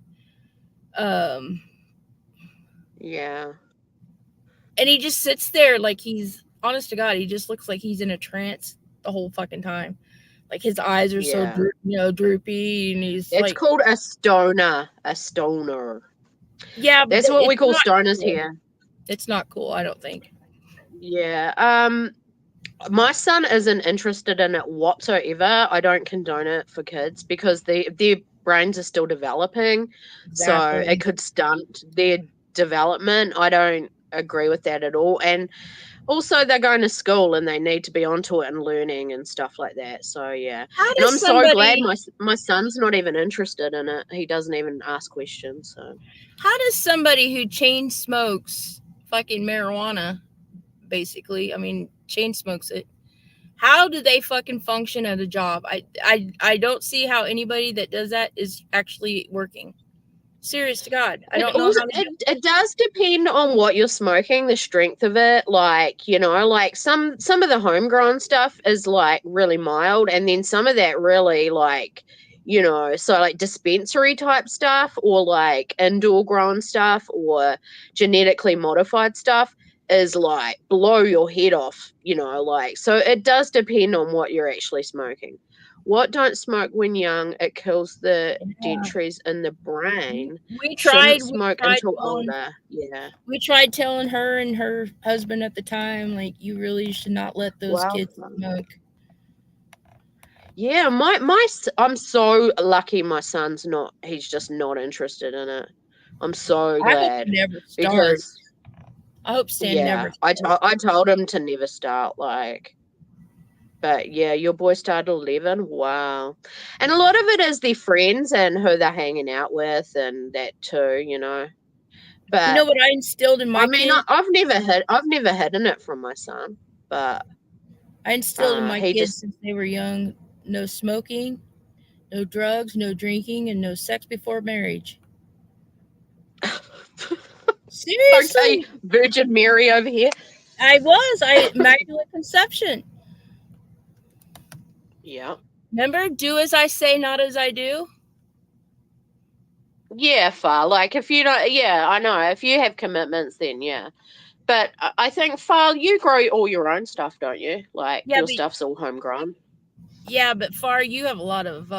um Yeah, and he just sits there like he's honest to God, he just looks like he's in a trance the whole fucking time. Like his eyes are so yeah. droopy, and he's It's like, called a stoner. A stoner. yeah, but That's what we it's call not stoners cool. here. It's not cool. I don't think. Yeah. My son isn't interested in it whatsoever. I don't condone it for kids because their brains are still developing, so it Exactly. could stunt their development. I don't agree with that at all. And also, they're going to school and they need to be onto it and learning and stuff like that. So yeah, How and does I'm so glad somebody? my son's not even interested in it. He doesn't even ask questions. So How does somebody who chain smokes fucking marijuana, basically? I mean, chain smokes it. How do they fucking function at a job? I don't see how anybody that does that is actually working. Serious to God, I it don't know also how they do. it does depend on what you're smoking, the strength of it. Like like some of the homegrown stuff is like really mild, and then some of that really like so like dispensary type stuff or like indoor grown stuff or genetically modified stuff is like blow your head off. Like so it does depend on what you're actually smoking. What don't smoke when young? It kills the Yeah. dentries in the We, brain. we Shouldn't tried. We smoke tried until telling. older. Yeah. We tried telling her and her husband at the time, like, you really should not let those Wow. kids smoke. Yeah, I'm so lucky my son's not he's just not interested in it. I'm so I hope he glad never starts. because I hope Stan never yeah, starts. I told him to never start like but yeah, your boy started 11. Wow. And a lot of it is their friends and who they're hanging out with and that too. You know But what I instilled in I my mean, kids? I've never hidden it from my son, but I instilled in my he kids just since they were young: no smoking, no drugs, no drinking, and no sex before marriage. okay, Seriously, Virgin Mary over here. I immaculate conception. Yeah, Remember, do as I say, not as I do. yeah, far like if you don't, yeah, I know. If you have commitments, then yeah. But I think far you grow all your own stuff, don't you? Like Yeah, your but stuff's all homegrown. Far, you have a lot of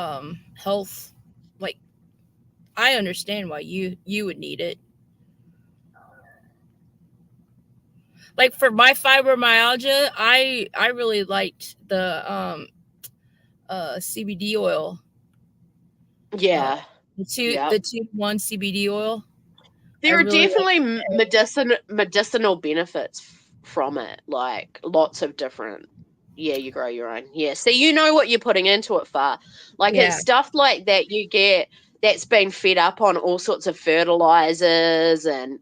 health. Like, I understand why you would need it. Like for my fibromyalgia, I really liked the CBD oil. Uh, Yeah, yeah. the 2-1 CBD oil. I There are really like. definitely medicinal benefits from it, like lots of different. Yeah, you grow your own. Yeah, so you know what you're putting into it for. Like it's Yeah, stuff like that you get that's been fed up on all sorts of fertilizers and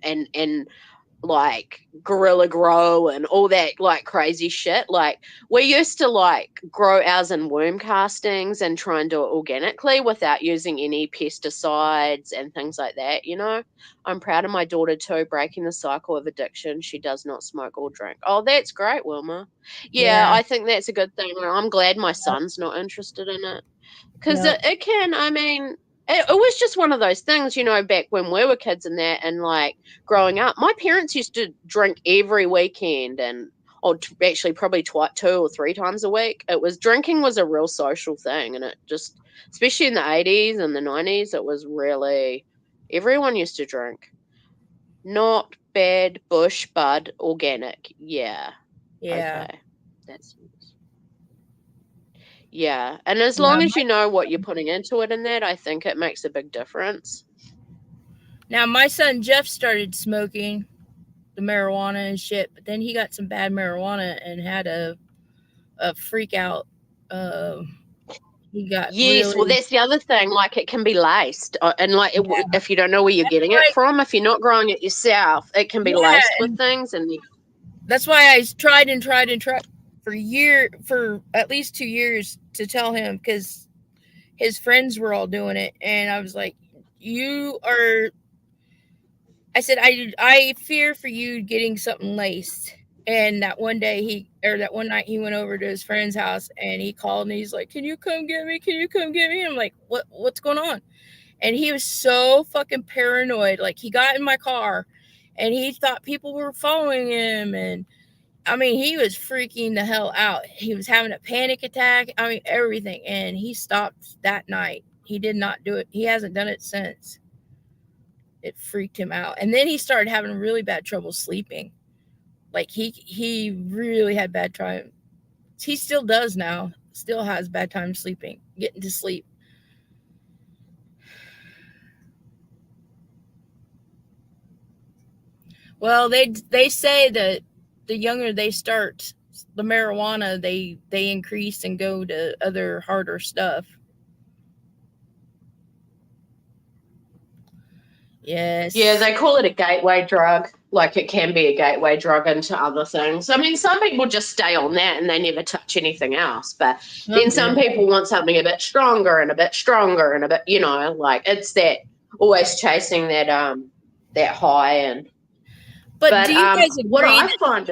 like Gorilla Grow and all that like crazy shit. Like we used to like grow ours in worm castings and try and do it organically without using any pesticides and things like that. I'm proud of my daughter too, breaking the cycle of addiction. She does not smoke or drink. Oh, that's great, Wilma. Yeah, yeah, I think that's a good thing. I'm glad my son's not interested in it because yep. it can, I mean, it was just one of those things, back when we were kids and that, and like growing up, my parents used to drink every weekend and, or actually probably 2 or 3 times a week. Drinking was a real social thing. And it just, especially in the 80s and the 90s, it was really, everyone used to drink. Not bad, bush, bud, organic. Yeah. Yeah. Okay. That's, yeah. And as Yeah. long as you know what you're putting into it and that, I think it makes a big difference. Now my son Jeff started smoking the marijuana and shit, but then he got some bad marijuana and had a freak out. Uh, he got Yes, well, really that's the other thing. Like, it can be laced, and like, yeah. if you don't know where you're That's getting it why from, if you're not growing it yourself, it can be yeah, laced with and things. And that's why I tried and tried and tried for at least 2 years to tell him because his friends were all doing it, and I was like, "You are." I said, I fear for you getting something laced." And that one night he went over to his friend's house and he called and he's like, "Can you come get me? Can you come get me?" And I'm like, What's going on?" And he was so fucking paranoid. Like he got in my car and he thought people were following him, and I mean, he was freaking the hell out. He was having a panic attack. I mean, everything. And he stopped that night. He did not do it. He hasn't done it since. It freaked him out. And then he started having really bad trouble sleeping. Like he really had bad time. He still does now. Still has bad time sleeping, getting to sleep. Well, they say that the younger they start the marijuana, they increase and go to other harder stuff. yeah, Yes. they call it a gateway drug. Like, it can be a gateway drug into other things. I mean, some people just stay on that and they never touch anything else. But then Some some do. people want something a bit stronger and a bit stronger and a bit, like, it's that always chasing that high. And But but do you guys what agree I find,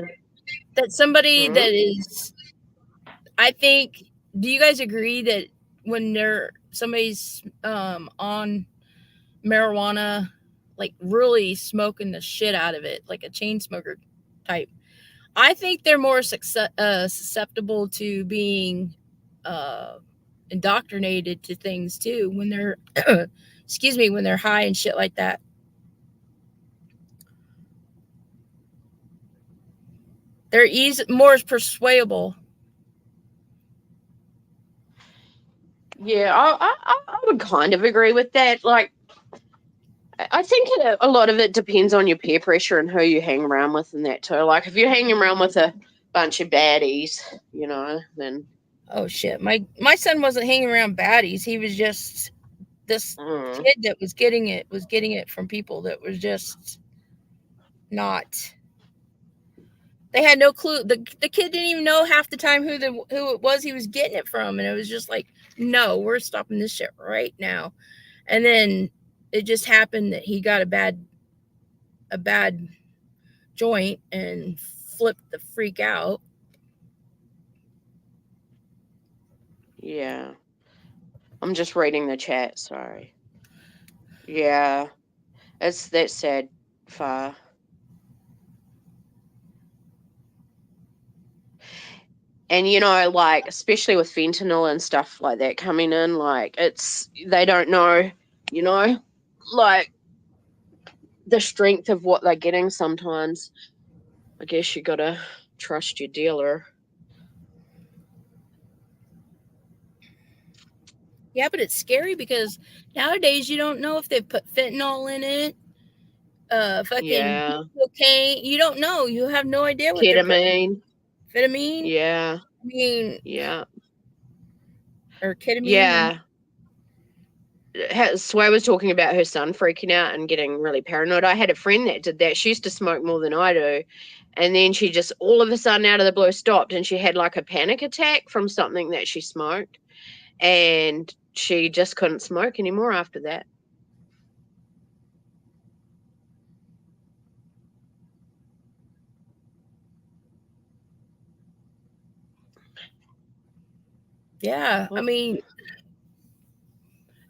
that somebody hmm, that is I think do you guys agree that when they're somebody's on marijuana, like really smoking the shit out of it, like a chain smoker type, I think they're more susceptible to being uh, indoctrinated to things too when they're excuse me, when they're high and shit like that. They're more persuadable. yeah, I would kind of agree with that. Like, I think a lot of it depends on your peer pressure and who you hang around with and that too. Like, if you're hanging around with a bunch of baddies, then Oh shit, my son wasn't hanging around baddies. He was just this mm, kid that was getting it from people that was just not. They had no clue. The kid didn't even know half the time who it was he was getting it from, and it was just like, no, we're stopping this shit right now. And then it just happened that he got a bad joint and flipped the freak out. yeah. I'm just reading the chat. Sorry. Yeah, it's that sad. Far. And like, especially with fentanyl and stuff like that coming in, like, they don't know, you know, like, the strength of what they're getting sometimes. I guess you gotta trust your dealer. Yeah, but it's scary because nowadays you don't know if they've put fentanyl in it, fucking Yeah. cocaine. You don't know. You have no idea what they're putting. Ketamine. Ketamine. Yeah. I mean, Yeah. or ketamine. Yeah. Sway was talking about her son freaking out and getting really paranoid. I had a friend that did that. She used to smoke more than I do. And then she just all of a sudden out of the blue stopped, and she had like a panic attack from something that she smoked. And she just couldn't smoke anymore after that. Yeah, I Oh, mean,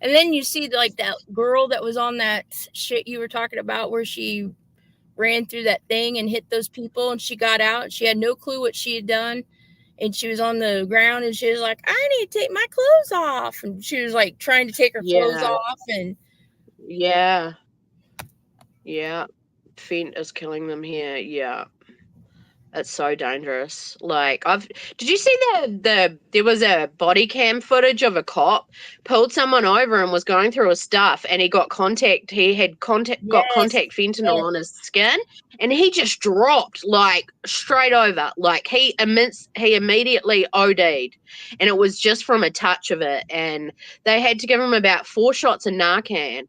And then you see like that girl that was on that shit you were talking about, where she ran through that thing and hit those people, and she got out. And she had no clue what she had done, and she was on the ground, and she was like, "I need to take my clothes off," and she was like trying to take her clothes Yeah. off, and Yeah. Yeah. Fent is killing them here. Yeah. It's so dangerous. Like I've did you see there was a body cam footage of a cop pulled someone over and was going through his stuff, and he had got yes, contact fentanyl yes, on his skin, and he just dropped like straight over. Like he immediately OD'd, and it was just from a touch of it, and they had to give him about 4 shots of Narcan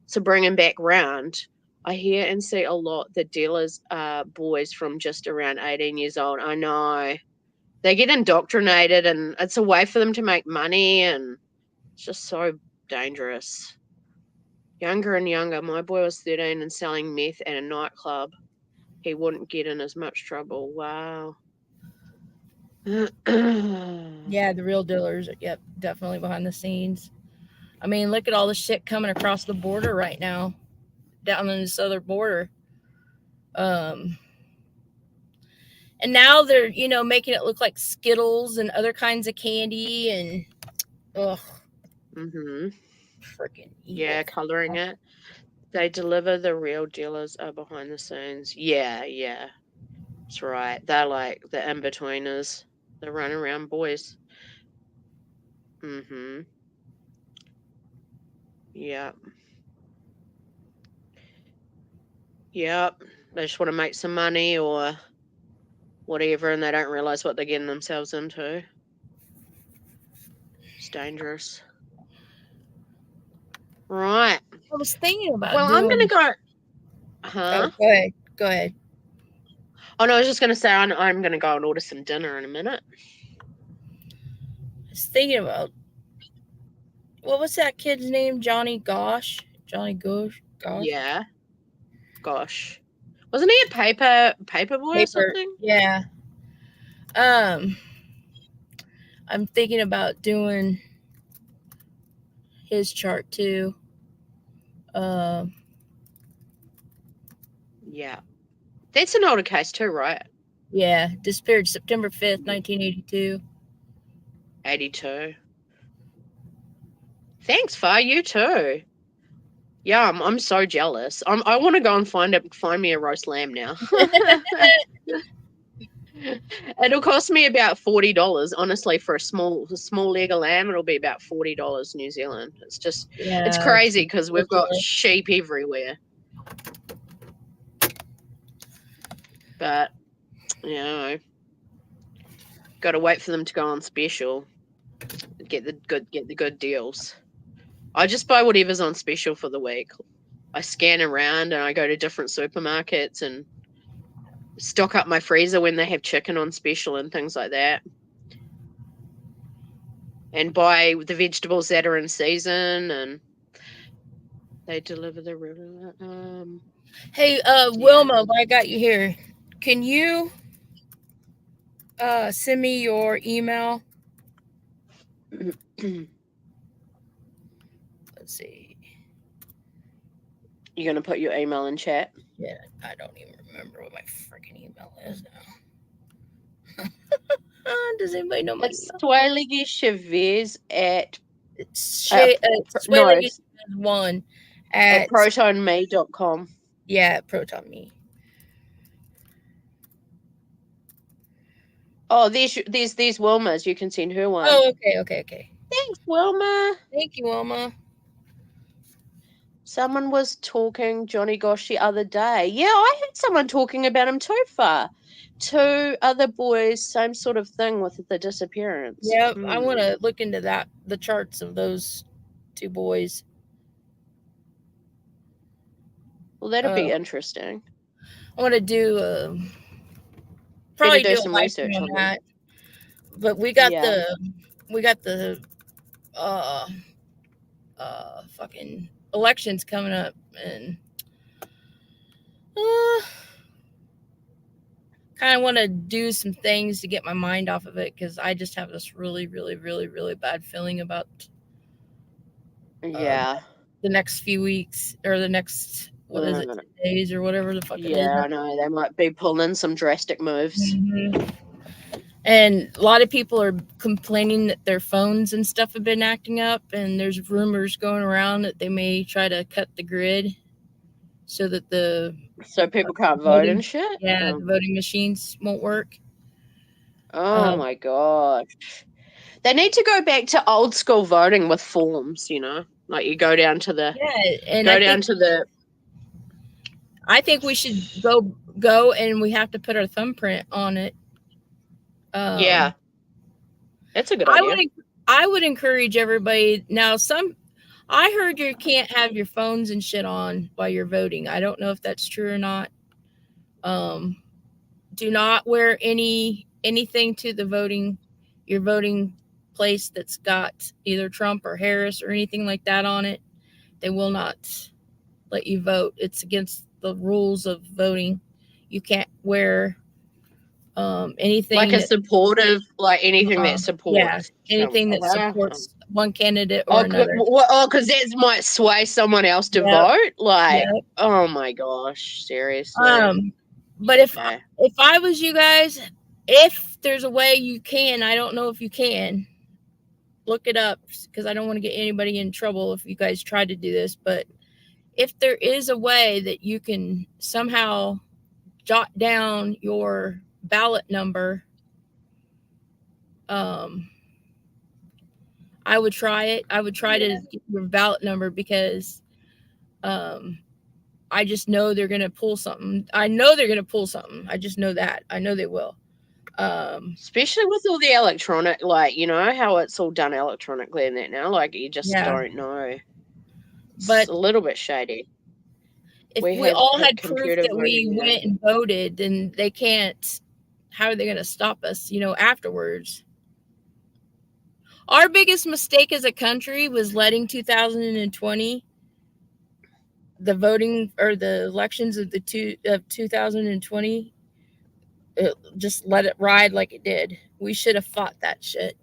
to bring him back round. I hear and see a lot that dealers are boys from just around 18 years old. I know. They get indoctrinated, and it's a way for them to make money, and it's just so dangerous. Younger and younger. My boy was 13 and selling meth at a nightclub. He wouldn't get in as much trouble. Wow. yeah. The real dealers, yep, definitely behind the scenes. I mean, look at all the shit coming across the border right now, down on the southern border. Um, and now they're making it look like Skittles and other kinds of candy, and ugh, hmm freaking evil. Yeah, coloring it. They deliver the real dealers are behind the scenes. Yeah, yeah. That's right. They're like the in-betweeners. The run around boys. Mhm. Yep. Yep. They just want to make some money or whatever, and they don't realize what they're getting themselves into. It's dangerous. Right. I was thinking about Well, I'm gonna doing. go. Oh, Huh? go ahead. Go ahead. Oh no, I was just gonna say I'm gonna go and order some dinner in a minute. I was thinking about, what was that kid's name? Johnny Gosh. Johnny Gosh. Gosh. Yeah. Gosh. Wasn't he a paper boy or Paper. something? Yeah. Um. I'm thinking about doing his chart too. Um. Yeah. That's an older case too, right? Yeah. Disappeared September 5th, 1982. 82. Thanks, Far. You too. Yeah, I'm so jealous. I want to go and find me a roast lamb now. It'll cost me about $40. Honestly, for a small leg of lamb, it'll be about $40 New Zealand. It's Yeah. It's crazy because we've got ridiculous. sheep everywhere. But got to wait for them to go on special. Get the good deals. I just buy whatever's on special for the week. I scan around and I go to different supermarkets and stock up my freezer when they have chicken on special and things like that. And buy the vegetables that are in season, and they deliver the real. Hey, Yeah. Wilma, I got you here. Can you send me your email? Let's see. You're gonna put your email in chat. Yeah, I don't even remember what my freaking email is now. Does anybody know my It's email? Swaligi Chavez at It's no, Sway one at at protonme.com. Proton Me. Oh, there's Wilma's. You can send her one. Oh, okay, okay, okay. Thanks, Wilma. Thank you, Wilma. Someone was talking Johnny Gosh the other day. Yeah, I heard someone talking about him too far. Two other boys, same sort of thing with the disappearance. Yeah, I want to look into that, the charts of those two boys. Well, that'd Uh, be interesting. I want to do Better probably do do a some live stream research on on them. that. But Yeah. we got the uh fucking elections coming up, and uh kind of want to do some things to get my mind off of it, because I just have this really, really, really, really bad feeling about Yeah. the next few weeks or the next, what is it, Mm, 10 days or whatever the fuck it is. yeah, I know. They might be pulling some drastic moves. Mhm. And a lot of people are complaining that their phones and stuff have been acting up, and there's rumors going around that they may try to cut the grid so that the So people can't vote and voting, shit? yeah, Oh, the voting machines won't work. oh Um, my gosh. They need to go back to old school voting with forms, you know? Like you yeah, and go down to the I think we should go, and we have to put our thumbprint on it. yeah, Um, that's a good I idea. would I would encourage everybody now. I heard you can't have your phones and shit on while you're voting. I don't know if that's true or not. Um, do not wear anything to the voting your voting place that's got either Trump or Harris or anything like that on it. They will not let you vote. It's against the rules of voting. You can't wear Like anything a that supportive, like anything that yeah, supports some. anything that Okay. supports one candidate or Oh, another. because that might sway someone else to Yep, vote. Like, yep. oh my gosh, seriously. Um, but Okay. if I was you guys, if there's a way you can, I don't know if you can look it up because I don't want to get anybody in trouble if you guys try to do this. But if there is a way that you can somehow jot down your ballot number, um, I would try it. I would try Yeah. to get your ballot number because um, I just know they're going to pull something. I know they're going to pull something. I just know that. I know they will. Um, Especially with all the electronic, like, you know, how it's all done electronically and that now. Like, you just yeah. don't know. It's But a little bit shady. if We we all had had proof computer that we voting now. went and voted, then they can't. How are they going to stop us? Afterwards. Our biggest mistake as a country was letting 2020, the voting or the elections of 2020, just let it ride like it did. We should have fought that shit.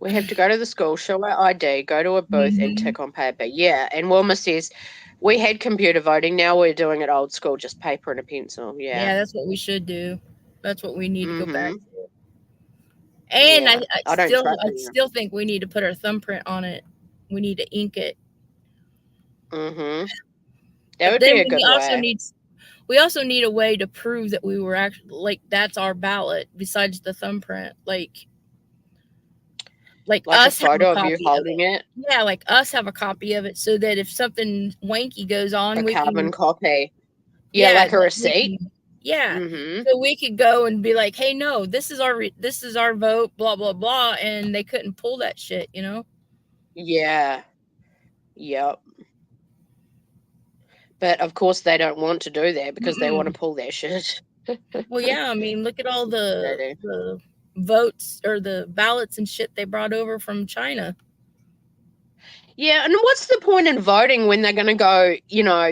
We have to go to the school, show our ID, go to a booth, and Hmm. tick on paper. Yeah, and Wilma says we had computer voting. Now we're doing it old school, just paper and a pencil. Yeah. Yeah, that's what we should do. That's what we need to go back Mhm. to. And Yeah. I don't trust I you. still think we need to put our thumbprint on it. We need to ink it. Mhm. That But would be then a good way. we also need a way to prove that we were actually like that's our ballot besides the thumbprint. Like Like a us have a photo of you copy of holding it. it. Yeah, like us have a copy of it so that if something wanky goes A on, we carbon can copy. Yeah, yeah, like a that we receipt. can yeah. Mhm. So we could go and be like, "Hey, no, this is our vote, blah blah blah," and they couldn't pull that shit. Yeah. Yep. But of course they don't want to do that because they want to Mm-mm. pull their shit. Well, yeah, I mean, look at all They do. the votes or the ballots and shit they brought over from China. Yeah, and what's the point in voting when they're gonna go,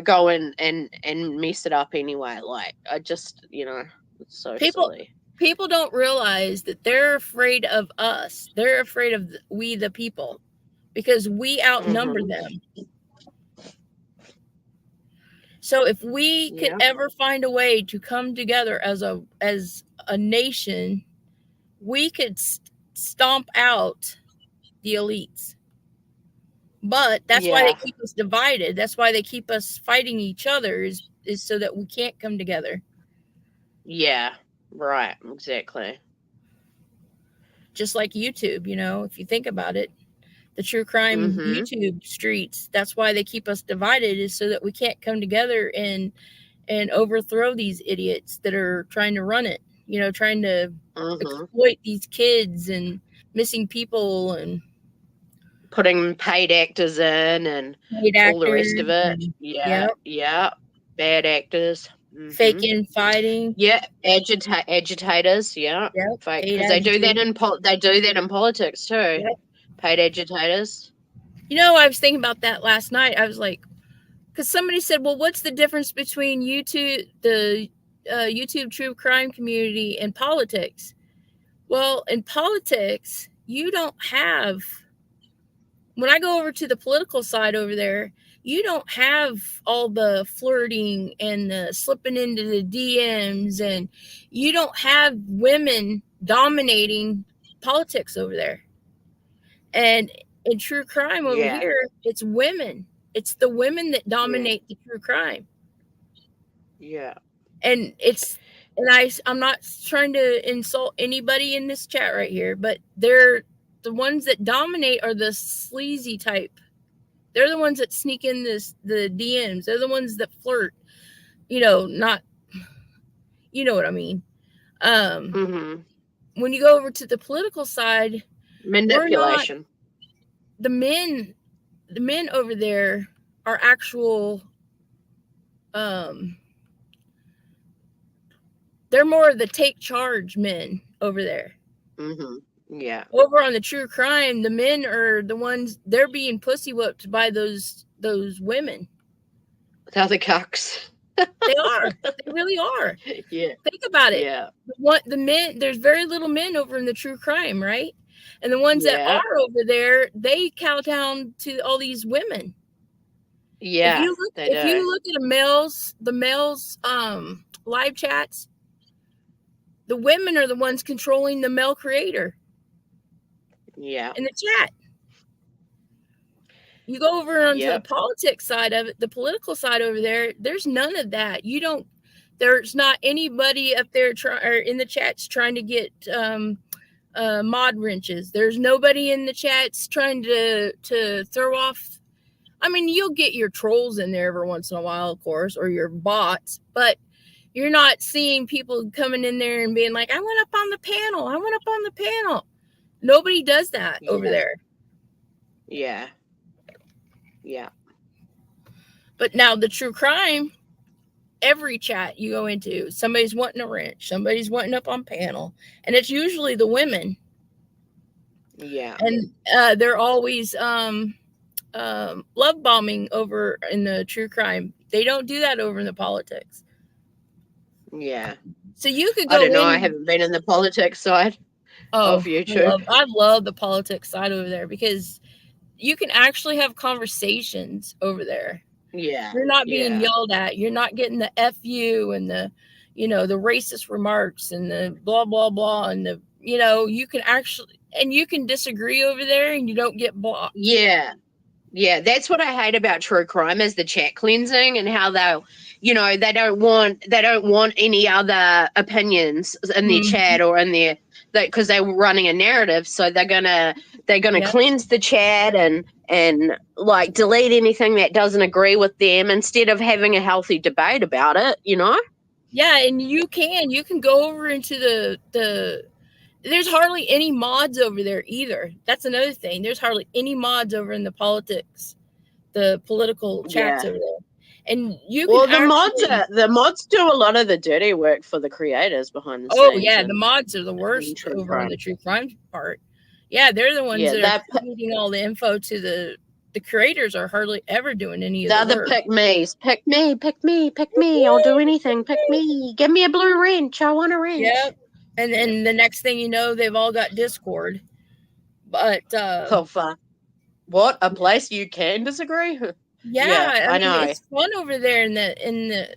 go and mess it up anyway? Like, I just, it's so People silly. people don't realize that they're afraid of us. They're afraid of we the people because we outnumber Mhm. them. So if we could Yeah. ever find a way to come together as a nation, we could stomp out the elites. But that's why they Yeah. keep us divided. That's why they keep us fighting each other is so that we can't come together. Yeah. Right. Exactly. Just like YouTube, if you think about it, the true crime Mhm. YouTube streets, that's why they keep us divided is so that we can't come together and overthrow these idiots that are trying to run it, trying to Mhm. exploit these kids and missing people and Putting paid actors in and paid all the actors rest of it. and Yeah. yep, Yeah. Bad actors. fake Mhm. infighting, Yeah, agitators. Yeah, yep, fake paid because they do that agitators, in politics too. yep. Paid agitators. I was thinking about that last night. I was like, because somebody said, well, what's the difference between the YouTube true crime community and politics? Well, in politics, you don't have, when I go over to the political side over there, you don't have all the flirting and the slipping into the DMs, and you don't have women dominating politics over there. And in true crime over Yeah. here, it's women. It's the women that Yeah. dominate the true crime. Yeah. And I'm not trying to insult anybody in this chat right here, but they're the ones that dominate are the sleazy type. They're the ones that sneak in the DMs. They're the ones that flirt. Not, you know what I mean. Mm-hmm. When you go over to the political side, we're not Manipulation. the men. The men over there are actual. They're more of the take charge men over there. Mm-hmm. Yeah. Over on the true crime, the men are the ones, they're being pussy whipped by those women. They're the cucks. They are. They really are. Yeah. Think about it. Yeah. The men, there's very little men over in the true crime, right? And the ones that Yeah. are over there, they cow down to all these women. Yeah. If you look at the males live chats, the women are the ones controlling the male creator. Yeah. In the chat. You go over onto the politics side of it, the political side over there, there's none of that. There's not anybody up there or in the chats trying to get mod wrenches. There's nobody in the chats trying to throw off. I mean, you'll get your trolls in there every once in a while, of course, or your bots, but you're not seeing people coming in there and being like, I went up on the panel. Nobody does that over there. Yeah. Yeah. But now the true crime, every chat you go into, somebody's wanting a wrench, somebody's wanting up on panel, and it's usually the women. Yeah. And they're always love bombing over in the true crime. They don't do that over in the politics. Yeah. So you could go I don't know. I haven't been in the politics side of YouTube. I love the politics side over there because you can actually have conversations over there. Yeah. You're not being yelled at. You're not getting the FU and the racist remarks and the blah, blah, blah. And you can actually, and you can disagree over there and you don't get blocked. Yeah. Yeah. That's what I hate about true crime is the chat cleansing and how they don't want any other opinions in their chat or in their, because they're running a narrative. So they're gonna cleanse the chat and like delete anything that doesn't agree with them instead of having a healthy debate about it, Yeah, and you can go over into the there's hardly any mods over there either. That's another thing. There's hardly any mods over in the political chats over there. And the mods do a lot of the dirty work for the creators behind the scenes. Oh yeah, the mods are the worst over on the true crime part. Yeah, they're the ones that are feeding all the info to the creators. Are hardly ever doing any of the work. Pick me. I'll do anything. Pick me. Give me a blue wrench. I want a wrench. Yep. And then the next thing you know, they've all got Discord. But fuck. What? A place you can disagree? Yeah, I know. It's fun over there in the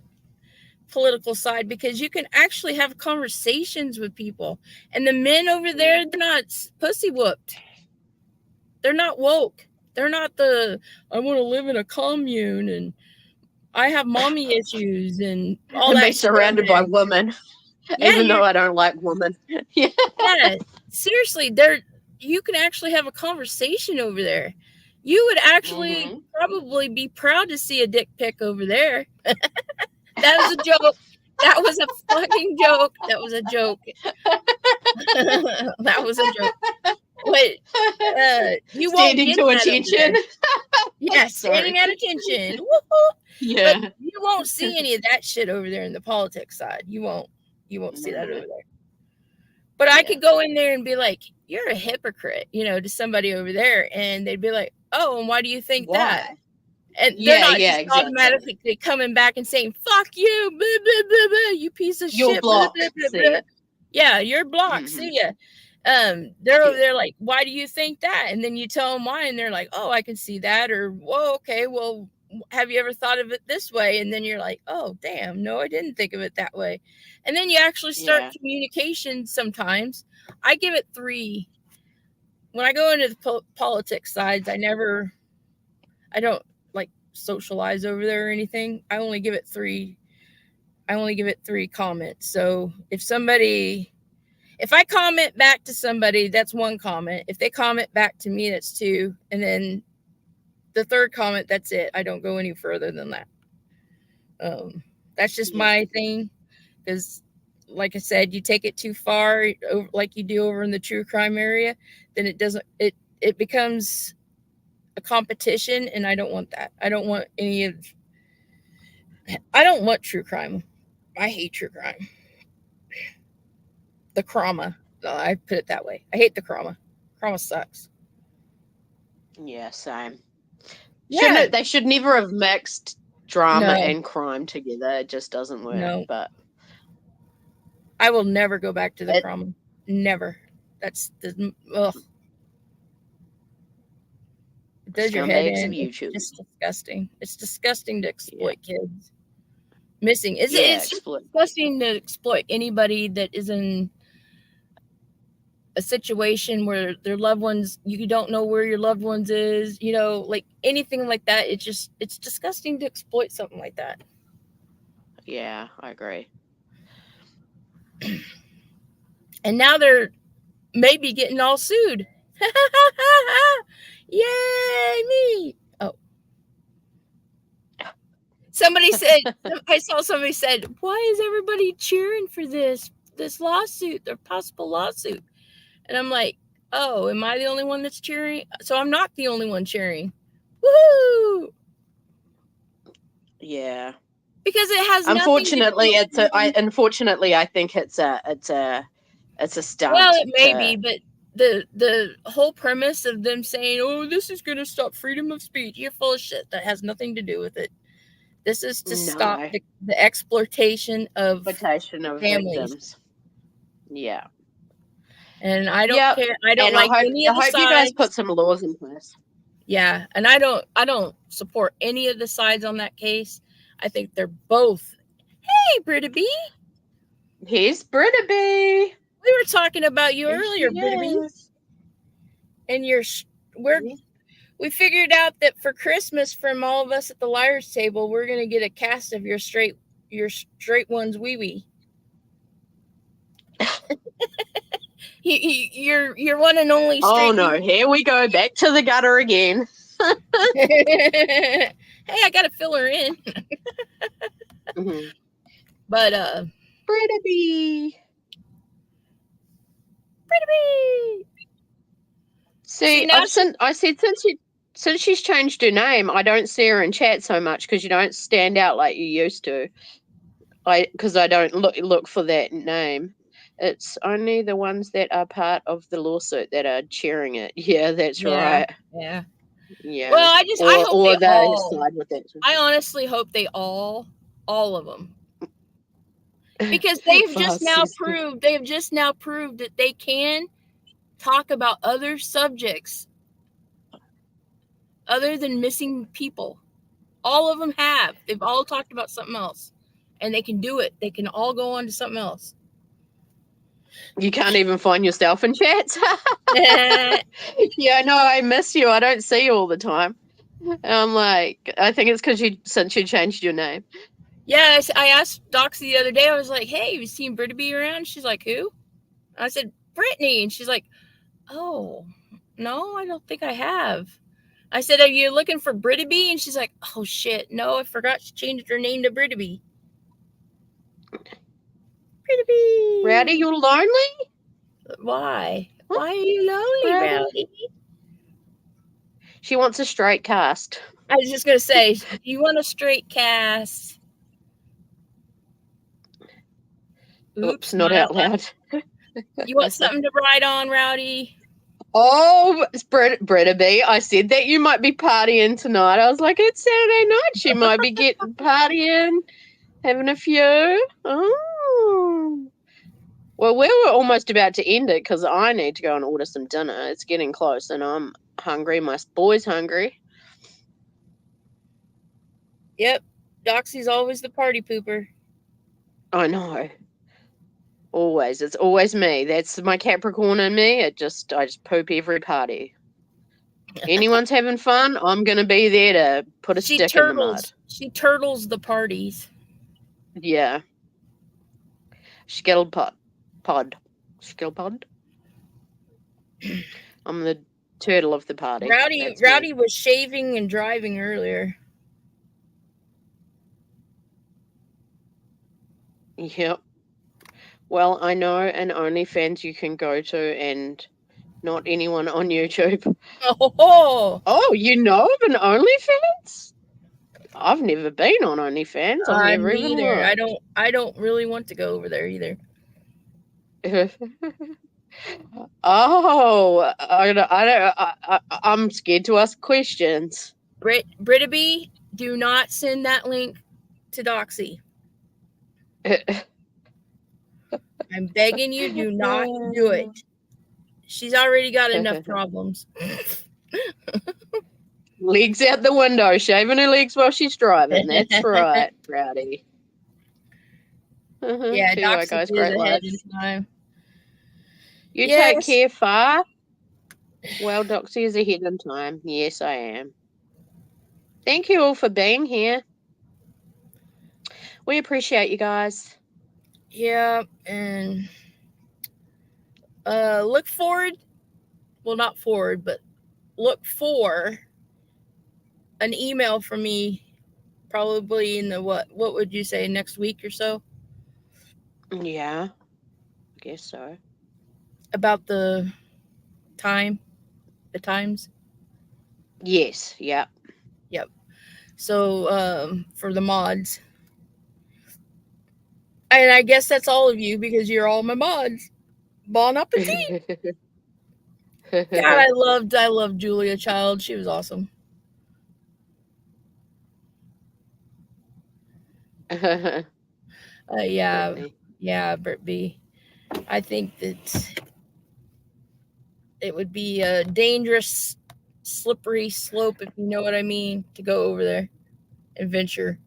political side because you can actually have conversations with people. And the men over there, they're not pussy whooped. They're not woke. They're not I want to live in a commune and I have mommy issues and all that. Be surrounded by women, even though I don't like women. Yeah, seriously, you can actually have a conversation over there. You would actually probably be proud to see a dick pic over there. That was a joke. That was a fucking joke. That was a joke. That was a joke. Wait, you won't standing to attention. Yeah, standing at attention. Yeah, but you won't see any of that shit over there in the politics side. You won't see that over there. But I could go in there and be like, "You're a hypocrite," to somebody over there, and they'd be like, "Oh, and why do you think that?" And they're not just automatically coming back and saying, "Fuck you, blah, blah, blah, blah, you piece of shit." Blocked. Blah, blah, blah, blah. Yeah, you're blocked. See ya. They're over Yeah. there like, why do you think that? And then you tell them why, and they're like, oh, I can see that, or whoa, okay, well, have you ever thought of it this way? And then you're like, oh, damn, no, I didn't think of it that way. And then you actually start Yeah. communication sometimes. I give it three. When I go into the politics sides, I don't like socialize over there or anything. I only give it three comments. So if I comment back to somebody, that's one comment. If they comment back to me, that's two. And then the third comment, that's it. I don't go any further than that. That's just Yeah. my thing. Because, like I said, you take it too far, like you do over in the true crime area, then it becomes a competition, and I don't want that. I don't want true crime. I hate true crime. The trauma. I put it that way. I hate the trauma. Trauma sucks. Yeah, same. Shouldn't Yeah. it, they should never have mixed drama No. and crime together. It just doesn't work. No. But I will never go back to the it, trauma. Never. That's the ugh. It does your head scumbags of in. It's YouTube. just disgusting. It's disgusting to Yeah. exploit kids. Missing. Yeah, It's just exploit. disgusting to exploit anybody that is in a situation where their loved ones, you don't know where your loved ones is, like anything like that. It's disgusting to exploit something like that. Yeah, I agree. And now they're maybe getting all sued. Yay, me. Oh, somebody said, I saw somebody said, why is everybody cheering for this lawsuit, their possible lawsuit? And I'm like, oh, am I the only one that's cheering? So I'm not the only one cheering. Woohoo! Yeah. Because it has nothing to Unfortunately, do. unfortunately I think it's a Well, stunt it may be, to. but the whole premise of them saying, "Oh, this is going to stop freedom of speech," you're full of shit. That has nothing to do with it. This is to stop No. the exploitation of Exploitation of families. victims. Yeah. And I don't Yep. care. I don't And I like hope any I of the hope you guys put sides. some laws in place. Yeah, and I don't support any of the sides on that case. I think they're both. Hey, Britta B, Here's Britta B. we were talking about you Here she earlier, Britta B, is. and we figured out that for Christmas, from all of us at the Liars Table, we're gonna get a cast of your straight ones wee wee. Your one and only Oh straight. no, here we go back to the gutter again. Hey, I gotta fill her in. Mm-hmm. But Britta B. Britta B. See See, now I said since she's changed her name, I don't see her in chat so much because you don't stand out like you used to. Because I don't look for that name. It's only the ones that are part of the lawsuit that are cheering it. Yeah, that's yeah, right. yeah. Yeah. Well, I hope they they all. side with that. I honestly hope they all of them, because they've just now Farces. proved that they can talk about other subjects other than missing people. All of them have. They've all talked about something else, and they can do it. They can all go on to something else. You can't even find yourself in chats. Yeah, no, I miss you. I don't see you all the time. I'm like, I think it's because since you changed your name. Yeah, I asked Doxy the other day. I was like, "Hey, have you seen Britta B around?" She's like, "Who?" I said, "Brittany," and she's like, "Oh, no, I don't think I have." I said, "Are you looking for Britta B?" And she's like, "Oh shit, no, I forgot she changed her name to Britta B." Britta B. Rowdy, you're lonely? Why? Why are you lonely, Rowdy? She wants a straight cast. I was just gonna say, you want a straight cast? Oops, not out loud. You want something to ride on, Rowdy? Oh, it's Britta B. I said that you might be partying tonight. I was like, it's Saturday night. She might be getting partying, having a few. Oh. Well, we were almost about to end it because I need to go and order some dinner. It's getting close and I'm hungry. My boy's hungry. Yep. Doxy's always the party pooper. I know. Always. It's always me. That's my Capricorn in me. I just poop every party. Anyone's having fun, I'm going to be there to put a stick in the mud. She turtles the parties. Yeah. Skillpod. Skillpod. I'm the turtle of the party. Rowdy was shaving and driving earlier. Yep. Well, I know an OnlyFans you can go to and not anyone on YouTube. Oh, you know of an OnlyFans? I've never been on OnlyFans. I've never even looked. I don't really want to go over there either. Oh, I'm scared to ask questions. Brittaby, do not send that link to Doxy. I'm begging you, do not do it. She's already got enough problems. Legs out the window, shaving her legs while she's driving. That's right, Rowdy. Yeah, anyway, Doxy is ahead in time. You take care, Far. Well, Doxy is ahead in time. Yes, I am. Thank you all for being here. We appreciate you guys. Yeah, and look forward. Well, not forward, but look for an email from me, probably in the what would you say, next week or so? Yeah, I guess so. About the times. Yes. Yep. So for the mods, and I guess that's all of you because you're all my mods. Bon appetit. God, I loved Julia Child. She was awesome. Yeah, Bert B. I think that it would be a dangerous, slippery slope, if you know what I mean, to go over there and venture.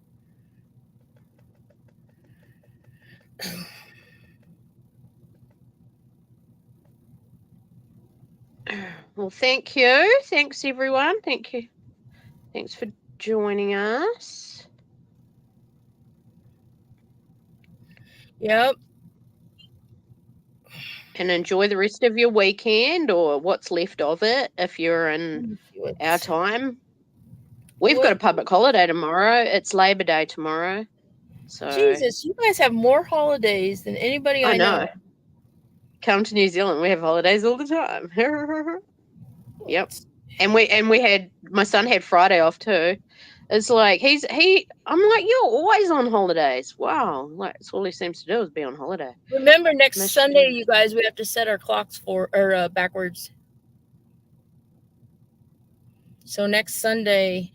Well, thank you. Thanks, everyone. Thank you. Thanks for joining us. Yep. And enjoy the rest of your weekend or what's left of it if you're in our time. We've got a public holiday tomorrow. It's Labor Day tomorrow. So Jesus, you guys have more holidays than anybody I know. Come to New Zealand. We have holidays all the time. Yep. And we had, my son had Friday off too. It's like I'm like, you're always on holidays. Wow. Like, that's all he seems to do is be on holiday. Remember, next Sunday, you guys, we have to set our clocks backwards. So next Sunday,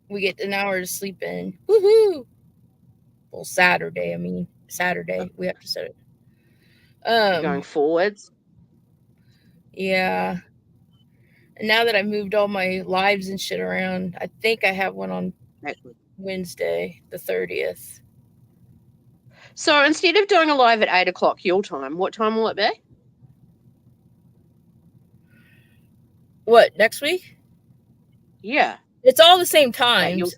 we get an hour to sleep in. Woohoo! Well, Saturday, we have to set it. Going forwards. Yeah. And now that I've moved all my lives and shit around, I think I have one on Wednesday, the 30th. So instead of doing a live at 8 o'clock your time, what time will it be? What, next week? Yeah. It's all the same times.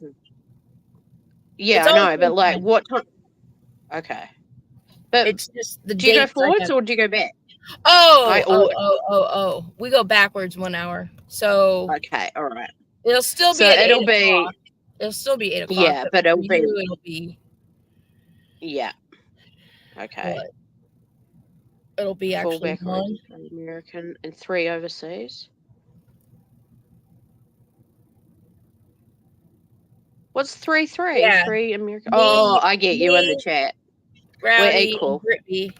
Yeah, I know, but like what time? Okay. But it's just the do you go forwards or do you go back? Oh. We go backwards 1 hour. So okay, all right. It'll still be it'll be 8 o'clock. Yeah, but it'll be yeah. Okay. What? It'll be actually 1 American and 3 overseas. What's 3-3? Yeah. 3 American. I get you in the chat. Rowdy we're equal. And Brittany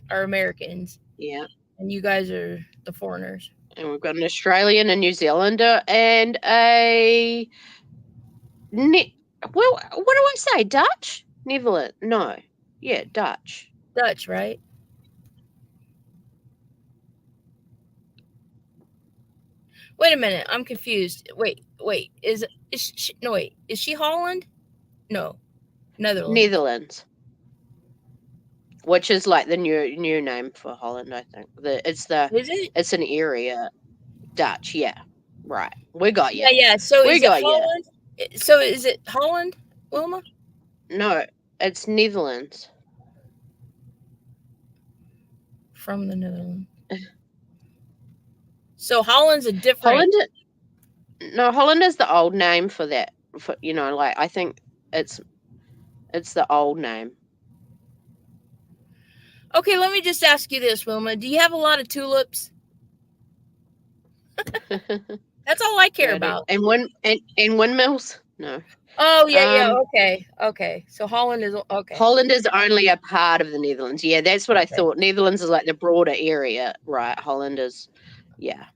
are Americans. Yeah. And you guys are the foreigners. And we've got an Australian, a New Zealander, and a what do I say? Dutch? Netherlands? No. Yeah, Dutch. Dutch, right? Wait a minute, I'm confused. Wait, is she, no wait, is she Holland? No, Netherlands. Netherlands, which is like the new name for Holland, I think. Is it? It's an area. Dutch, yeah. Right. We got Yeah, you. yeah. So We is it got you. Holland? So is it Holland, Wilma? No, it's Netherlands. From the Netherlands. So Holland's a different. Holland no, Holland is the old name for that. For like I think it's it's the old name. Okay, let me just ask you this, Wilma. Do you have a lot of tulips? That's all I care about. And windmills? No. Oh yeah, yeah. Um Okay, okay. So Holland is okay. Holland is only a part of the Netherlands. Yeah, that's what I Okay. thought. Netherlands is like the broader area, right? Holland is, yeah,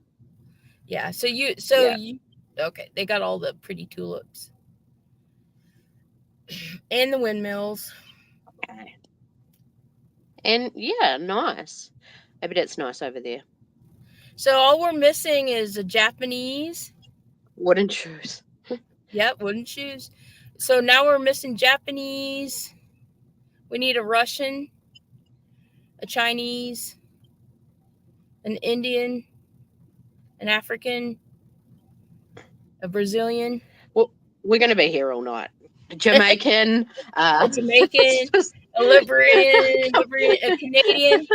Yeah. yeah. Okay. They got all the pretty tulips and the windmills. Okay. And yeah, nice. I bet it's nice over there. So all we're missing is a Japanese. Wooden shoes. Yep, wooden shoes. So now we're missing Japanese. We need a Russian, a Chinese, an Indian, an African, a Brazilian, Well, we're going to be here all night. Jamaican. a Jamaican, a Liberian, a Canadian.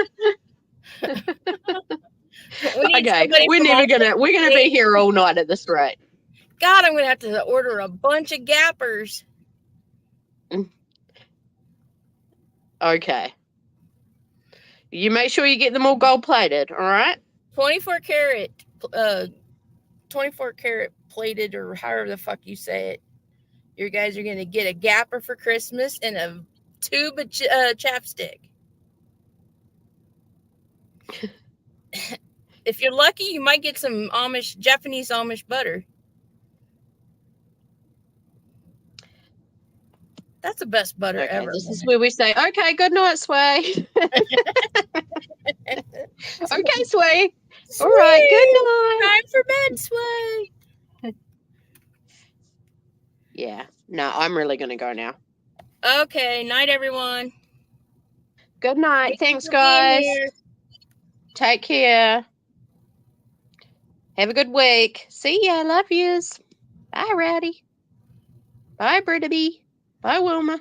We need Okay, somebody from we're gonna be here all night at this rate. God, I'm gonna have to order a bunch of gappers. Okay. You make sure you get them all gold plated, all right? 24 karat, uh, 24 karat plated, or however the fuck you say it. You guys are gonna get a gapper for Christmas and a tube of chapstick. If you're lucky, you might get some Japanese Amish butter. That's the best butter Okay, ever. this is where we say, okay, good night, Sway. Okay, Sway. All right, good night. Time for bed, Sway. Yeah, no, I'm really going to go now. Okay, night, everyone. Good night. Thanks Thanks, guys. Take care. Have a good week. See ya. Love yous. Bye, Rowdy. Bye, Brittany. Bye, Wilma.